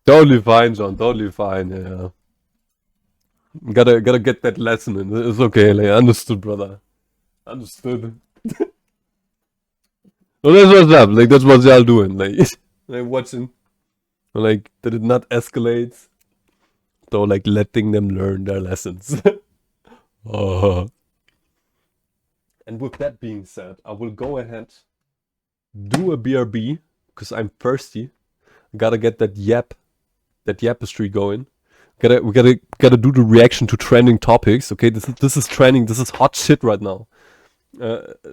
Totally fine, John. Totally fine. Yeah. Gotta get that lesson in. It's okay. Like, understood, brother. Understood. Well, that's what's up. Like, that's what y'all doing. Like watching. Like, did it not escalate? So, like, letting them learn their lessons. And with that being said, I will go ahead, do a BRB, because I'm thirsty. Gotta get that yapistry going. We gotta do the reaction to trending topics. Okay, this is trending. This is hot shit right now.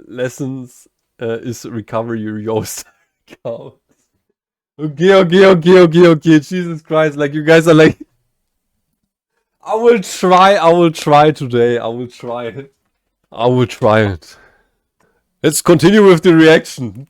Lessons is recover your yoast. Okay. Jesus Christ, like you guys are like. I will try today. I will try it. Let's continue with the reaction.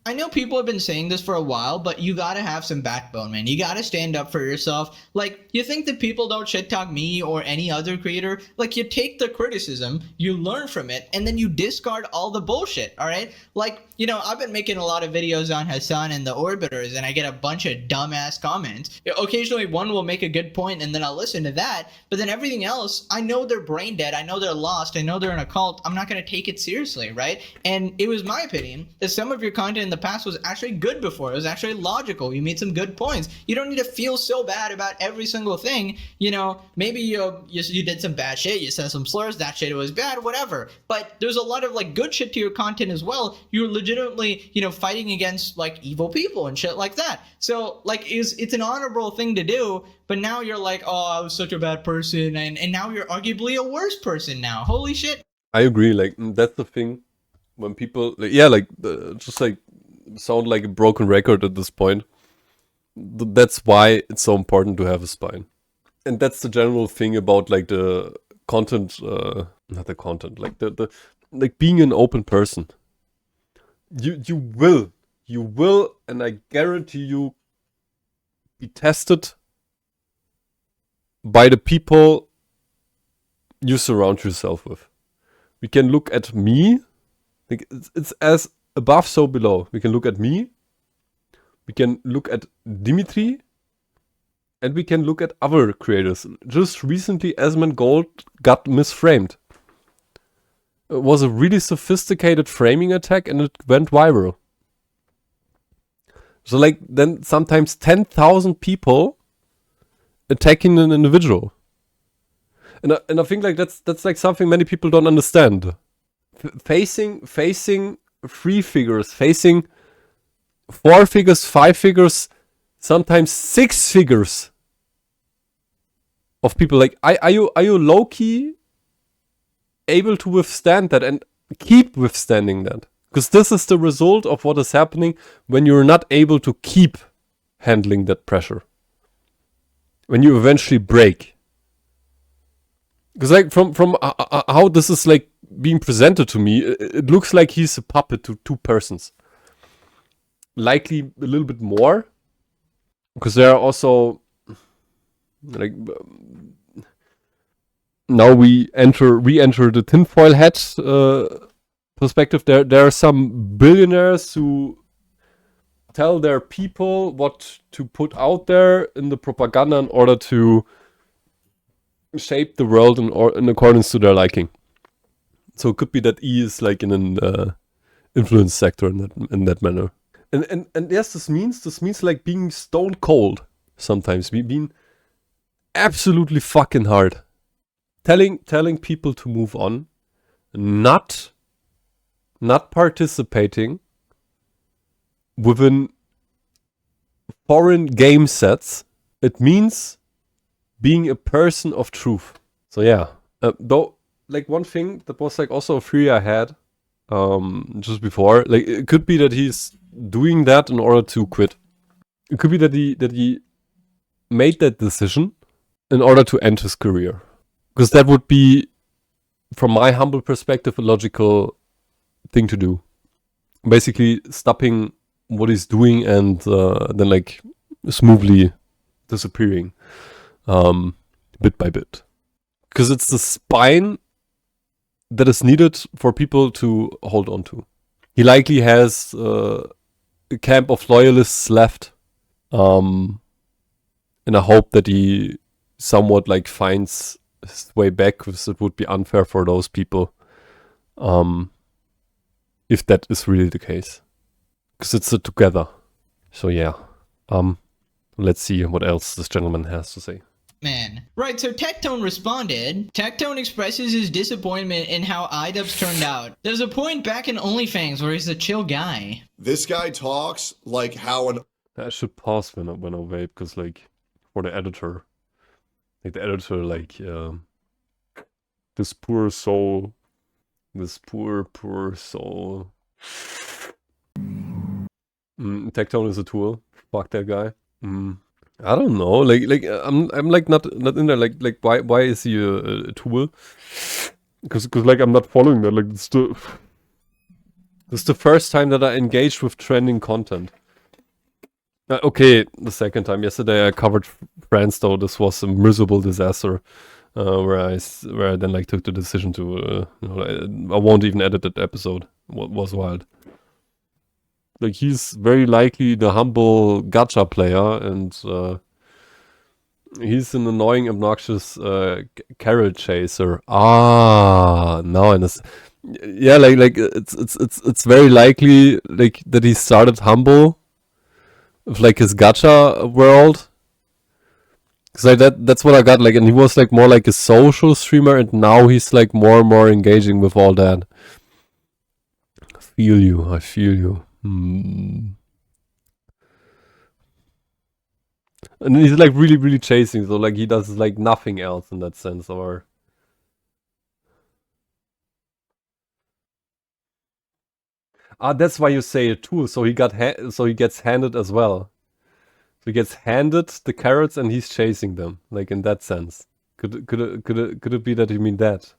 I know people have been saying this for a while, but you gotta have some backbone, man. You gotta stand up for yourself. Like, you think that people don't shit talk me or any other creator? Like, you take the criticism, you learn from it, and then you discard all the bullshit, alright? Like, you know, I've been making a lot of videos on Hasan and the Orbiters, and I get a bunch of dumbass comments. Occasionally, one will make a good point, and then I'll listen to that, but then everything else, I know they're brain dead, I know they're lost, I know they're in a cult, I'm not gonna take it seriously, right? And it was my opinion that some of your content in the past was actually good before. It was actually logical. You made some good points. You don't need to feel so bad about every single thing. You know, maybe you did some bad shit. You said some slurs. That shit was bad, whatever. But there's a lot of like good shit to your content as well. You're legitimately, you know, fighting against like evil people and shit like that. So like it's an honorable thing to do. But now you're like, oh, I was such a bad person. And now you're arguably a worse person now. Holy shit. I agree. Like, that's the thing. When people, like, yeah, like, just like, sound like a broken record at this point. That's why it's so important to have a spine. And that's the general thing about like the content, not the content, like the like being an open person. You will, and I guarantee you, be tested by the people you surround yourself with. We can look at me, like it's as above, so below. We can look at me, we can look at Dimitri, and we can look at other creators. Just recently, Asmongold got misframed. It was a really sophisticated framing attack and it went viral. So like, then sometimes 10,000 people attacking an individual. And I think like that's like something many people don't understand. Facing 3 figures, facing 4 figures, 5 figures, sometimes 6 figures of people. Like, are you low-key able to withstand that and keep withstanding that? Because this is the result of what is happening when you're not able to keep handling that pressure. When you eventually break. Because like from how this is like being presented to me, it looks like he's a puppet to 2 persons. Likely a little bit more, because there are also like now we enter the tinfoil hat perspective. There are some billionaires who tell their people what to put out there in the propaganda in order to shape the world in accordance to their liking. So it could be that E is like in an influence sector in that manner. And yes, this means like being stone cold sometimes. Being absolutely fucking hard. Telling people to move on. Not participating within foreign game sets. It means being a person of truth. So yeah. Though, like one thing that was like also a theory I had just before, like it could be that he's doing that in order to quit. It could be that he made that decision in order to end his career. Because that would be, from my humble perspective, a logical thing to do. Basically stopping what he's doing and then like smoothly disappearing bit by bit. Because it's the spine that is needed for people to hold on to. He likely has a camp of loyalists left. And I hope that he somewhat like finds his way back, because it would be unfair for those people. If that is really the case. Because it's a together. So yeah. Let's see what else this gentleman has to say. Man. Right, so Tectone responded. Tectone expresses his disappointment in how Idubbbz turned out. There's a point back in OnlyFans where he's a chill guy. This guy talks like how an... I should pause when I vape, because, like, for the editor. Like, the editor, like, this poor soul. This poor soul. Tectone is a tool. Fuck that guy. I don't know. Like I'm like not in there. Like why is he a tool? Because like I'm not following that. Like this is the first time that I engaged with trending content. Okay, the second time. Yesterday I covered France, though. This was a miserable disaster. Where I then like took the decision to I won't even edit that episode. What was wild. Like, he's very likely the humble gacha player, and he's an annoying, obnoxious carrot chaser. Ah, now I understand. Yeah, like it's very likely like that he started humble with like his gacha world. Cause like that's what I got. Like, and he was like more like a social streamer, and now he's like more and more engaging with all that. I feel you. And he's like really chasing, so like he does like nothing else in that sense, or that's why you say a tool. So he gets handed as well. So he gets handed the carrots and he's chasing them, like in that sense. Could it be that you mean that?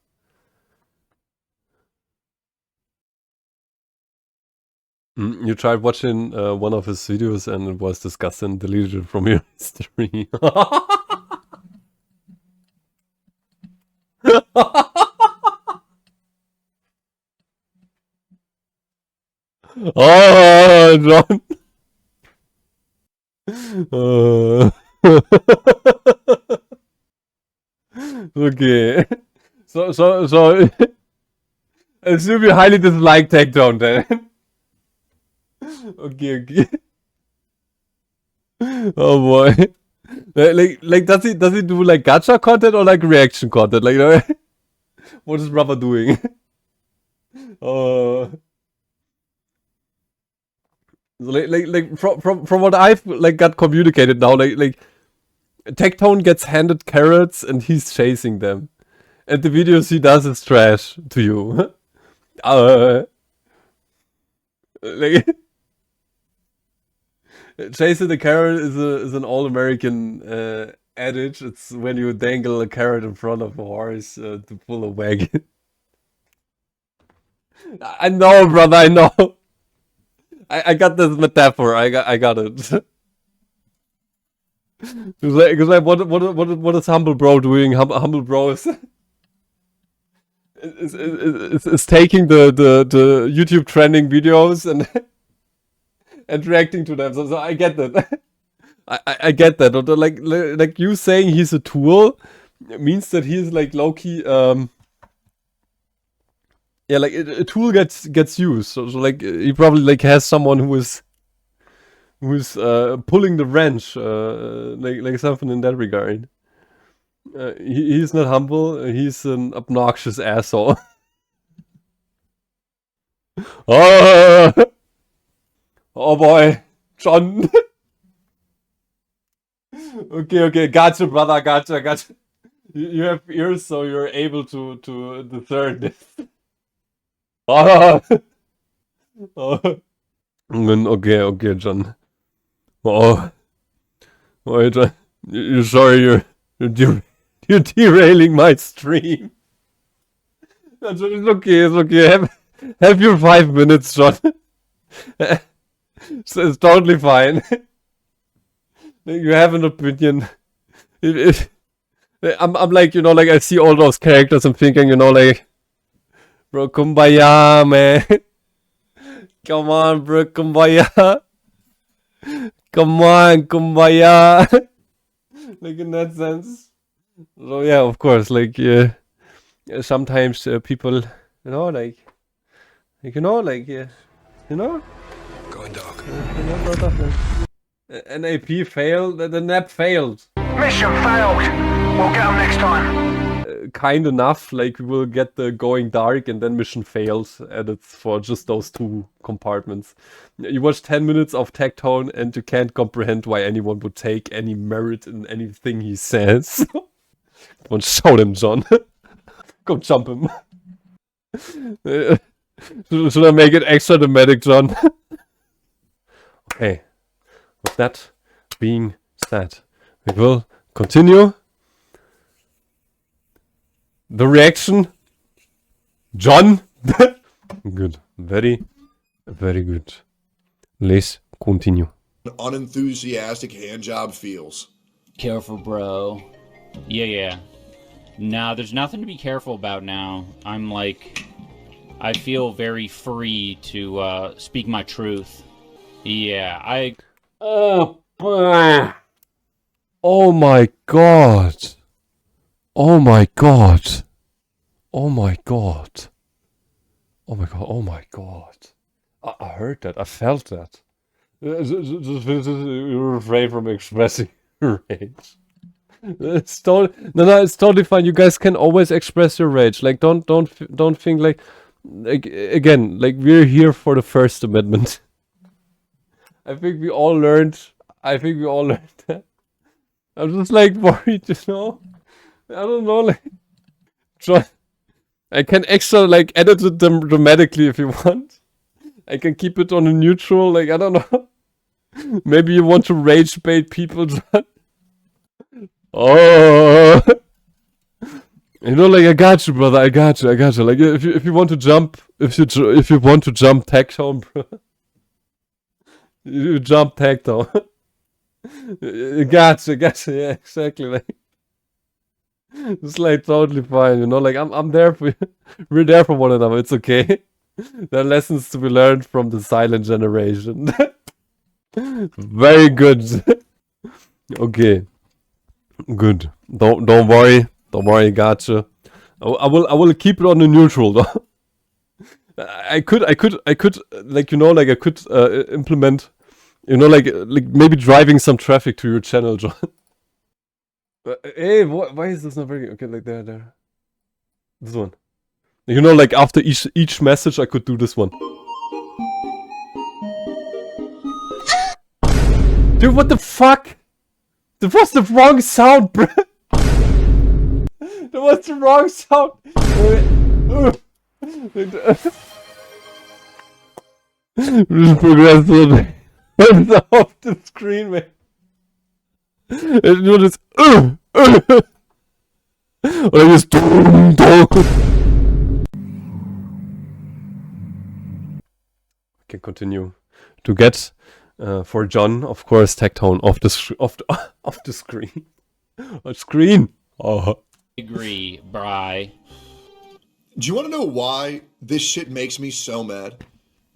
You tried watching one of his videos and it was disgusting, deleted it from your history. Oh, John. Okay. So I assume you highly dislike Tectone then. Okay. Oh boy. Like does he do like gacha content or like reaction content? Like, you know, what is brother doing? Like from what I've like got communicated now, like Tectone gets handed carrots and he's chasing them, and the videos he does is trash to you. Like chasing the carrot is an all-American adage. It's when you dangle a carrot in front of a horse to pull a wagon. I know, brother. I know. I got this metaphor. I got it. Because like what is humble bro doing? Humble bro is taking the YouTube trending videos and reacting to them. So I get that. I get that. Like you saying he's a tool means that he's like low key. Yeah, like a tool gets used. So like he probably like has someone who's pulling the wrench, like something in that regard. He's not humble. He's an obnoxious asshole. Oh boy, John. Okay, gotcha, brother, gotcha. You have ears, so you're able to discern this. Oh. Okay, John. Oh, John. You're sorry. You're derailing my stream. It's okay. Have your 5 minutes, John. It's totally fine. You have an opinion. I'm like, you know, like I see all those characters. I'm thinking, you know, like, bro, kumbaya, man. Come on, bro, kumbaya. Come on, kumbaya. Like in that sense. So yeah, of course, like sometimes people, you know, like you know, like you know. Going dark. NAP failed. The NAP failed. Mission failed. We'll get them next time. Kind enough, like we will get the going dark and then mission fails added for just those 2 compartments. You watch 10 minutes of Tectone and you can't comprehend why anyone would take any merit in anything he says. Come on, shout him, John. Go jump him. Should I make it extra dramatic, John? Okay. With that being said, we will continue. The reaction, John. Good, very, very good. Let's continue. Unenthusiastic handjob feels. Careful, bro. Yeah. Nah, there's nothing to be careful about now. I feel very free to speak my truth. Yeah, Oh my god. Oh my god. Oh my god. Oh my god. Oh my god. I heard that. I felt that. Just refrain from expressing rage. It's it's totally fine. You guys can always express your rage. Like don't think like again, like we're here for the First Amendment. I think we all learned that. I'm just like worried, you know? I don't know, like I can extra like edit it dramatically if you want. I can keep it on a neutral, like I don't know. Maybe you want to rage bait people, John. Oh, you know, like I got you, brother. I got you. Like if you want to jump, if you want to jump Tectone, bro, you jump Tectone. Gotcha. Yeah, exactly. Like it's like totally fine, you know. Like I'm there for you. We're there for one another. It's okay. There are lessons to be learned from the silent generation. Very good. Okay. Good. Don't worry. Don't worry. Gotcha. I will keep it on the neutral though. I could like, you know, like I could implement, you know, like maybe driving some traffic to your channel, John. Hey, why is this not working? Okay, like there. This one. You know, like after each message, I could do this one. Dude, what the fuck? That was the wrong sound, bro. That was the wrong sound. Just progress off the screen, man. You know this. Or I just can continue to get for John, of course, Tectone off the screen. On screen. Oh. Agree, Bri. Do you want to know why this shit makes me so mad?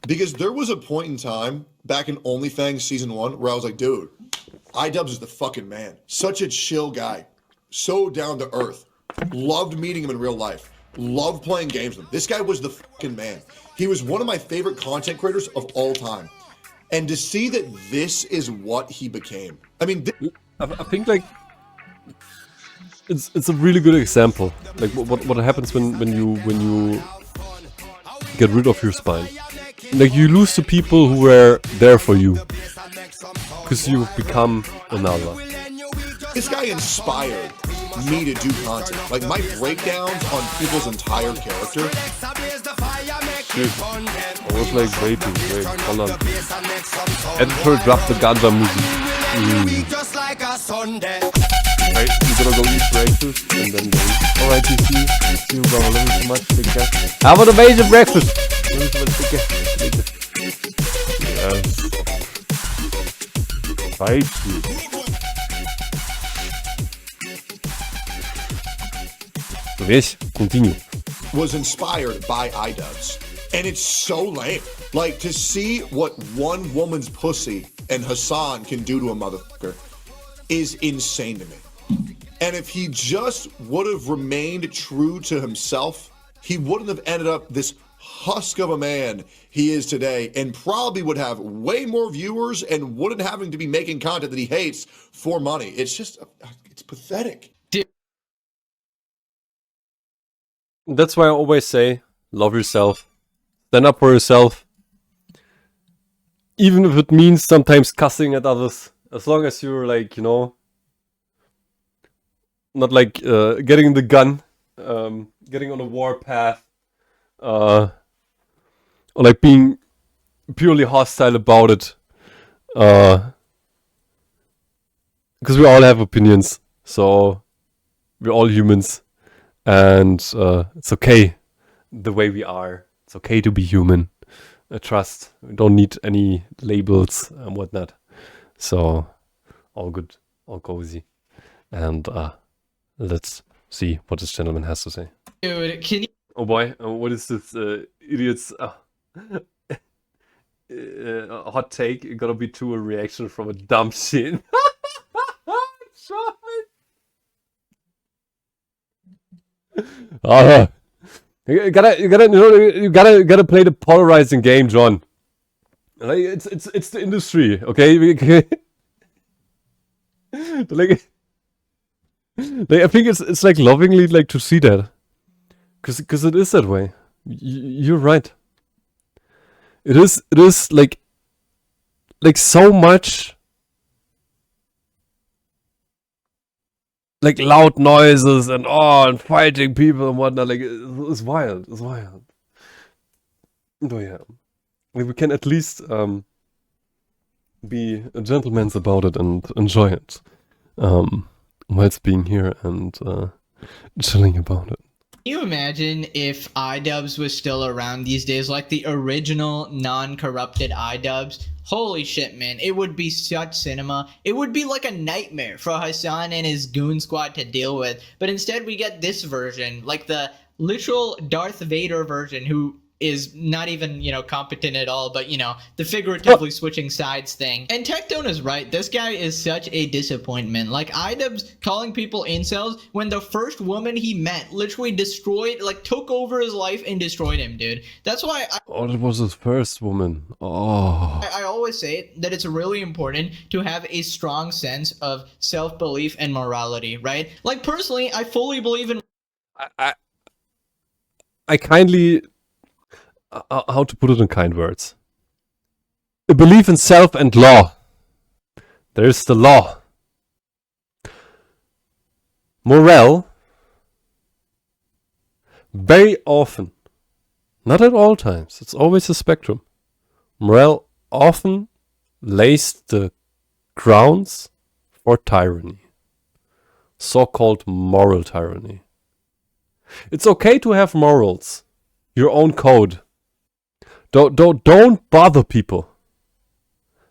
Because there was a point in time back in OnlyFans season 1 where I was like, dude, Idubbbz is the fucking man. Such a chill guy. So down to earth. Loved meeting him in real life. Loved playing games with him. This guy was the fucking man. He was one of my favorite content creators of all time. And to see that this is what he became. I mean, I think like it's a really good example. Like what happens when you get rid of your spine. Like you lose the people who were there for you. Because you become another. This guy inspired me to do content. Like my breakdowns on people's entire character. Shit. I was like waiting. Wait, hold on. Editor dropped the ganja music. Right, you're gonna go eat breakfast and then go. Alright, PC. See you, brother. Love you so much. Take care. Have an amazing breakfast. Love you so much. Take care. Yes. Right. Yes, continue. Was inspired by Idubbbz. And it's so lame. Like, to see what one woman's pussy and Hasan can do to a motherfucker is insane to me. And if he just would have remained true to himself, he wouldn't have ended up this husk of a man he is today, and probably would have way more viewers and wouldn't having to be making content that he hates for money. It's just It's pathetic. That's why I always say, love yourself. Stand up for yourself. Even if it means sometimes cussing at others. As long as you're like, you know, not like getting the gun, getting on a war path, or like being purely hostile about it. Because we all have opinions, so we're all humans, and it's okay the way we are. It's okay to be human. I trust. We don't need any labels and whatnot. So all good, all cozy, and let's see what this gentleman has to say. Dude, can you? Oh boy, what is this idiot's hot take? It gotta be to a reaction from a dumb shit. You gotta play the polarizing game, John. Like it's the industry, okay? like I think it's like lovingly like to see that, because it is that way. You're right. It is like so much like loud noises and fighting people and whatnot. Like it's wild. It's wild. Oh yeah. Like, we can at least be gentlemen about it and enjoy it whilst being here and chilling about it. Can you imagine if Idubbbz was still around these days, like the original non-corrupted Idubbbz? Holy shit, man. It would be such cinema. It would be like a nightmare for Hasan and his goon squad to deal with. But instead we get this version, like the literal Darth Vader version, who is not even, you know, competent at all, but, you know, the figuratively switching sides thing. And Tectone is right. This guy is such a disappointment. Like, Idubbbz calling people incels when the first woman he met literally destroyed, like, took over his life and destroyed him, dude. That's why that was his first woman. I always say that it's really important to have a strong sense of self-belief and morality, right? Like, personally, I fully believe in... I kindly... how to put it in kind words? A belief in self and law. There's the law. Morale, very often, not at all times, it's always a spectrum. Morale often lays the grounds for tyranny. So-called moral tyranny. It's okay to have morals, your own code. Don't bother people.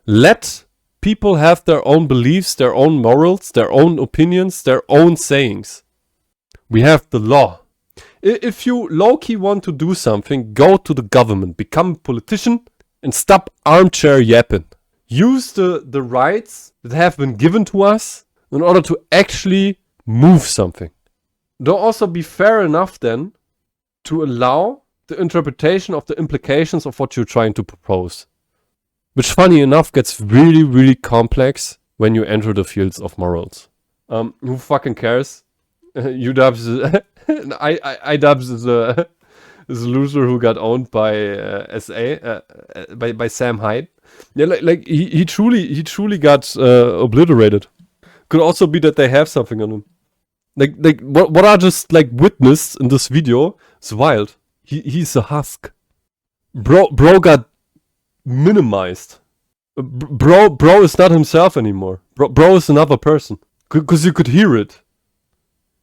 Let people have their own beliefs, their own morals, their own opinions, their own sayings. We have the law. If you low-key want to do something, go to the government, become a politician, and stop armchair yapping. Use the rights that have been given to us in order to actually move something. Don't also be fair enough then to allow the interpretation of the implications of what you're trying to propose. Which, funny enough, gets really, really complex when you enter the fields of morals. Who fucking cares? Idubbbz is a loser who got owned by SA, by Sam Hyde. Yeah, like he truly got obliterated. Could also be that they have something on him. Like what I just like witnessed in this video is wild. He's a husk. Bro got minimized. Bro is not himself anymore. Bro is another person. Because you could hear it.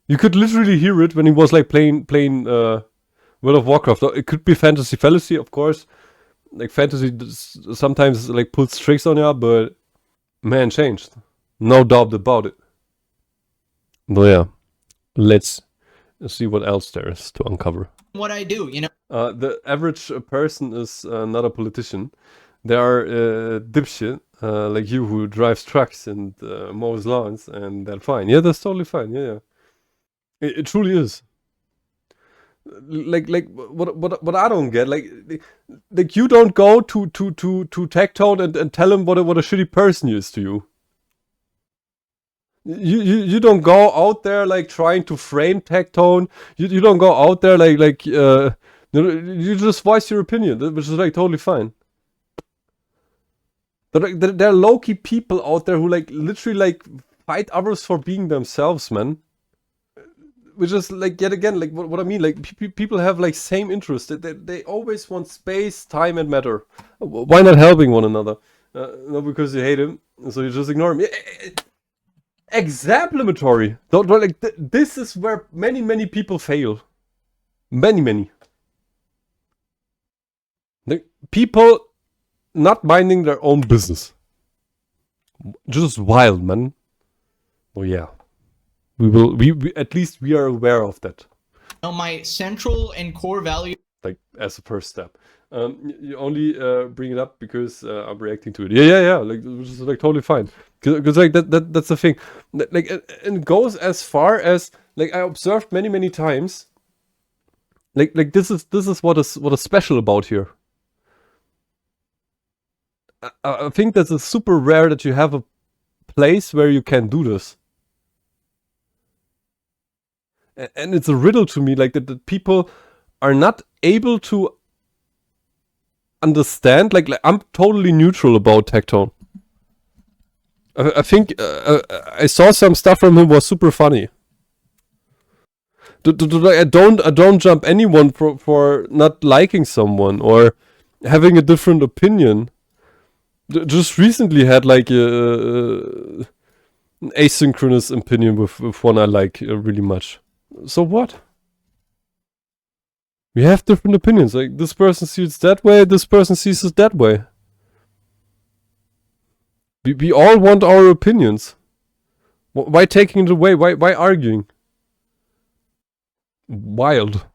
You could literally hear it when he was like playing World of Warcraft. It could be fantasy fallacy, of course. Like fantasy sometimes like puts tricks on you, but man changed. No doubt about it. But yeah, let's see what else there is to uncover. What I do, you know. The average person is not a politician. There are dipshit like you who drives trucks and mows lawns, and that's fine. Yeah, that's totally fine. Yeah. It truly is. Like what I don't get, like you don't go to Tectone and tell him what a shitty person he is to you. You don't go out there like trying to frame Tectone. You don't go out there like you just voice your opinion, which is like totally fine. There are low-key people out there who like literally like fight others for being themselves, man. Which is like yet again like what I mean. Like people have like same interests. They always want space, time, and matter. Why not helping one another? Not because you hate him, so you just ignore him. Exemplary. Don't like this is where many people fail. Many. Like people not minding their own business. Just wild, man. Oh yeah. We at least we are aware of that. My central and core value, like as a first step. You only bring it up because I'm reacting to it. Yeah. Like which is like totally fine. Because like that's the thing. Like it goes as far as like I observed many times. Like this is what is special about here. I think that it's super rare that you have a place where you can do this. And it's a riddle to me, like that people are not able to understand. Like I'm totally neutral about Tectone. I think I saw some stuff from him was super funny. I don't jump anyone for not liking someone or having a different opinion. Just recently had like an asynchronous opinion with one I like really much. So what? We have different opinions. Like this person sees it that way, this person sees it that way. We all want our opinions. Why taking it away? Why arguing? Wild.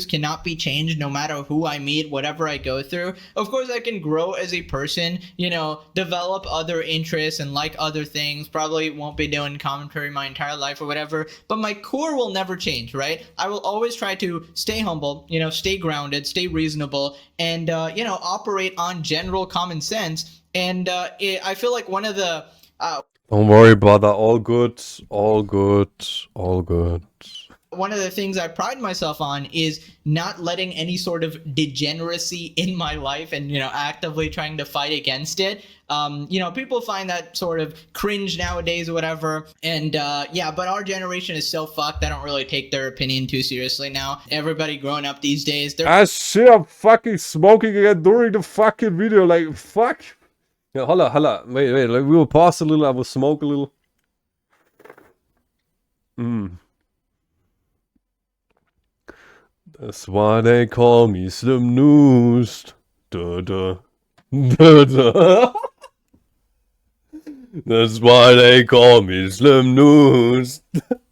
Cannot be changed no matter who I meet, whatever I go through. Of course, I can grow as a person, you know, develop other interests and like other things. Probably won't be doing commentary my entire life or whatever, but my core will never change, right? I will always try to stay humble, you know, stay grounded, stay reasonable, and, you know, operate on general common sense. And I feel like one of the... Don't worry, brother. All good. All good. All good. One of the things I pride myself on is not letting any sort of degeneracy in my life and, you know, actively trying to fight against it. You know, people find that sort of cringe nowadays or whatever. And yeah, but our generation is so fucked. I don't really take their opinion too seriously now. Everybody growing up these days. Shit, I'm fucking smoking again during the fucking video. Like, fuck. Yeah, holla. Wait. Like, we will pause a little. I will smoke a little. That's why they call me Slim News. Duh. That's why they call me Slim News.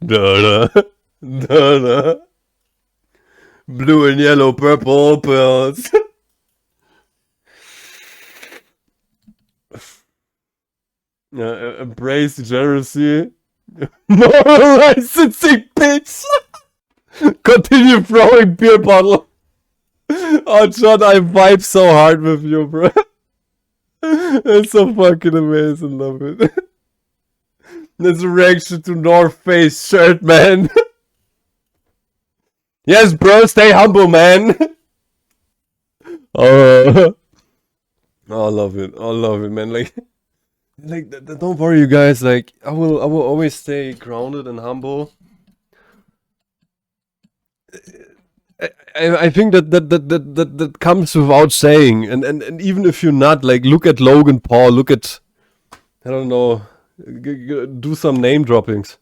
Duh. Blue and yellow, purple pills. Embrace degeneracy. Moral licensing, bitch. Continue throwing beer bottle. Oh, John, I vibe so hard with you, bro. It's so fucking amazing, love it. This reaction to North Face shirt, man. Yes, bro, stay humble, man. Oh, I love it. I love it, man. Like, don't worry, you guys. Like, I will always stay grounded and humble. I think that comes without saying, and even if you're not, like, look at Logan Paul, look at, I don't know, do some name droppings.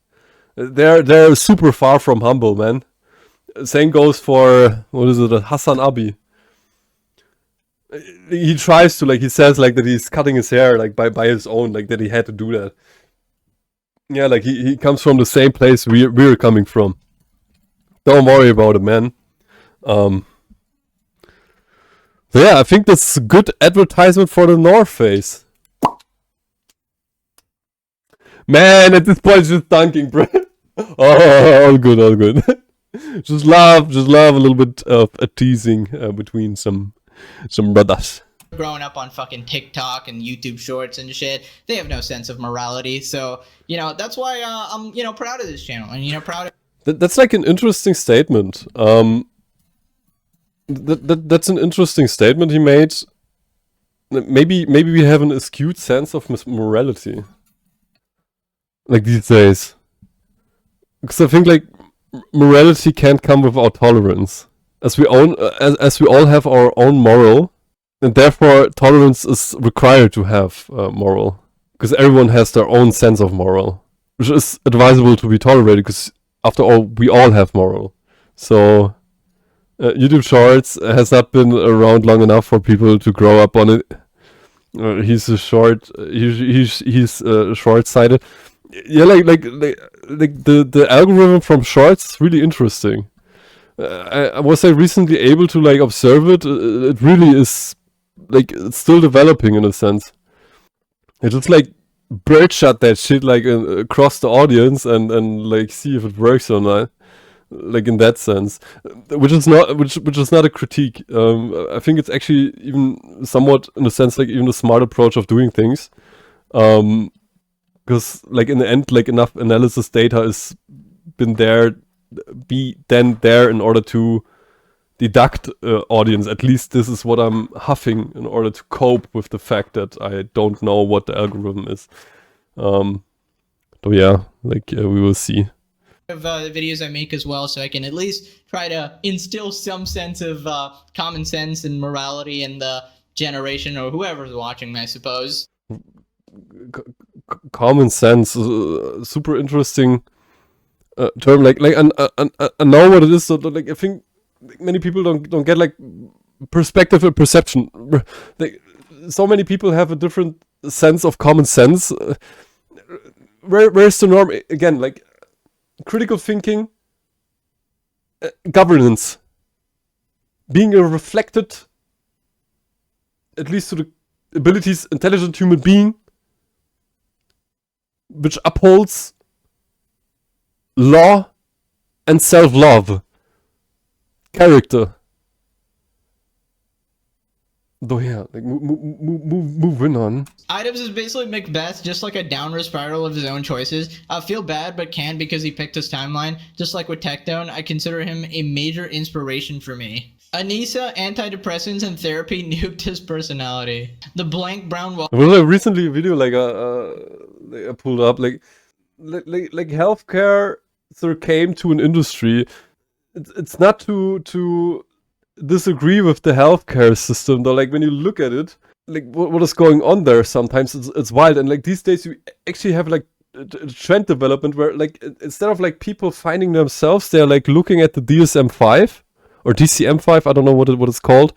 They're super far from humble, man. Same goes for, what is it, HasanAbi. He tries to, like, he says, like, that he's cutting his hair, like, by his own, like, that he had to do that. Yeah, like, he comes from the same place we're coming from. Don't worry about it, man. So yeah, I think that's a good advertisement for the North Face. Man, at this point, it's just dunking, bro. Oh, all good. just love a little bit of a teasing between some brothers. growing up on fucking TikTok and YouTube Shorts and shit, they have no sense of morality. So, that's why I'm, proud of this channel and, proud of... That's like an interesting statement. That's an interesting statement he made. Maybe we have an skewed sense of morality, like these days. Because I think like morality can't come without tolerance, as we all have our own moral, and therefore tolerance is required to have moral, because everyone has their own sense of moral, which is advisable to be tolerated, because after all we all have moral. So YouTube Shorts has not been around long enough for people to grow up on it. He's short-sighted. Yeah, like the algorithm from Shorts is really interesting. I was recently able to like observe it. It really is like it's still developing in a sense. It just like birdshot that shit like across the audience and like see if it works or not. Like in that sense, which is not a critique. I think it's actually even somewhat, in a sense, like even a smart approach of doing things. Because like in the end, like enough analysis data is been there, in order to deduct audience. At least this is what I'm huffing in order to cope with the fact that I don't know what the algorithm is. So yeah, like we will see. Of the videos I make as well, so I can at least try to instill some sense of common sense and morality in the generation or whoever's watching, I suppose. Common sense, super interesting term. Like I know what it is. So like I think many people don't get like perspective and perception. Like so many people have a different sense of common sense. Where's the norm again? Like critical thinking, governance, being a reflected, at least to the abilities, intelligent human being, which upholds law and self-love, character. Though yeah, like moving on. Idubbbz is basically Macbeth, just like a downward spiral of his own choices. I feel bad, but can because he picked his timeline. Just like with Tectone, I consider him a major inspiration for me. Anissa, antidepressants, and therapy nuked his personality. The blank brown wall. There was recently a video like I pulled up like healthcare sort of came to an industry. It's not to disagree with the healthcare system though. Like when you look at it, like what is going on there, sometimes it's wild. And like these days you actually have like a trend development where like instead of like people finding themselves, they're like looking at the DSM-5 or DCM-5, I don't know what it's called,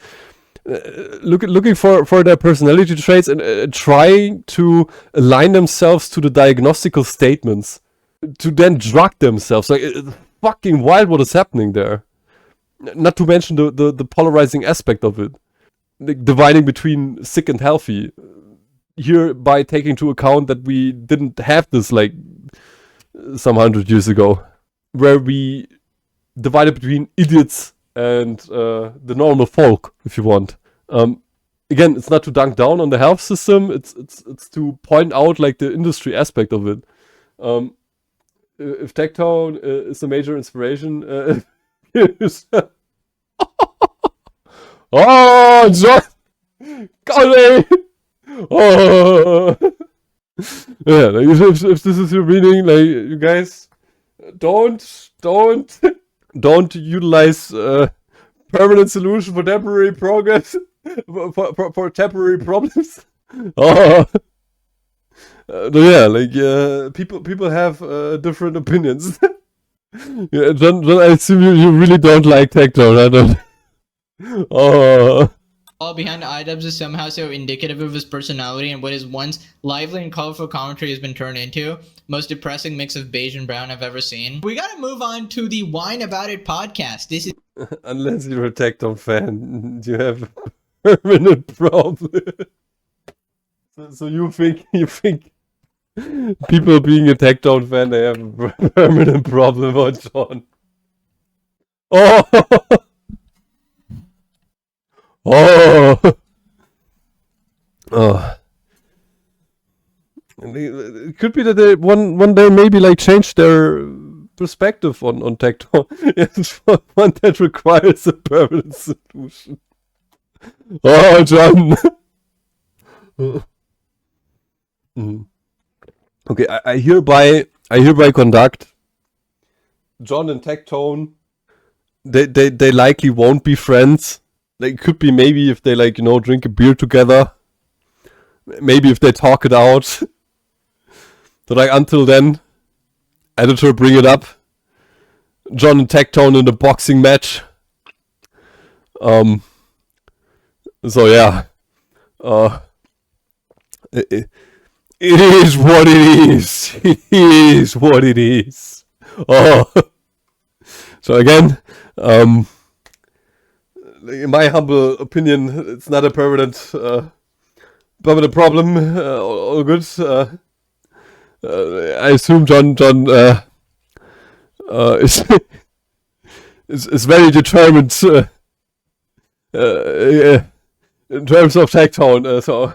looking for their personality traits and trying to align themselves to the diagnostical statements to then drug themselves. Like it's fucking wild what is happening there. Not to mention the polarizing aspect of it, like dividing between sick and healthy. Here, by taking into account that we didn't have this like some 100 years ago, where we divided between idiots and the normal folk, if you want. Again, it's not to dunk down on the health system. It's to point out like the industry aspect of it. If Tectone is a major inspiration. Oh, John! Golly! Oh! Yeah, like if this is your meaning, like you guys don't utilize permanent solution for temporary progress for temporary problems. Oh. Yeah, like people have different opinions. Yeah, John, I assume you really don't like Tectone, I don't. Oh. All behind Idubbbz is somehow so indicative of his personality and what his once lively and colorful commentary has been turned into. Most depressing mix of beige and brown I've ever seen. We gotta move on to the Whine About It podcast. This is unless you're a Tectone fan, you have a permanent problem. So you think people being a Tectone fan, they have a permanent problem, or John? Oh! Oh! Uh, it could be that they one day maybe like change their perspective on Tectone. It's one that requires a permanent solution. Oh, John. Okay, I hereby conduct John and Tectone. They likely won't be friends. They could be maybe if they like, you know, drink a beer together. Maybe if they talk it out. But like until then, editor, bring it up. John and Tectone in a boxing match. So yeah. It is what it is. It is what it is. Oh. So again, in my humble opinion, it's not a permanent problem. All good. I assume John is very determined in terms of Tectone. So.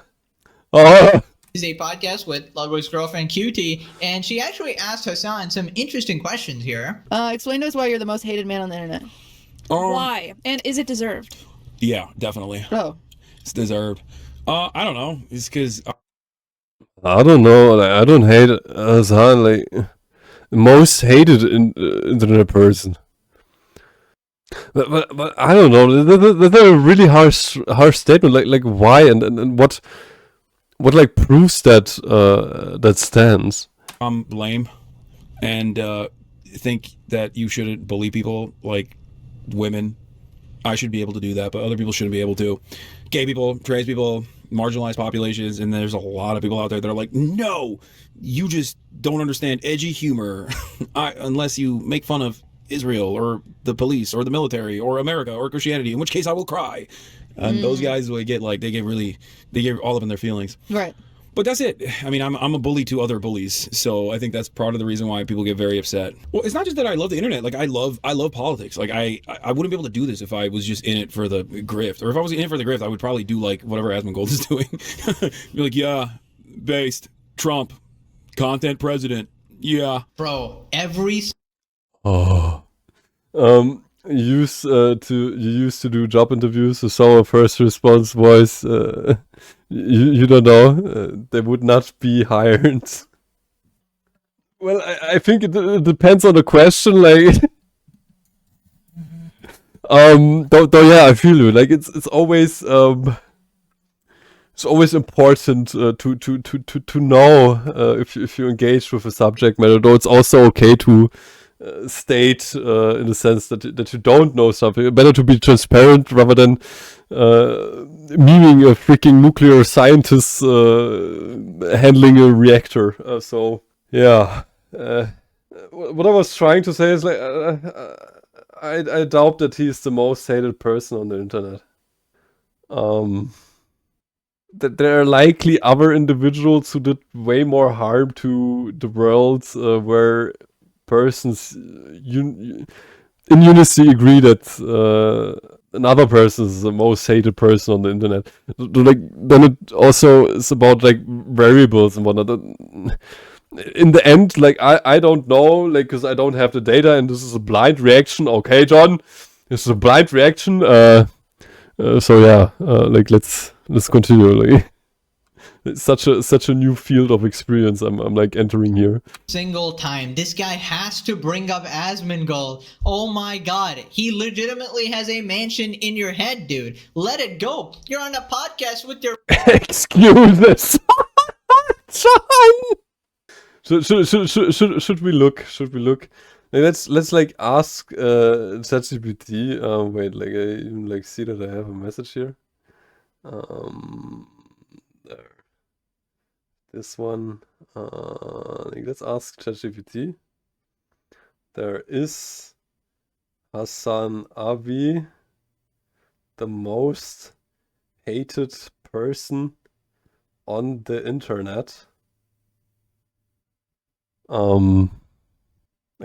Is a podcast with Ludwig's girlfriend QT, and she actually asked Hasan some interesting questions here. Explain to us why you're the most hated man on the internet. Why? And is it deserved? Yeah, definitely. Oh. It's deserved. I don't know. It's because... I don't know. Like, I don't hate Hasan. Like, most hated internet person. But I don't know. That's a really harsh statement. Like why and what like proves that that stance? I'm lame, and think that you shouldn't bully people like women. I should be able to do that, but other people shouldn't be able to. Gay people, trans people, marginalized populations, and there's a lot of people out there that are like, no, you just don't understand edgy humor unless you make fun of Israel or the police or the military or America or Christianity, in which case I will cry. And those guys will get like, they get all up in their feelings. Right. But that's it. I mean, I'm a bully to other bullies, so I think that's part of the reason why people get very upset. Well, it's not just that I love the internet. Like I love politics. Like I wouldn't be able to do this if I was just in it for the grift. Or if I was in it for the grift, I would probably do like whatever Asmongold is doing. Be like, yeah, based Trump, content president, yeah. Bro, every... Oh. You used to do job interviews, so our first response was, you don't know, they would not be hired. Well, I think it depends on the question, like, though yeah, I feel you, like, it's always important to know if you engage with a subject matter, though it's also okay to state in the sense that you don't know something. Better to be transparent rather than memeing a freaking nuclear scientist handling a reactor. So yeah, what I was trying to say is like I doubt that he's the most hated person on the internet. That there are likely other individuals who did way more harm to the world, where persons in unity agree that another person is the most hated person on the internet. Like, then it also is about like variables and whatnot. In the end, like I don't know, like, because I don't have the data, and this is a blind reaction. Okay, John, this is a blind reaction. So yeah, like let's continue. Like, it's such a new field of experience I'm like entering here. Single time. This guy has to bring up Asmongold. Oh my god. He legitimately has a mansion in your head, dude. Let it go. You're on a podcast with your... Excuse us. Should we look? Should we look? Like, let's like ask ChatGPT. Wait, like I even like see that I have a message here. There. This one, let's ask ChatGPT. There is HasanAbi, the most hated person on the internet. I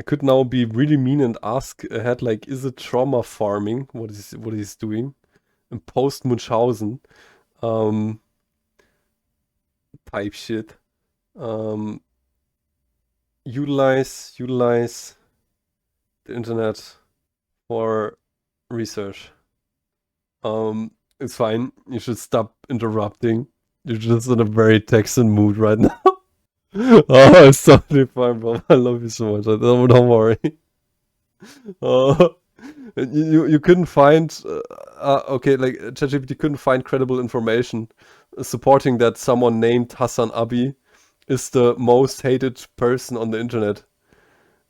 could now be really mean and ask ahead, like, is it trauma farming? What he's doing in post Munchausen? type shit. Utilize the internet for research. It's fine. You should stop interrupting. You're just in a very Texan mood right now. Oh, it's totally fine, bro. I love you so much. Don't worry. You couldn't find okay, like ChatGPT couldn't find credible information supporting that someone named HasanAbi is the most hated person on the internet.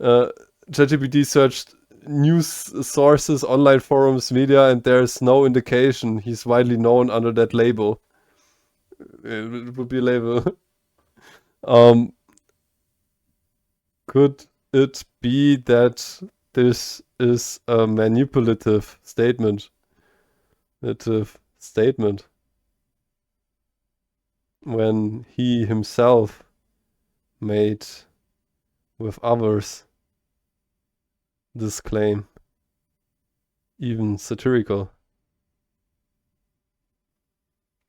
ChatGPT searched news sources, online forums, media, and there's no indication he's widely known under that label. It would be a label. Could it be that this is a manipulative statement? When he himself made with others this claim, even satirical.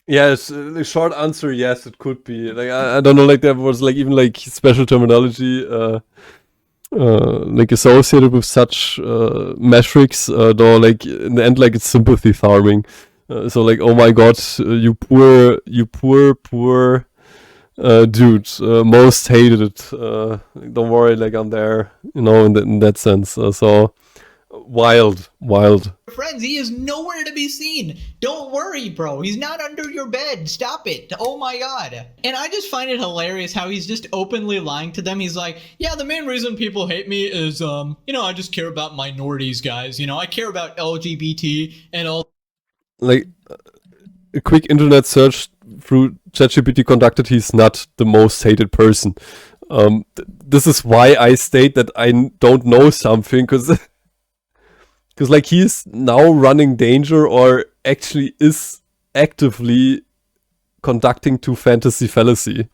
Yes, the short answer, yes, it could be. Like I don't know, like there was like even like special terminology like associated with such metrics, though like in the end like it's sympathy farming. So like, oh my god, you poor dude, most hated. Don't worry, like I'm there, you know, in that sense. So wild. Friends, he is nowhere to be seen. Don't worry, bro. He's not under your bed. Stop it. Oh my god. And I just find it hilarious how he's just openly lying to them. He's like, yeah, the main reason people hate me is, you know, I just care about minorities, guys. You know, I care about LGBT and all. Like, a quick internet search through ChatGPT conducted, he's not the most hated person. This is why I state that I don't know something, because like he's now running danger, or actually is actively conducting to fantasy fallacy.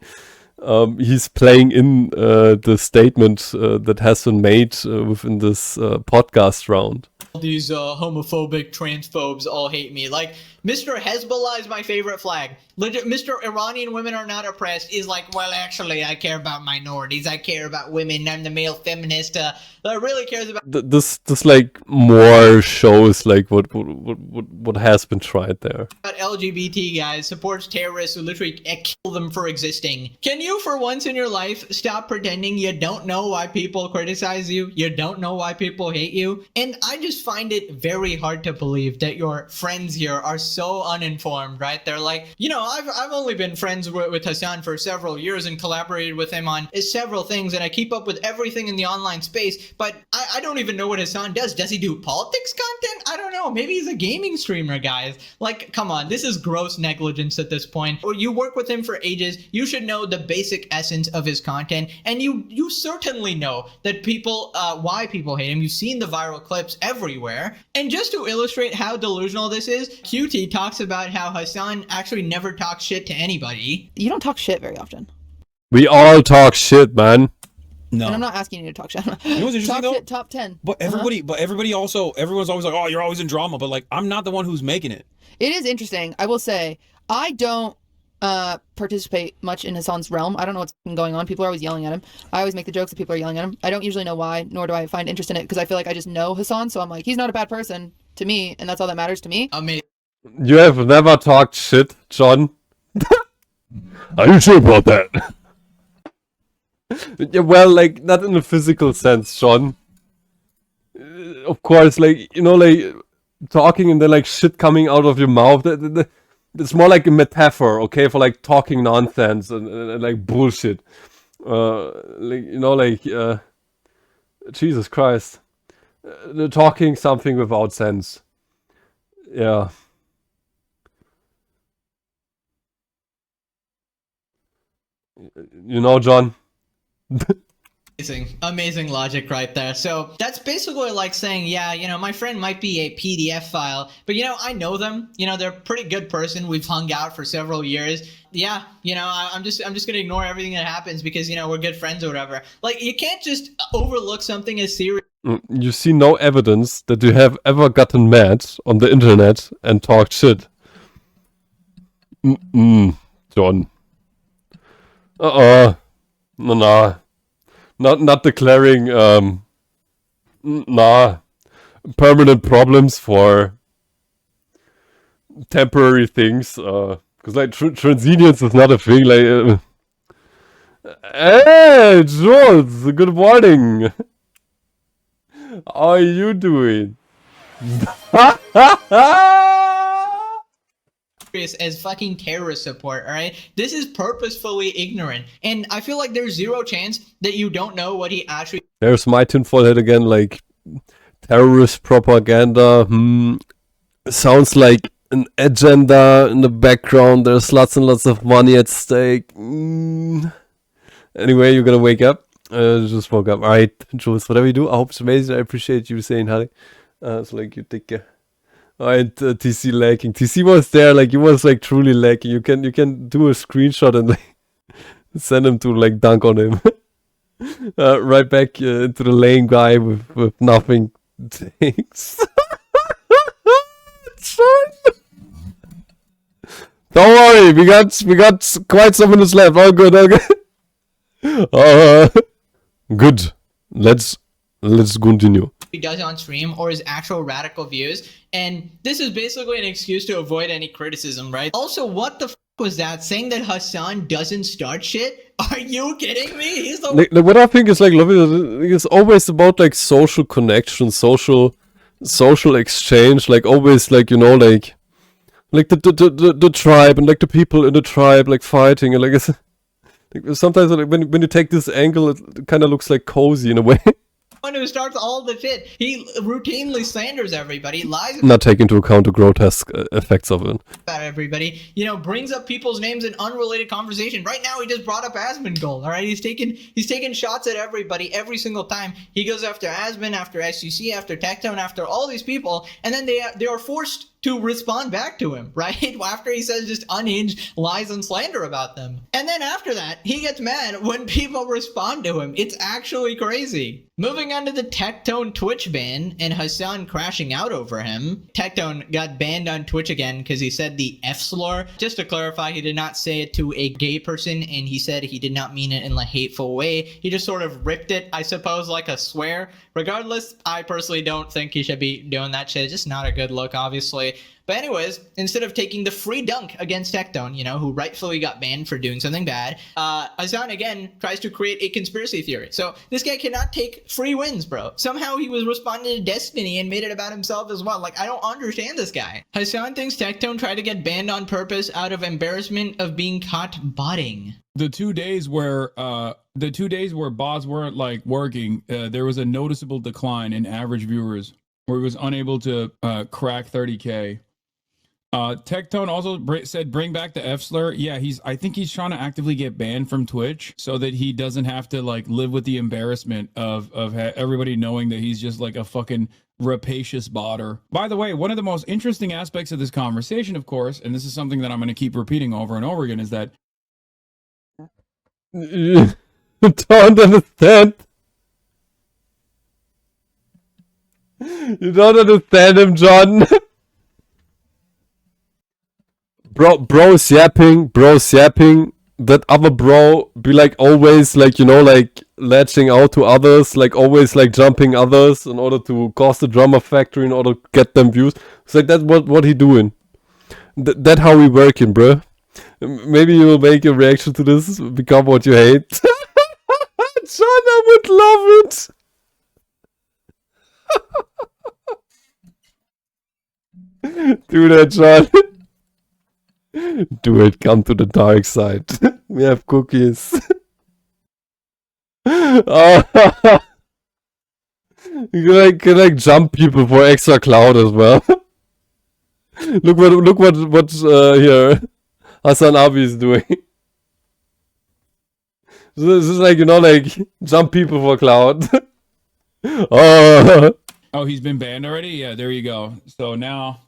He's playing in the statement that has been made within this podcast round. These homophobic transphobes all hate me. Like, Mr. Hezbollah is my favorite flag. Legit, Mr. Iranian women are not oppressed is like, well, actually, I care about minorities. I care about women. I'm the male feminist that really cares about. This like more shows like what has been tried there. LGBT guys, supports terrorists who literally kill them for existing. Can you, for once in your life, stop pretending you don't know why people criticize you? You don't know why people hate you? And I just find it very hard to believe that your friends here are so uninformed, right? They're like, you know, I've only been friends with Hasan for several years and collaborated with him on several things, and I keep up with everything in the online space, but I don't even know what Hasan does. Does he do politics content? I don't know. Maybe he's a gaming streamer, guys. Like, come on, this is gross negligence at this point. Or you work with him for ages, you should know the basic essence of his content, and you certainly know that people, why people hate him. You've seen the viral clips everywhere. And just to illustrate how delusional this is, QT talks about how Hasan actually never talks shit to anybody. You don't talk shit very often. We all talk shit, man. No. And I'm not asking you to talk shit. You know what's interesting Talk though? shit, top 10. But everybody also, everyone's always like, oh, you're always in drama. But like, I'm not the one who's making it. It is interesting. I will say, I don't participate much in Hasan's realm. I don't know what's been going on. People are always yelling at him. I always make the jokes that people are yelling at him. I don't usually know why, nor do I find interest in it, because I feel like I just know Hasan, so I'm like, he's not a bad person to me, and that's all that matters to me. You have never talked shit, John. Are you sure about that? Yeah, well, like, not in a physical sense, John. Of course, like, you know, like, talking and then, like, shit coming out of your mouth. It's more like a metaphor, okay, for, like, talking nonsense and like, bullshit. Like, you know, like, Jesus Christ. Talking something without sense. Yeah. You know, John? Amazing logic right there. So that's basically like saying, yeah, you know, my friend might be a PDF file, but you know, I know them. You know, they're a pretty good person. We've hung out for several years. Yeah, you know, I'm just gonna ignore everything that happens because, you know, we're good friends or whatever. Like, you can't just overlook something as serious. You see no evidence that you have ever gotten mad on the internet and talked shit. John. Nah. Not declaring nah, permanent problems for temporary things, because like transience is not a thing. Like, hey, Jules, good morning. How are you doing? As fucking terrorist support, all right? This is purposefully ignorant, and I feel like there's zero chance that you don't know what he actually. There's my tinfoil head again, like terrorist propaganda. Sounds like an agenda in the background. There's lots and lots of money at stake. Anyway, you're gonna wake up. Just woke up. Alright, Jules, whatever you do, I hope it's amazing. I appreciate you saying hi. It's like you take Alright, TC lacking. TC was there, like he was like truly lacking. You can do a screenshot and like send him to like dunk on him. Right back into the lame guy with nothing. Thanks. Don't worry, we got quite some minutes left. All good, all good. Good. Let's continue. He does on stream or his actual radical views, and this is basically an excuse to avoid any criticism, right? Also, what the f was that? Saying that Hasan doesn't start shit? Are you kidding me? He's the like what I think is like lovely. It's always about like social connection, social exchange. Like always, like you know, like the tribe and like the people in the tribe like fighting and like it's. Sometimes like, when you take this angle, it kind of looks like cozy in a way. one who starts all the shit. He routinely slanders everybody, lies Not take into account the grotesque effects of it. about everybody, you know, brings up people's names in unrelated conversation. Right now, he just brought up Asmongold. All right, he's taking shots at everybody every single time. He goes after Asmon, after SUC, after Tectone, after all these people, and then they are forced to respond back to him, right? After he says just unhinged lies and slander about them. And then after that, he gets mad when people respond to him. It's actually crazy. Moving on to the Tectone Twitch ban and Hasan crashing out over him. Tectone got banned on Twitch again because he said the F slur. Just to clarify, he did not say it to a gay person, and he said he did not mean it in a hateful way. He just sort of ripped it, I suppose, like a swear. Regardless, I personally don't think he should be doing that shit. It's just not a good look, obviously. But anyways, instead of taking the free dunk against Tectone, you know, who rightfully got banned for doing something bad, Hasan again tries to create a conspiracy theory. So this guy cannot take free wins, bro. Somehow he was responding to Destiny and made it about himself as well. Like, I don't understand this guy. Hasan thinks Tectone tried to get banned on purpose out of embarrassment of being caught botting. The 2 days where bots weren't like working, there was a noticeable decline in average viewers, where he was unable to crack 30K. Tectone also said bring back the F slur. Yeah, I think he's trying to actively get banned from Twitch so that he doesn't have to like live with the embarrassment of everybody knowing that he's just like a fucking rapacious botter. By the way, one of the most interesting aspects of this conversation, of course, and this is something that I'm going to keep repeating over and over again, is that you don't understand. You don't understand him, John. Bro's yapping, that other bro be like always like, you know, like latching out to others, like always like jumping others in order to cause the drama factory in order to get them views. It's like that's what he doing. That how we working, bro. Maybe you will make a reaction to this, become what you hate. John, I would love it. Do that, John. Do it, come to the dark side. We have cookies. You can like jump people for extra clout as well. look what here HasanAbi is doing. This is like, you know, like jump people for clout. Oh, he's been banned already? Yeah, there you go. So now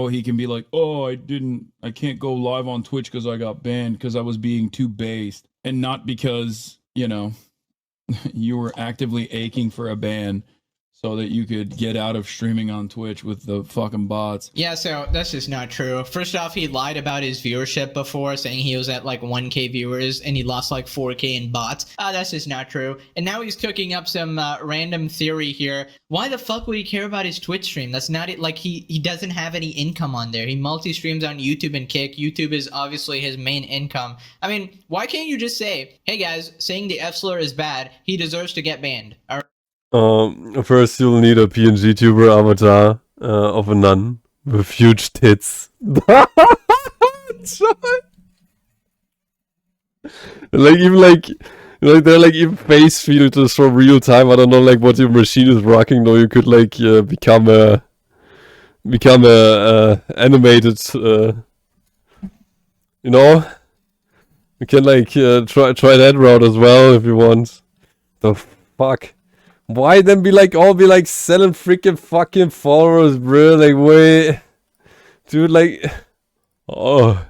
he can be like, oh, I can't go live on Twitch because I got banned because I was being too based. And not because, you know, you were actively aching for a ban. so that you could get out of streaming on Twitch with the fucking bots. Yeah, so that's just not true. First off, he lied about his viewership before, saying he was at like 1K viewers and he lost like 4K in bots. That's just not true. And now he's cooking up some random theory here. Why the fuck would he care about his Twitch stream? That's not it. Like, he doesn't have any income on there. He multi-streams on YouTube and Kick. YouTube is obviously his main income. I mean, why can't you just say, hey guys, saying the F slur is bad, he deserves to get banned? All right. First you'll need a PNG tuber avatar of a nun with huge tits. Like even like they're like even face filters from real time. I don't know like what your machine is rocking, though you could like become a animated you know? You can like try that route as well if you want. The fuck? Why then be like selling freaking fucking followers, bro? Like wait, dude, like oh,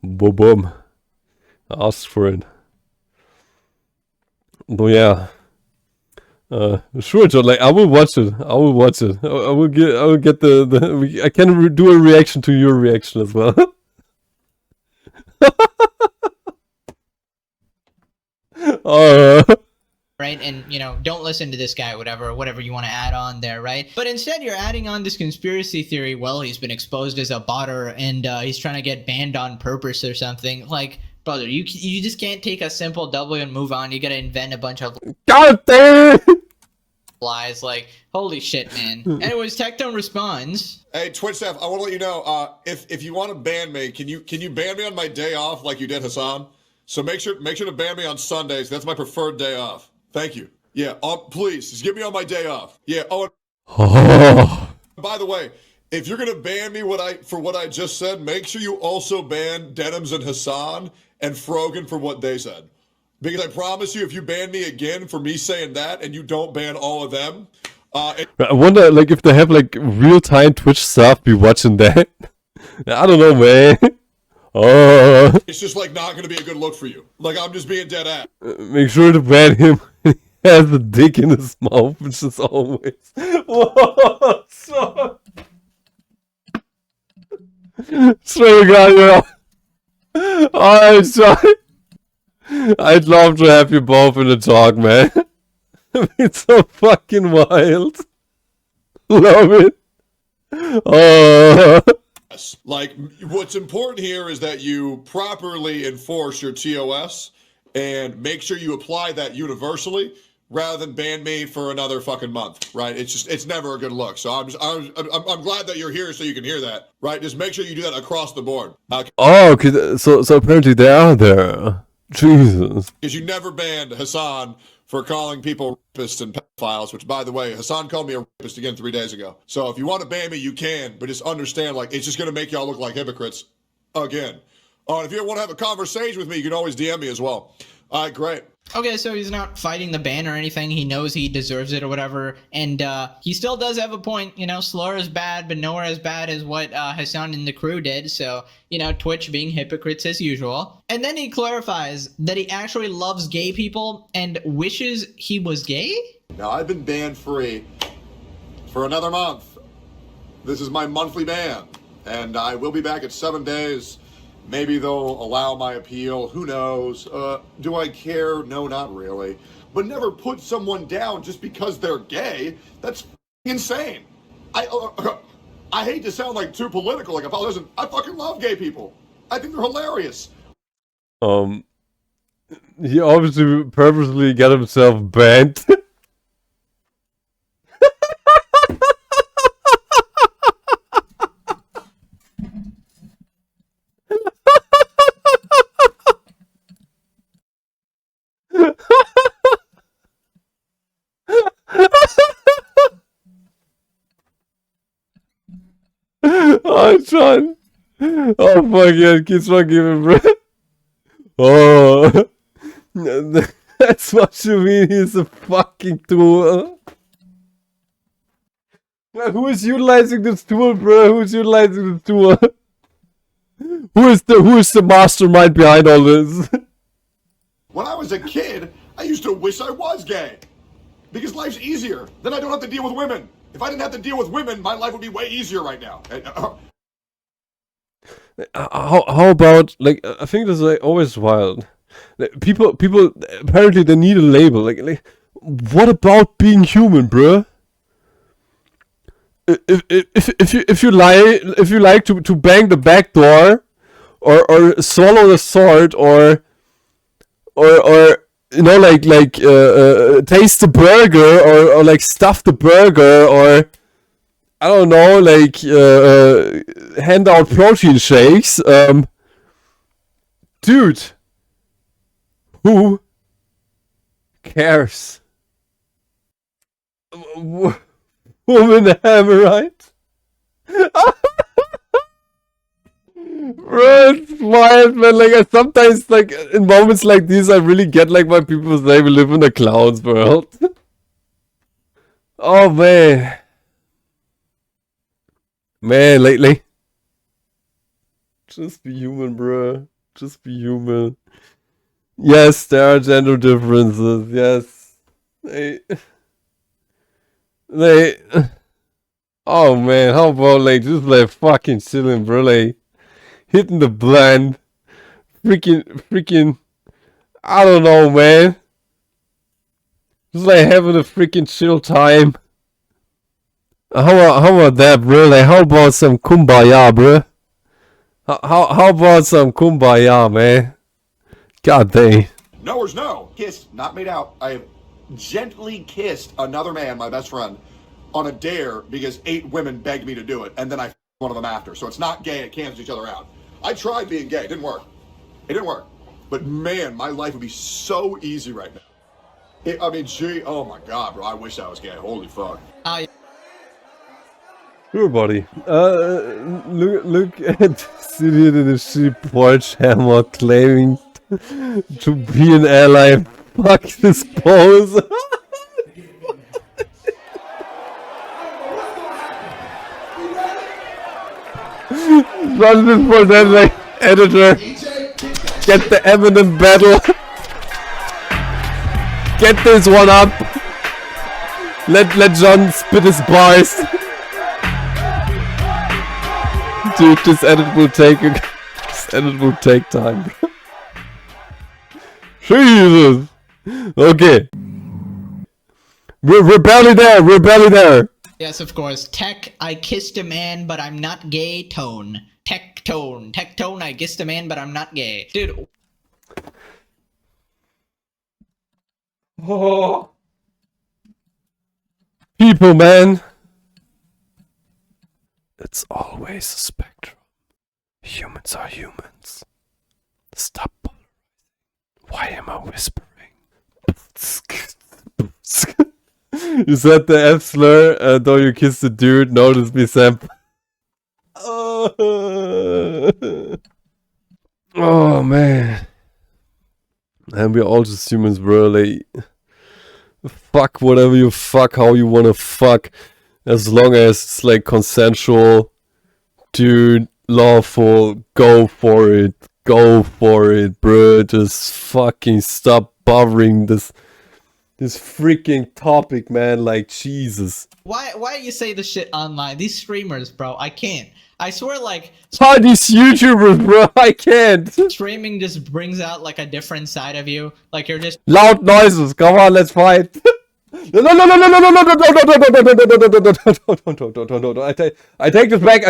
boom boom, ask for it. But yeah, sure, John. Like I will watch it. I will watch it. I will get the. I can do a reaction to your reaction as well. Right, and you know, don't listen to this guy, whatever you want to add on there, right? But instead you're adding on this conspiracy theory. Well, he's been exposed as a botter and he's trying to get banned on purpose or something. Like, brother, you just can't take a simple W and move on. You gotta invent a bunch of God damn lies. Like, holy shit, man. Anyways, Tectone responds, hey Twitch staff, I want to let you know, if you want to ban me, can you ban me on my day off like you did Hasan? So make sure to ban me on Sundays. That's my preferred day off. Thank you. Yeah, please, just get me on my day off. Yeah, by the way, if you're gonna ban me for what I just said, make sure you also ban Denims and Hasan and Frogan for what they said. Because I promise you, if you ban me again for me saying that and you don't ban all of them, I wonder like if they have like real-time Twitch staff be watching that. I don't know, man. Oh, it's just like not gonna be a good look for you. Like I'm just being dead ass. Make sure to ban him. He has a dick in his mouth, which is always. Whoa, so... Swear to God, yo. Alright, sorry. I'd love to have you both in a talk, man. It's so fucking wild. Love it. Oh. Like, what's important here is that you properly enforce your TOS and make sure you apply that universally rather than ban me for another fucking month, right? It's never a good look. So I'm glad that you're here so you can hear that, right? Just make sure you do that across the board. Oh, okay. So apparently they are there. Jesus. Because you never banned Hasan for calling people rapists and pedophiles, which, by the way, Hasan called me a rapist again 3 days ago. So if you want to ban me, you can, but just understand, like, it's just going to make y'all look like hypocrites again. If you want to have a conversation with me, you can always DM me as well. All right, great. okay, so he's not fighting the ban or anything. He knows he deserves it or whatever. And he still does have a point. You know, slur is bad, but nowhere as bad as what Hasan and the crew did. So, you know, Twitch being hypocrites as usual. And then he clarifies that he actually loves gay people and wishes he was gay? Now, I've been ban free for another month. This is my monthly ban. And I will be back at 7 days. Maybe they'll allow my appeal. Who knows? Do I care? No, not really. But never put someone down just because they're gay. That's insane. I hate to sound like too political. Like, if I listen, I fucking love gay people. I think they're hilarious. He obviously purposely got himself banned. Oh, John. Oh, fuck yeah. Keeps on giving bread. Oh. That's what you mean. He's a fucking tool. Who is utilizing this tool, bro? Who is utilizing this tool? Who is the mastermind behind all this? When I was a kid, I used to wish I was gay. Because life's easier. Then I don't have to deal with women. If I didn't have to deal with women, my life would be way easier right now. How about, like, I think this is like, always wild. Like, people apparently they need a label. Like, what about being human, bruh? If you like to bang the back door, or swallow the sword, or you know, like taste the burger, or like stuff the burger, or I don't know, like hand out protein shakes, dude, who cares? Woman, am I right? Bro, it's wild, man. Like, I sometimes, like, in moments like these, I really get, like, why people say we live in a clown's world. Oh, man. Man, lately. Just be human, bro. Just be human. Yes, there are gender differences. Yes. Oh, man. How about, like, just, like, fucking chilling, bro. Like, hitting the blend, freaking, I don't know, man. Just like having a freaking chill time. How about that, bro? Like, how about some kumbaya, bro? How about some kumbaya, man? God dang. No is no. Kiss, not made out. I have gently kissed another man, my best friend, on a dare because 8 women begged me to do it, and then I one of them after. So it's not gay, it cancels each other out. I tried being gay, it didn't work. It didn't work. But man, my life would be so easy right now. I mean, gee, oh my god, bro, I wish I was gay. Holy fuck. Sure, buddy. Look at sitting in a sheep porch hammer claiming to be an ally. Fuck this pose. Run this for that, like, editor. Get the Eminem battle. Get this one up. Let John spit his bars. Dude, this edit will take time. Jesus. Okay. We're barely there. We're barely there. Yes, of course. Tech, I kissed a man, but I'm not gay. Tone. Tectone. Tectone, I kissed a man, but I'm not gay. Dude. Oh. People, man. It's always a spectrum. Humans are humans. Stop polarizing. Why am I whispering? You said the F slur, though you kissed the dude. Notice me, Sam. Oh, man. And we're all just humans, bro. Like, fuck whatever you fuck, how you wanna fuck. As long as it's, like, consensual, dude, lawful, go for it. Go for it, bro. Just fucking stop bothering this freaking topic, man. Like, Jesus. Why you say this shit online? These streamers, bro, I can't. I swear, like... Oh, these YouTubers, bro, I can't. Streaming just brings out, like, a different side of you. Like, you're just... Loud noises, come on, let's fight. No, I take this back,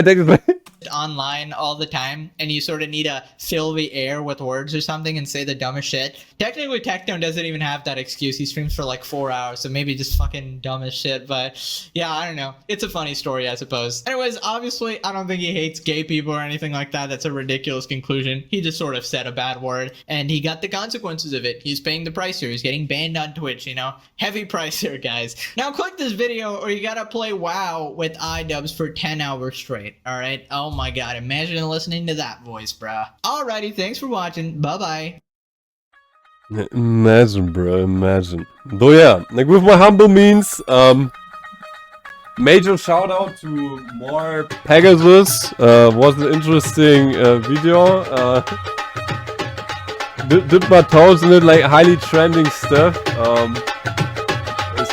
online all the time, and you sort of need to fill the air with words or something and say the dumbest shit. Technically, Tectone doesn't even have that excuse. He streams for like 4 hours, so maybe just fucking dumb as shit. But yeah, I don't know. It's a funny story, I suppose. Anyways, obviously, I don't think he hates gay people or anything like that. That's a ridiculous conclusion. He just sort of said a bad word, and he got the consequences of it. He's paying the price here. He's getting banned on Twitch, you know? Heavy price here, guys. Now, click this video, or you gotta play WoW with Idubbbz for 10 hours straight, alright? Oh my god, imagine listening to that voice, bruh. Alrighty, thanks for watching. Bye-bye. Imagine, bro, imagine. Though, yeah, like, with my humble means, major shout out to MorePegasus. Was an interesting video. Did my toes in it, like, highly trending stuff.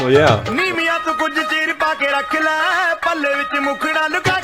So yeah. ਨੀਵੀਆਂ ਤੋਂ ਕੁਝ ਚੀਰ ਪਾ ਕੇ ਰੱਖ ਲੈ ਪੱਲੇ ਵਿੱਚ ਮੁਖੜਾ ਲੁਕਾ